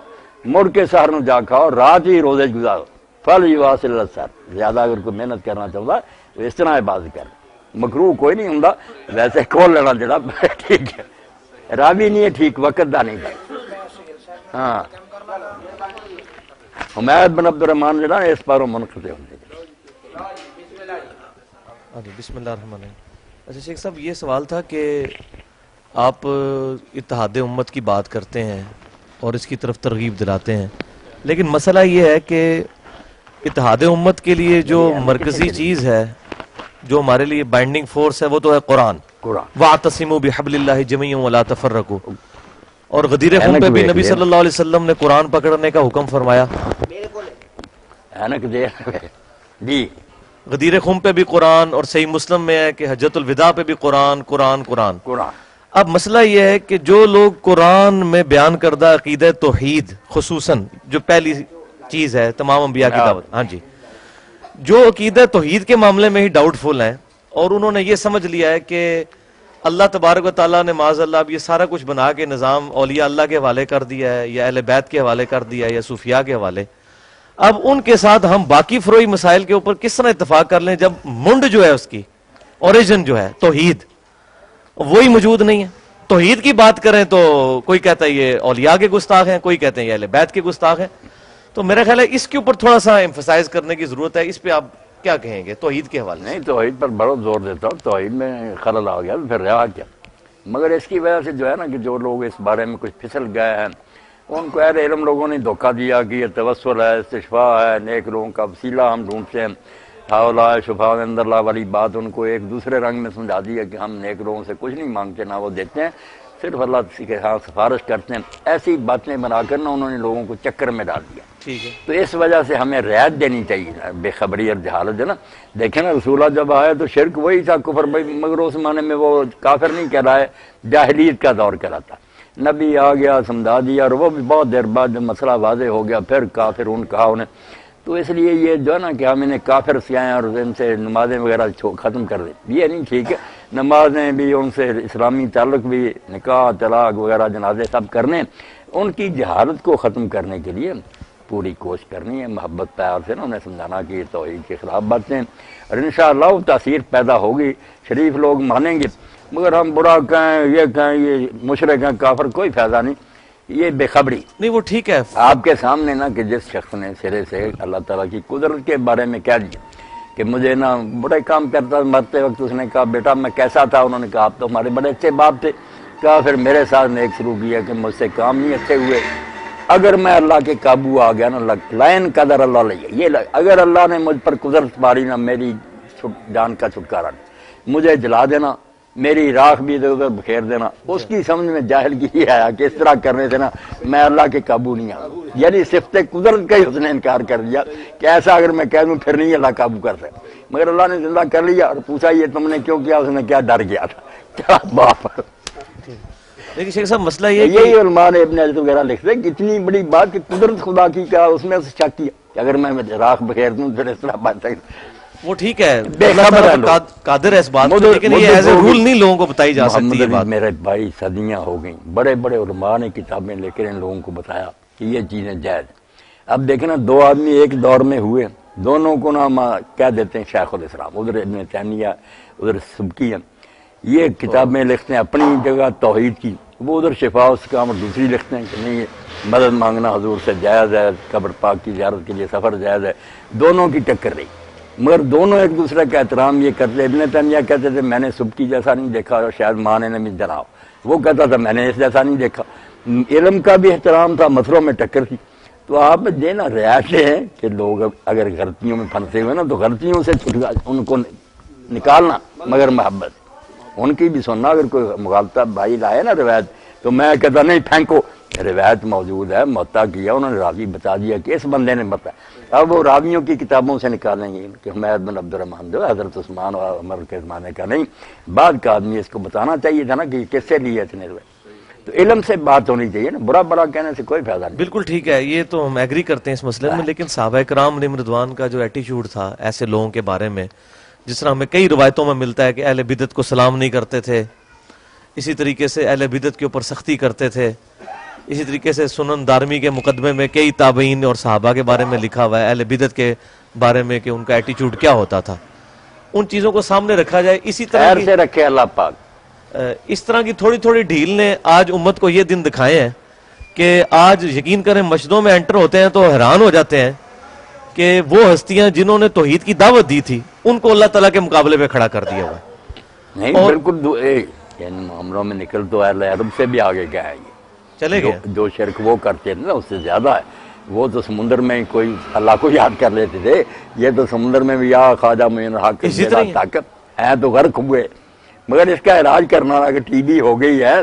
مڑ کے سحر نو جا کھاؤ رات ہی روزے گزارو فل یواصل السحر زیادہ اگر کوئی محنت کرنا چاہتا تو اس طرح عبادت کر مکروہ کوئی نہیں ہوں ویسے کھول لینا جڑا ٹھیک ہے راوی نہیں ہے ٹھیک وقت دا نہیں ہے ہاں حمید بن عبد الرحمان جڑا اس پاروں منقطع ہوندے بسم اللہ الرحمن الرحیم. اچھا شیخ صاحب یہ سوال تھا کہ آپ اتحاد امت کی بات کرتے ہیں اور اس کی طرف ترغیب دلاتے ہیں لیکن مسئلہ یہ ہے کہ اتحاد امت کے لیے جو مرکزی چیز ہے جو ہمارے لیے بائنڈنگ فورس ہے وہ تو ہے قرآن وَاعْتَصِمُوا بِحَبْلِ اللَّهِ جَمِيعًا وَلَا تَفَرَّقُوا اور غدیر خم پہ بھی نبی صلی اللہ علیہ وسلم نے قرآن پکڑنے کا حکم فرمایا جی غدیر خم پہ بھی قرآن اور صحیح مسلم میں ہے کہ حجت الوداع پہ بھی قرآن قرآن قرآن اب مسئلہ یہ ہے کہ جو لوگ قرآن میں بیان کردہ عقیدہ توحید خصوصاً جو پہلی چیز ہے تمام انبیاء کی دعوت ہاں جی جو عقیدہ توحید کے معاملے میں ہی ڈاؤٹ فل ہیں اور انہوں نے یہ سمجھ لیا ہے کہ اللہ تبارک و تعالیٰ نے معاذ اللہ اب یہ سارا کچھ بنا کے نظام اولیاء اللہ کے حوالے کر دیا ہے یا اہل بیت کے حوالے کر دیا ہے یا صوفیاء کے حوالے اب ان کے ساتھ ہم باقی فروعی مسائل کے اوپر کس طرح اتفاق کر لیں جب منڈ جو ہے اس کی اوریجن جو ہے توحید وہی موجود نہیں ہے توحید کی بات کریں تو کوئی کہتا ہے یہ اولیاء کے گستاخ ہیں کوئی کہتے ہیں یہ اہل بیت کے گستاخ ہیں تو میرا خیال ہے اس کے اوپر تھوڑا سا ایمفسائز کرنے کی ضرورت ہے اس پہ آپ کیا کہیں گے توحید کے حوالے نہیں توحید پر بڑا زور دیتا ہوں توحید میں خلل آ گیا پھر رہا کیا مگر اس کی وجہ سے جو ہے نا کہ جو لوگ اس بارے میں کچھ پھسل گئے ہیں ان کو اہل علم لوگوں نے دھوکہ دیا کہ یہ توسل ہے استشفاء ہے نیک لوگوں کا وسیلہ ہم ڈھونڈتے ہیں حوالہ شفاء عند اللہ والی بات ان کو ایک دوسرے رنگ میں سمجھا دیا کہ ہم نیک لوگوں سے کچھ نہیں مانگتے نہ وہ دیتے ہیں صرف اللہ کے ہاں سفارش کرتے ہیں ایسی باتیں بنا کر نہ انہوں نے لوگوں کو چکر میں ڈال دیا تو اس وجہ سے ہمیں رعایت دینی چاہیے بے خبری اور جہالت ہے نا دیکھیں نا رسولہ جب آیا تو شرک وہی تھا کفر مگر اس زمانے میں وہ کافر نہیں کہلائے جاہلیت کا دور کہلاتا نبی آ گیا سمجھا دیا اور وہ بھی بہت دیر بعد جب مسئلہ واضح ہو گیا پھر کافر کہا انہیں تو اس لیے یہ جو ہے نا کہ ہم انہیں کافر سیائیں اور ان سے نمازیں وغیرہ ختم کر دیں یہ نہیں ٹھیک ہے نمازیں بھی ان سے اسلامی تعلق بھی نکاح طلاق وغیرہ جنازے سب کرنے ان کی جہالت کو ختم کرنے کے لیے پوری کوشش کرنی ہے محبت پیار سے نا انہیں سمجھانا کہ یہ توحید کے خلاف باتیں اور انشاءاللہ وہ تاثیر پیدا ہوگی شریف لوگ مانیں گے مگر ہم برا کہیں یہ مشرک ہیں کافر کوئی فائدہ نہیں یہ بے خبری نہیں وہ ٹھیک ہے آپ کے سامنے نا کہ جس شخص نے سرے سے اللہ تعالیٰ کی قدرت کے بارے میں کہہ دیا کہ مجھے نا بڑے کام کرتا مرتے وقت اس نے کہا بیٹا میں کیسا تھا انہوں نے کہا آپ تو ہمارے بڑے اچھے باپ تھے کہا پھر میرے ساتھ نے ایک شروع کیا کہ مجھ سے کام نہیں اچھے ہوئے اگر میں اللہ کے قابو آ گیا نا لائن قدر اللہ لیا یہ اگر اللہ نے مجھ پر قدرت پاری نا میری جان کا چھٹکارا مجھے جلا دینا میری راکھ بھی ادھر ادھر بکھیر دینا اس کی سمجھ میں جاہل کی یہ آیا کہ اس طرح کرنے سے نا میں اللہ کے قابو نہیں آؤں یعنی صفت قدرت کا ہی اس نے انکار کر دیا کہ ایسا اگر میں کہہ دوں پھر نہیں اللہ قابو کر سکتا مگر اللہ نے زندہ کر لیا اور پوچھا یہ تم نے کیوں کیا اس نے کیا ڈر گیا تھا کیا باپ لیکن شیخ صاحب مسئلہ یہ یہی علماء نے ابن حجر وغیرہ لکھتے ہیں کہ اتنی بڑی بات کہ قدرت خدا کی کیا اس میں شک کیا کہ اگر میں راکھ بکھیر دوں پھر اس طرح بات سکتا وہ ٹھیک ہے قادر ہے اس بات لیکن یہ ایز اے رول نہیں لوگوں کو بتائی جا سکتی ہے بات میرے بھائی صدیاں ہو گئیں بڑے بڑے علماء نے کتابیں لے کر ان لوگوں کو بتایا کہ یہ چیزیں جائز اب دیکھیں نا دو آدمی ایک دور میں ہوئے دونوں کو نا کہہ دیتے ہیں شیخ الاسلام ادھر ابن تیمیہ ادھر سبکی ہیں یہ کتابیں لکھتے ہیں اپنی جگہ توحید کی وہ ادھر شفاء اس کام اور دوسری لکھتے ہیں کہ نہیں مدد مانگنا حضور سے جائز ہے قبر پاک کی زیارت کے لیے سفر جائز ہے دونوں کی ٹکر رہی مگر دونوں ایک دوسرے کا احترام یہ کرتے ابن تیمیہ کہتے تھے میں نے سبکی جیسا نہیں دیکھا اور شاید مانے نے بھی جناب وہ کہتا تھا میں نے اس جیسا نہیں دیکھا علم کا بھی احترام تھا مسئلوں میں ٹکر تھی تو آپ دینا رعایتیں ہیں کہ لوگ اگر غلطیوں میں پھنسے ہوئے نا تو غلطیوں سے ان کو نکالنا مگر محبت ان کی بھی سننا اگر کوئی مغالطہ بھائی لائے نا روایت تو میں کہتا نہیں پھینکو روایت موجود ہے محتا کیا انہوں نے راوی بتا دیا کہ اس بندے نے بتایا اب وہ راویوں کی کتابوں سے نکالیں گے کہ حمید بن عبد الرحمان جو حضرت عثمان اور عمر کے زمانے کا نہیں بعد کا آدمی اس کو بتانا چاہیے تھا نا کہ کس سے لیے اتنے روایت تو علم سے بات ہونی چاہیے نا، برا برا کہنے سے کوئی فائدہ نہیں۔ بالکل ٹھیک ہے، یہ تو ہم ایگری کرتے ہیں اس مسئلے میں، لیکن صحابہ کرام علیہم رضوان کا جو ایٹیچیوڈ تھا ایسے لوگوں کے بارے میں، جس طرح ہمیں کئی روایتوں میں ملتا ہے کہ اہل بدعت کو سلام نہیں کرتے تھے، اسی طریقے سے اہل بدعت کے اوپر سختی کرتے تھے، اسی طریقے سے سنن دارمی کے مقدمے میں کئی تابعین اور صحابہ کے بارے میں لکھا ہوا ہے اہل بدعت کے بارے میں کہ ان کا ایٹیچیوڈ کیا ہوتا تھا، ان چیزوں کو سامنے رکھا جائے۔ اسی طرح خیر سے رکھے اللہ پاک۔ اس طرح کی تھوڑی تھوڑی ڈھیل نے آج امت کو یہ دن دکھائے ہیں کہ آج یقین کریں مسجدوں میں انٹر ہوتے ہیں تو حیران ہو جاتے ہیں کہ وہ ہستیاں جنہوں نے توحید کی دعوت دی تھی ان کو اللہ تعالیٰ کے مقابلے پہ کھڑا کر دیا ہوا ہے۔ نہیں بالکل ان معاملوں میں نکل تو اہل عرب سے بھی آگے گیا ہے یہ، چلے گئے جو شرک وہ کرتے تھے نا اس سے زیادہ ہے۔ وہ تو سمندر میں کوئی اللہ کو یاد کر لیتے تھے، یہ تو سمندر میں بھی یا خواجہ معین الحق میرا طاقت ہے تو غرق ہوئے، مگر اس کا علاج کرنا اگر ٹی بی ہو گئی ہے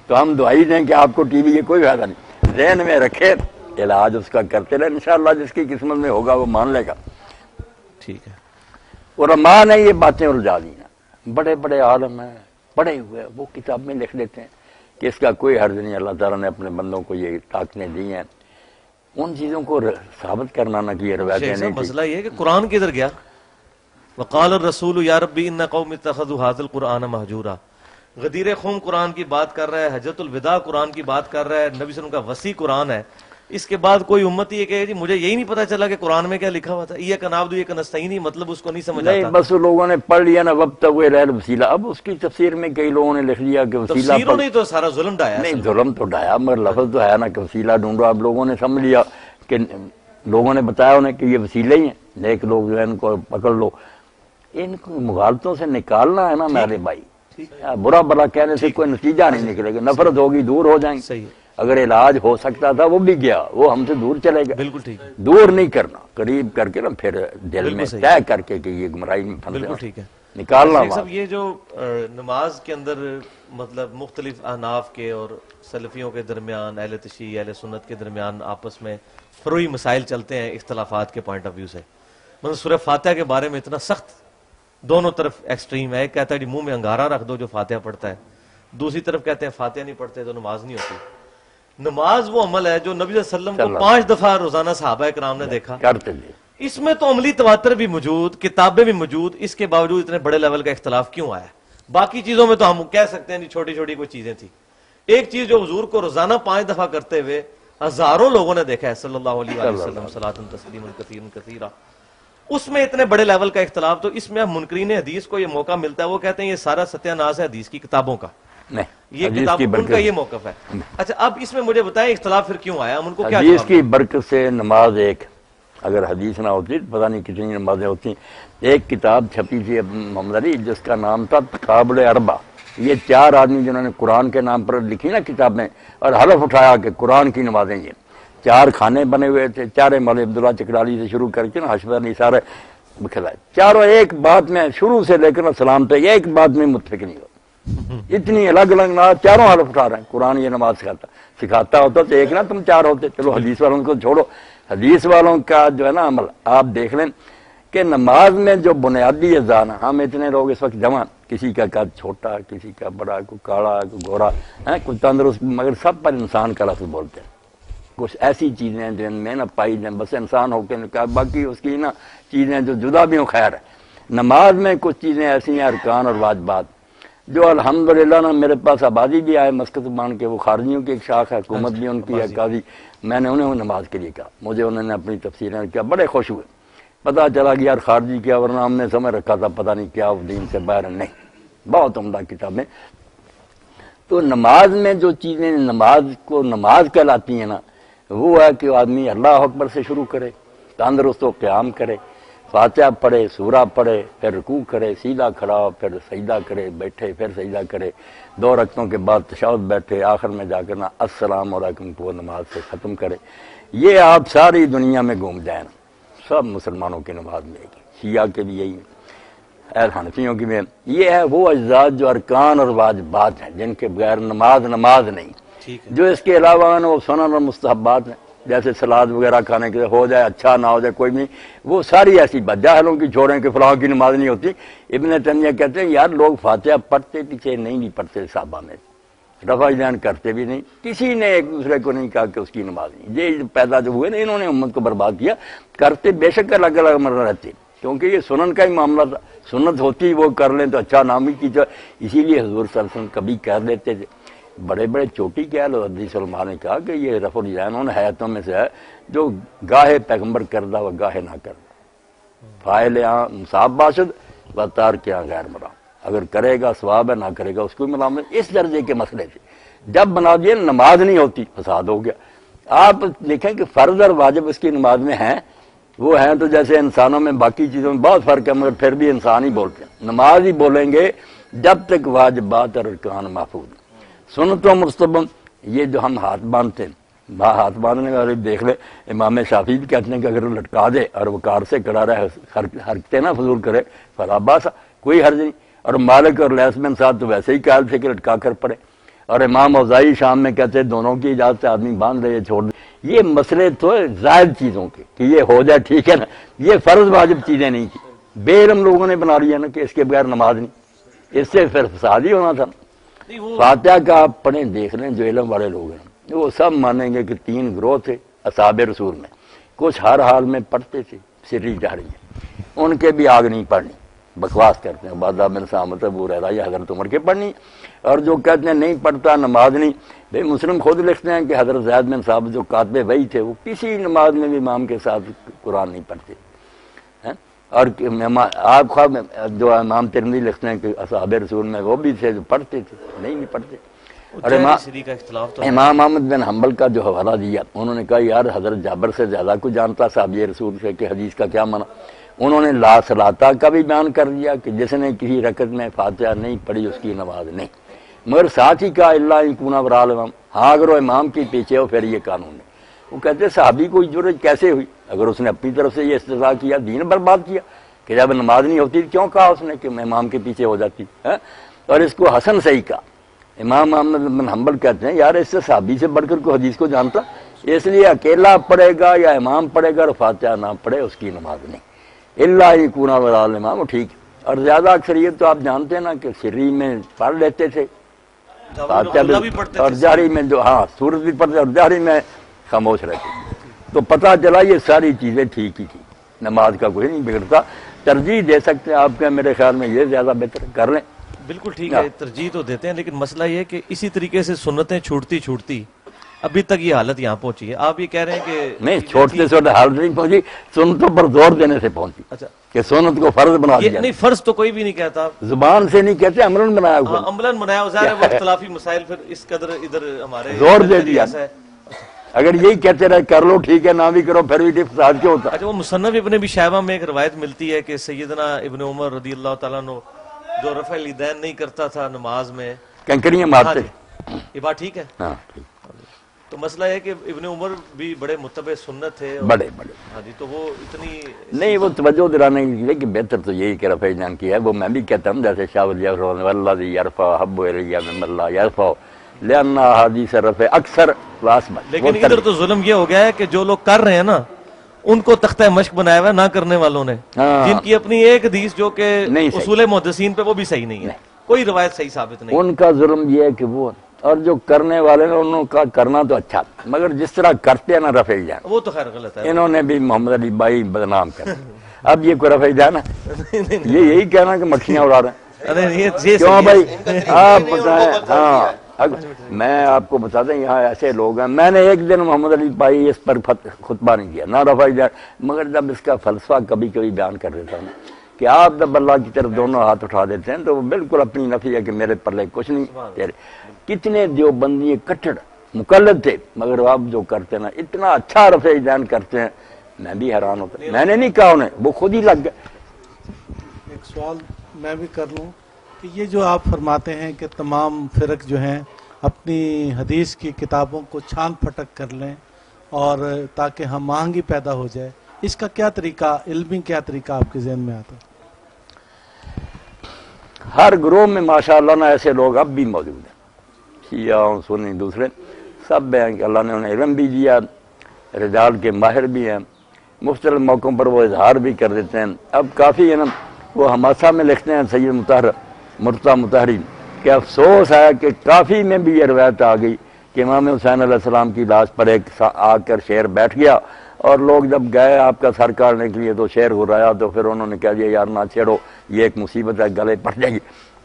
تو ہم دعائی دیں کہ آپ کو ٹی بی کی کوئی فائدہ نہیں، ذہن میں رکھے علاج اس کا کرتے رہے، انشاءاللہ جس کی قسمت میں ہوگا وہ مان لے گا۔ ٹھیک ہے، علماء نے یہ باتیں الجھا دی ہیں، بڑے بڑے عالم ہیں پڑھے ہوئے، وہ کتاب میں لکھ لیتے ہیں کہ اس کا کوئی حرج نہیں، اللہ تعالیٰ نے اپنے بندوں کو یہ طاقتیں دی ہیں، ان چیزوں کو ثابت کرنا نہ کہ روایتیں نہیں تھیں۔ مسئلہ یہ ہے کہ قرآن کدھر گیا؟ وقال الرسول یا ربی ان قوم اتخذوا هذا القرآن مہجورا، غدیر خم قرآن کی بات کر رہا ہے، حجۃ الوداع قرآن کی بات کر رہا ہے، نبی صلی اللہ علیہ وسلم کا وسیع قرآن ہے، اس کے بعد کوئی امت یہ کہے جی مجھے یہی نہیں پتا چلا کہ قرآن میں کیا لکھا ہوا تھا، یہ کنابدو یہ کنستعینی، مطلب اس کو نہیں سمجھ نہیں آتا۔ بس لوگوں نے پڑھ لیا نا وابتغوا الیہ الوسیلہ، اب اس کی تفسیر میں کئی لوگوں نے لکھ لیا کہ وسیلہ تفسیروں نے تو سارا ظلم ڈایا ہے۔ نہیں ظلم تو ڈایا مگر لفظ تو ہے نا کہ وسیلہ ڈھونڈو، اب لوگوں نے سمجھ لیا کہ لوگوں نے بتایا انہیں کہ یہ وسیلے ہی ہیں، نیک لوگ جو ہے ان کو پکڑ لو، ان کو مغالطوں سے نکالنا ہے نا میرے بھائی، برا برا کہنے سے کوئی نتیجہ نہیں نکلے گا، نفرت ہوگی دور ہو جائیں گے۔ صحیح ہے، اگر علاج ہو سکتا تھا وہ بھی گیا، وہ ہم سے دور چلے گا، بالکل ٹھیک ہے، دور نہیں کرنا، قریب کر کے نا پھر دل میں بالکل صحیح، طے کر کے کہ یہ گمراہی میں بالکل پھنسے ٹھیک ہے۔ نکالنا شیخ وہاں۔ صاحب یہ جو نماز کے اندر مطلب مختلف احناف کے اور سلفیوں کے درمیان، اہل تشیع اہل سنت کے درمیان آپس میں فروعی مسائل چلتے ہیں اختلافات کے پوائنٹ آف ویو سے، مطلب سورہ فاتحہ کے بارے میں اتنا سخت دونوں طرف ایکسٹریم ہے، ایک کہتا ہے جی منہ میں انگارہ رکھ دو جو فاتحہ پڑھتا ہے، دوسری طرف کہتے ہیں فاتحہ نہیں پڑھتے تو نماز نہیں ہوتی۔ نماز وہ عمل ہے جو نبی صلی اللہ علیہ وسلم کو 5 دفعہ روزانہ صحابہ کرام نے دیکھا، کرتے لئے اس میں تو عملی تواتر بھی موجود، کتابیں بھی موجود، اس کے باوجود اتنے بڑے لیول کا اختلاف کیوں آیا؟ باقی چیزوں میں تو ہم کہہ سکتے ہیں چھوٹی چھوٹی کوئی چیزیں تھی، ایک چیز جو حضور کو روزانہ 5 دفعہ کرتے ہوئے ہزاروں لوگوں نے دیکھا ہے صلی اللہ علیہ وسلم صلاۃ تسلیما کثیرا کثیرا، اس میں اتنے بڑے لیول کا اختلاف، تو اس میں منکرین حدیث کو یہ موقع ملتا ہے، وہ کہتے ہیں یہ سارا ستیہ ناز ہے حدیث کی کتابوں کا، نہیں، یہ کتاب ان کا یہ موقف ہے۔ اچھا اب اس میں مجھے بتائیں اختلاف پھر کیوں آیا، ہم ان کو کیا حدیث کی برکت سے نماز ایک، اگر حدیث نہ ہوتی پتہ نہیں کتنی نمازیں ہوتی۔ ایک کتاب چھپی تھی محمد علی جس کا نام تھا تقابل اربع، یہ 4 آدمی جنہوں نے قرآن کے نام پر لکھی نا کتابیں اور حلف اٹھایا کہ قرآن کی نمازیں، یہ 4 خانے بنے ہوئے تھے، 4 مولوی عبداللہ چکرالی سے شروع کر کے نا حشمت علی سارے کھلائے، چاروں ایک بات میں شروع سے لے کر سلام تک ایک بات میں متفق نہیں ہوتے، اتنی الگ الگ نماز، چاروں حلف اٹھا رہے ہیں قرآن یہ نماز سکھاتا ہوتا تو ایک نہ تم 4 ہوتے۔ چلو حدیث والوں کو چھوڑو، حدیث والوں کا جو ہے نا عمل آپ دیکھ لیں کہ نماز میں جو بنیادی اذان، ہم اتنے لوگ اس وقت جمع، کسی کا قد چھوٹا، کسی کا بڑا، کوئی کاڑا، کوئی گورا، کوئی تندرست، مگر سب پر انسان کا لفظ بولتے ہیں۔ کچھ ایسی چیزیں جن میں نہ پائی جائیں، بس انسان ہو کے نکال، باقی اس کی نا چیزیں جو جدا بھی ہوں خیر ہے۔ نماز میں کچھ چیزیں ایسی ہیں ارکان اور واجبات جو الحمدللہ نا میرے پاس آبادی بھی آئے مسکت مان کے، وہ خارجیوں کی ایک شاخ ہے، حکومت بھی ان کی ہے قاضی، میں نے انہیں نماز کے لیے کہا، مجھے انہوں نے اپنی تفسیریں کیا، بڑے خوش ہوئے، پتہ چلا کہ یار خارجی کیا، ورنہ ہم نے سمجھ رکھا تھا پتہ نہیں کیا دین سے باہر، نہیں، بہت عمدہ کتابیں۔ تو نماز میں جو چیزیں نماز کو نماز کہلاتی ہیں نا، وہ ہے کہ آدمی اللہ اکبر سے شروع کرے، تندرست و قیام کرے، فاتحہ پڑھے، سورہ پڑھے، پھر رکوع کرے، سیدھا کھڑا ہو، پھر سجدہ کرے، بیٹھے، پھر سجدہ کرے، 2 رکعتوں کے بعد تشہد بیٹھے، آخر میں جا کر نا السلام علیکم کو نماز سے ختم کرے۔ یہ آپ ساری دنیا میں گھوم جائیں نا، سب مسلمانوں کی نماز میں ہے، شیعہ کے بھی یہی ہے، اہل حنفیوں کی بھی، یہ ہے وہ اجزاء جو ارکان اور واجبات ہیں جن کے بغیر نماز نہیں، جو اس کے علاوہ وہ سنن اور مستحبات ہیں، جیسے سلاد وغیرہ کھانے کے ہو جائے اچھا نہ ہو جائے کوئی نہیں، وہ ساری ایسی بات جاہلوں کی چھوڑیں کہ فلاں کی نماز نہیں ہوتی۔ ابن تیمیہ کہتے ہیں یار لوگ فاتحہ پڑھتے پیچھے نہیں پڑھتے صحابہ میں، رفع دین کرتے بھی نہیں، کسی نے ایک دوسرے کو نہیں کہا کہ اس کی نماز نہیں. یہ پیدا جو ہوئے نا انہوں نے امت کو برباد کیا. کرتے بے شک الگ الگ مرہ رہتے، کیونکہ یہ سنن کا ہی معاملہ تھا. سنت ہوتی وہ کر لیں تو اچھا نام ہی کی. اسی لیے حضور صلی اللہ علیہ وسلم کبھی کہہ دیتے تھے، بڑے بڑے چوٹی کہہ لو، حدیث علماء نے کہا کہ یہ رفع الیدین ان حیاتوں میں سے ہے جو گاہے پیغمبر کردہ و گاہے نہ کردہ، فاعل مصاب باشد و تارک غیر مرام. اگر کرے گا ثواب ہے، نہ کرے گا اس کو ملامت. اس درجے کے مسئلے تھے. جب بنا دیے نماز نہیں ہوتی، فساد ہو گیا. آپ دیکھیں کہ فرض اور واجب اس کی نماز میں ہیں، وہ ہیں تو جیسے انسانوں میں باقی چیزوں میں بہت فرق ہے، مگر پھر بھی انسان ہی بولتے ہیں. نماز ہی بولیں گے جب تک واجبات اور ارکان محفوظ ہیں. سنت و مستحب یہ جو ہم ہاتھ باندھتے ہیں، ہاتھ باندھنے کا دیکھ لے، امام شافعی بھی کہتے ہیں کہ اگر لٹکا دے اور وقار سے کڑا رہے، حرکتیں نہ فضول کرے، فلا باس، کوئی حرج نہیں. اور مالک اور لیث بن سعد تو ویسے ہی قائل تھے کہ لٹکا کر پڑے. اور امام اوزاعی شام میں کہتے ہیں دونوں کی اجازت سے آدمی باندھ لے یا چھوڑ دے. یہ مسئلے تو زائد چیزوں کے کہ یہ ہو جائے ٹھیک ہے نا، یہ فرض واجب چیزیں نہیں تھی. بے علم لوگوں نے بنا لیا نا کہ اس کے بغیر نماز نہیں. اس سے پھر فساد ہی ہونا تھا. فاتحہ کا آپ پڑھیں دیکھ لیں، جو علم والے لوگ ہیں وہ سب مانیں گے کہ 3 گروہ تھے اصحاب رسول میں. کچھ ہر حال میں پڑھتے تھے سری جہری میں، ان کے بھی آگ نہیں پڑھنی، بکواس کرتے ہیں. عبادہ بن سامت ابو ہریرہ یا حضرت عمر کے پڑھنی. اور جو کہتے ہیں نہیں پڑھتا نماز نہیں، بھائی مسلم خود لکھتے ہیں کہ حضرت زید بن ثابت جو کاتب وحی تھے وہ کسی نماز میں بھی امام کے ساتھ قرآن نہیں پڑھتے. اور آپ خواب جو امام ترمذی لکھتے ہیں کہ اصحاب رسول میں وہ بھی تھے جو پڑھتے تھے، نہیں پڑھتے. اور امام احمد بن حنبل کا جو حوالہ دیا، انہوں نے کہا یار حضرت جابر سے زیادہ کو جانتا صحابہ رسول سے کہ حدیث کا کیا معنی. انہوں نے لا صلاۃ کا بھی بیان کر دیا کہ جس نے کسی رکعت میں فاتحہ نہیں پڑھی اس کی نماز نہیں. مگر ساتھ ہی کہا اللہ یکون ورا الامام، ہاں اگر وہ امام کے پیچھے ہو پھر یہ قانون ہے. وہ کہتے صحابی کو ضرورت کیسے ہوئی؟ اگر اس نے اپنی طرف سے یہ استدعا کیا، دین برباد کیا کہ جب نماز نہیں ہوتی کیوں کہا اس نے کہ میں امام کے پیچھے ہو جاتی ہے. اور اس کو حسن صحیح کہا. امام احمد بن حنبل کہتے ہیں یار اس سے صحابی سے بڑھ کر کوئی حدیث کو جانتا، اس لیے اکیلا پڑھے گا یا امام پڑھے گا اور فاتحہ نہ پڑھے اس کی نماز نہیں. اللہ یکون ورا الامام ٹھیک. اور زیادہ اکثریت تو آپ جانتے ہیں نا کہ سری میں پڑھ لیتے تھے اور جہری میں جو سورت بھی پڑھتے اور جہری میں خاموش رہتے. تو پتہ چلا یہ ساری چیزیں ٹھیک ہی تھی، نماز کا کوئی نہیں بگڑتا. ترجیح دے سکتے ہیں آپ کا، میرے خیال میں یہ زیادہ بہتر کر لیں. بالکل ٹھیک ہے، ترجیح تو دیتے ہیں، لیکن مسئلہ یہ کہ اسی طریقے سے سنتیں چھوٹتی ابھی تک یہ حالت یہاں پہنچی ہے. آپ یہ کہہ رہے ہیں کہ نہیں چھوٹتے چھوٹے حالت نہیں پہنچی، سنتوں پر زور دینے سے پہنچی. اچھا کہ سنت کو فرض بنا دیا. نہیں فرض تو کوئی بھی نہیں کہتا، زبان سے نہیں کہتے، عملاً بنایا ہوا. عملاً بنایا ہوا ہے. وہ اختلافی مسائل پھر اس قدر ادھر ہمارے زور دے دیا. اگر یہی کہتے رہے کر لو ٹھیک ہے، نہ بھی کرو پھر بھی فساد کیوں ہوتا. اچھا وہ مصنف ابن ابی شیبہ میں ایک روایت ملتی ہے کہ سیدنا ابن عمر رضی اللہ تعالیٰ عنہ جو رفع الیدین نہیں کرتا تھا نماز میں، کنکریاں مارتے. یہ بات ٹھیک ہے. ہاں تو مسئلہ ہے کہ ابن عمر بھی بڑے متبع سنت تھے، بڑے. ہاں جی. تو وہ اتنی نہیں وہ توجہ دلانے کے لیے کہ بہتر تو یہی کہ رفع الیدین کی ہے. وہ میں بھی کہتا ہوں جیسے شاہ ولی اللہ والذی یرفع حب الی من اللہ یرفع لأن احادیث رفع اکثر واسبت. لیکن ادھر تو ظلم یہ ہو گیا ہے کہ جو لوگ کر رہے ہیں نا ان کو تختہ مشق بنایا ہوا نہ کرنے والوں نے، جن کی اپنی ایک حدیث جو کہ اصول محدثین پہ وہ بھی صحیح نہیں ہے، کوئی روایت صحیح ثابت نہیں. ان کا ظلم یہ ہے کہ وہ اور جو کرنے والے نے انہوں کا کرنا تو اچھا، مگر جس طرح کرتے ہیں نا رفع الیدین وہ تو خیر غلط ہے. انہوں نے بھی محمد علی بھائی بدنام کر. اب یہ کوئی رفع الیدین ہے؟ یہ یہی کہنا کہ مکھیاں اڑا رہے ہیں. کیوں بھائی آپ بتائیں. ہاں میں آپ کو بتا دیں یہاں ایسے لوگ ہیں. میں نے ایک دن محمد علی بھائی اس پر خطبہ نہیں کیا، نہ رفع الیدین، مگر جب اس کا فلسفہ کبھی کبھی بیان کر دیتا ہوں کہ آپ جب اللہ کی طرف دونوں ہاتھ اٹھا دیتے ہیں تو وہ بالکل اپنی نفی ہے کہ میرے پلے کچھ نہیں تیرے. کتنے دیوبندی کٹڑ مقلد تھے، مگر آپ جو کرتے ہیں نا اتنا اچھا رفع الیدین کرتے ہیں، میں بھی حیران ہوتا. میں نے نہیں کہا انہیں، وہ خود ہی لگ گئے. ایک سوال میں بھی کر لوں کہ یہ جو آپ فرماتے ہیں کہ تمام فرق جو ہیں اپنی حدیث کی کتابوں کو چھان پھٹک کر لیں اور تاکہ ہم آہنگی پیدا ہو جائے، اس کا کیا طریقہ، علمی کیا طریقہ آپ کے ذہن میں آتا ہے؟ ہر گروہ میں ماشاءاللہ نا ایسے لوگ اب بھی موجود ہیں، شیعہ سنی دوسرے سب ہیں کہ اللہ نے انہیں علم بھی دیا، رجال کے ماہر بھی ہیں، مختلف موقعوں پر وہ اظہار بھی کر دیتے ہیں. اب کافی ہے نا وہ حماسہ میں لکھتے ہیں. سید مرتضیٰ مطہری کہ افسوس ہے کہ کافی میں بھی یہ روایت آ گئی کہ امام حسین علیہ السلام کی لاش پر ایک آ کر شیر بیٹھ گیا، اور لوگ جب گئے آپ کا سر کاٹنے کے لیے تو شیر ہرایا، تو پھر انہوں نے کہا دیا یار نہ چھیڑو، یہ ایک مصیبت ہے، گلے پڑ جائے گی۔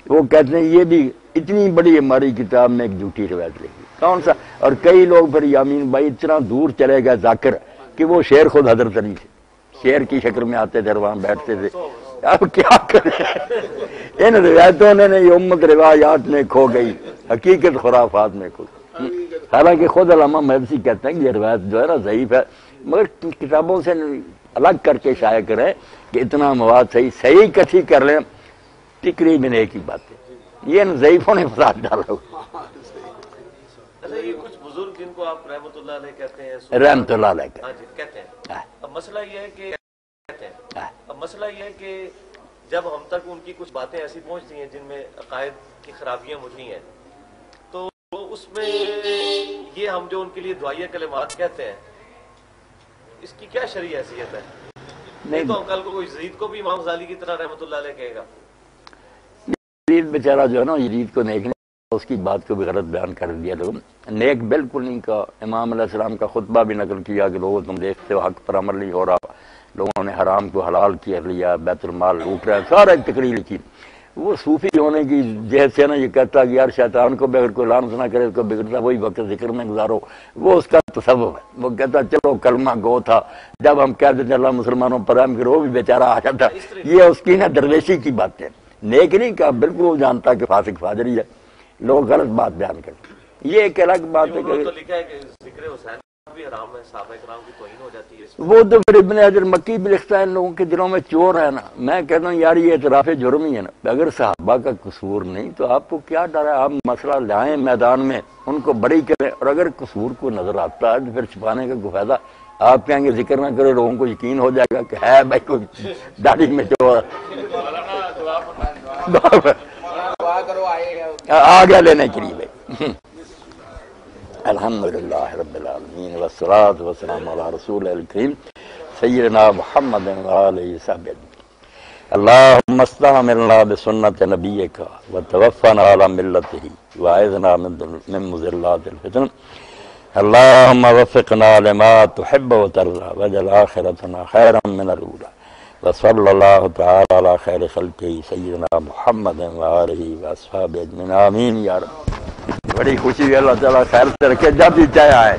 وہ کہتے ہیں یہ بھی اتنی بڑی ہماری کتاب میں ایک جھوٹی روایت لکھی، کون سا؟ اور کئی لوگ پھر یامین بھائی اتنا دور چلے گئے ذاکر کہ وہ شیر خود حضرت علی سے شیر کی شکل میں آتے تھے، وہاں بیٹھتے تھے۔ اب کیا کریں، ان روایتوں نے یہ امت روایات میں کھو گئی، حقیقت خرافات میں کھو گئی۔ حالانکہ خود علامہ محدثی کہتے ہیں کہ یہ روایت جو ہے نا ضعیف ہے، مگر کتابوں سے الگ کر کے شائع کریں کہ اتنا مواد صحیح کتھی کر لیں، تقریباً ایک ہی بات ہے، یہ ان ضعیفوں نے فساد ڈالا۔ اچھا، یہ کچھ بزرگ جن کو آپ رحمۃ اللہ علیہ کہتے ہیں، رحمۃ اللہ علیہ کہتے ہیں، اب مسئلہ یہ ہے کہ جب ہم تک ان کی کچھ باتیں ایسی پہنچتی ہیں جن میں عقائد کی خرابیاں مجھئی ہیں، تو اس میں یہ ہم جو ان کے لیے دعائیہ کلمات کہتے ہیں، اس کی کیا شرعی حیثیت ہے؟ نہیں تو کل کو کوئی یزید کو بھی امام غزالی کی طرح رحمۃ اللہ علیہ کہے گا۔ یزید بیچارہ جو ہے نا، یزید کو نیک اس کی بات کو بھی غلط بیان کر دیا لوگ، نیک بالکل نہیں کہا۔ امام علیہ السلام کا خطبہ بھی نقل کیا کہ لوگوں تم دیکھتے ہو حق پر عمل نہیں ہو رہا، لوگوں نے حرام کو حلال کر لیا، بیت المال لوٹ رہا ہے، سارا ایک تقریر کی۔ وہ صوفی ہونے کی جہت سے نا یہ کہتا کہ یار شیطان کو بھی اگر کوئی لعنت نہ کرے اس کو بگڑتا وہی وقت ذکر میں گزارو، وہ اس کا تصور ہے۔ وہ کہتا چلو کلمہ گو تھا، جب ہم کہتے تھے اللہ مسلمانوں پر رحم کرو، وہ بھی بیچارہ آ جاتا۔ یہ اس کی نا درویشی کی بات ہے، نیک نہیں کہا، بالکل وہ جانتا کہ فاسق فاجر ہی ہے، لوگ غلط بات بیان کرتے۔ یہ ایک الگ بات ہے کہ لکھا ہے کہ ذکر حسین بھی حرام ہے، صحابہ کرام کی توہین ہو جاتی ہے۔ وہ تو پھر ابن حجر مکی بھی لکھتا ہے ان لوگوں کے دلوں میں چور ہے نا۔ میں کہتا ہوں یار یہ اعتراف جرم ہی ہے نا، اگر صحابہ کا قصور نہیں تو آپ کو کیا ڈر ہے؟ آپ مسئلہ لائیں میدان میں، ان کو بڑی کریں، اور اگر قصور کو نظر آتا ہے تو پھر چھپانے کا کوئی فائدہ؟ آپ کہیں گے ذکر نہ کرو، لوگوں کو یقین ہو جائے گا کہ ہے بھائی کوئی داڑھی میں چور آ گیا لینے کے لیے بھائی۔ الحمدللہ رب العالمین والصلاة والسلام علی رسول الکریم سیدنا محمد وآلہ وصحبہ اجمعین۔ اللہم استعملنا بسنت نبیک وتوفنا علی ملتہ واعذنا من مضلات الفتن۔ اللہم وفقنا لما تحب وترضى واجعل آخرتنا خیرا من الاولی، وصلی اللہ تعالی علی خیر خلقہ سیدنا محمد وآلہ وصحبہ اجمعین، آمین یا رب۔ بڑی خوشی ہے، اللہ تعالیٰ خیر سے رکھے، جب بھی چاہے آئے۔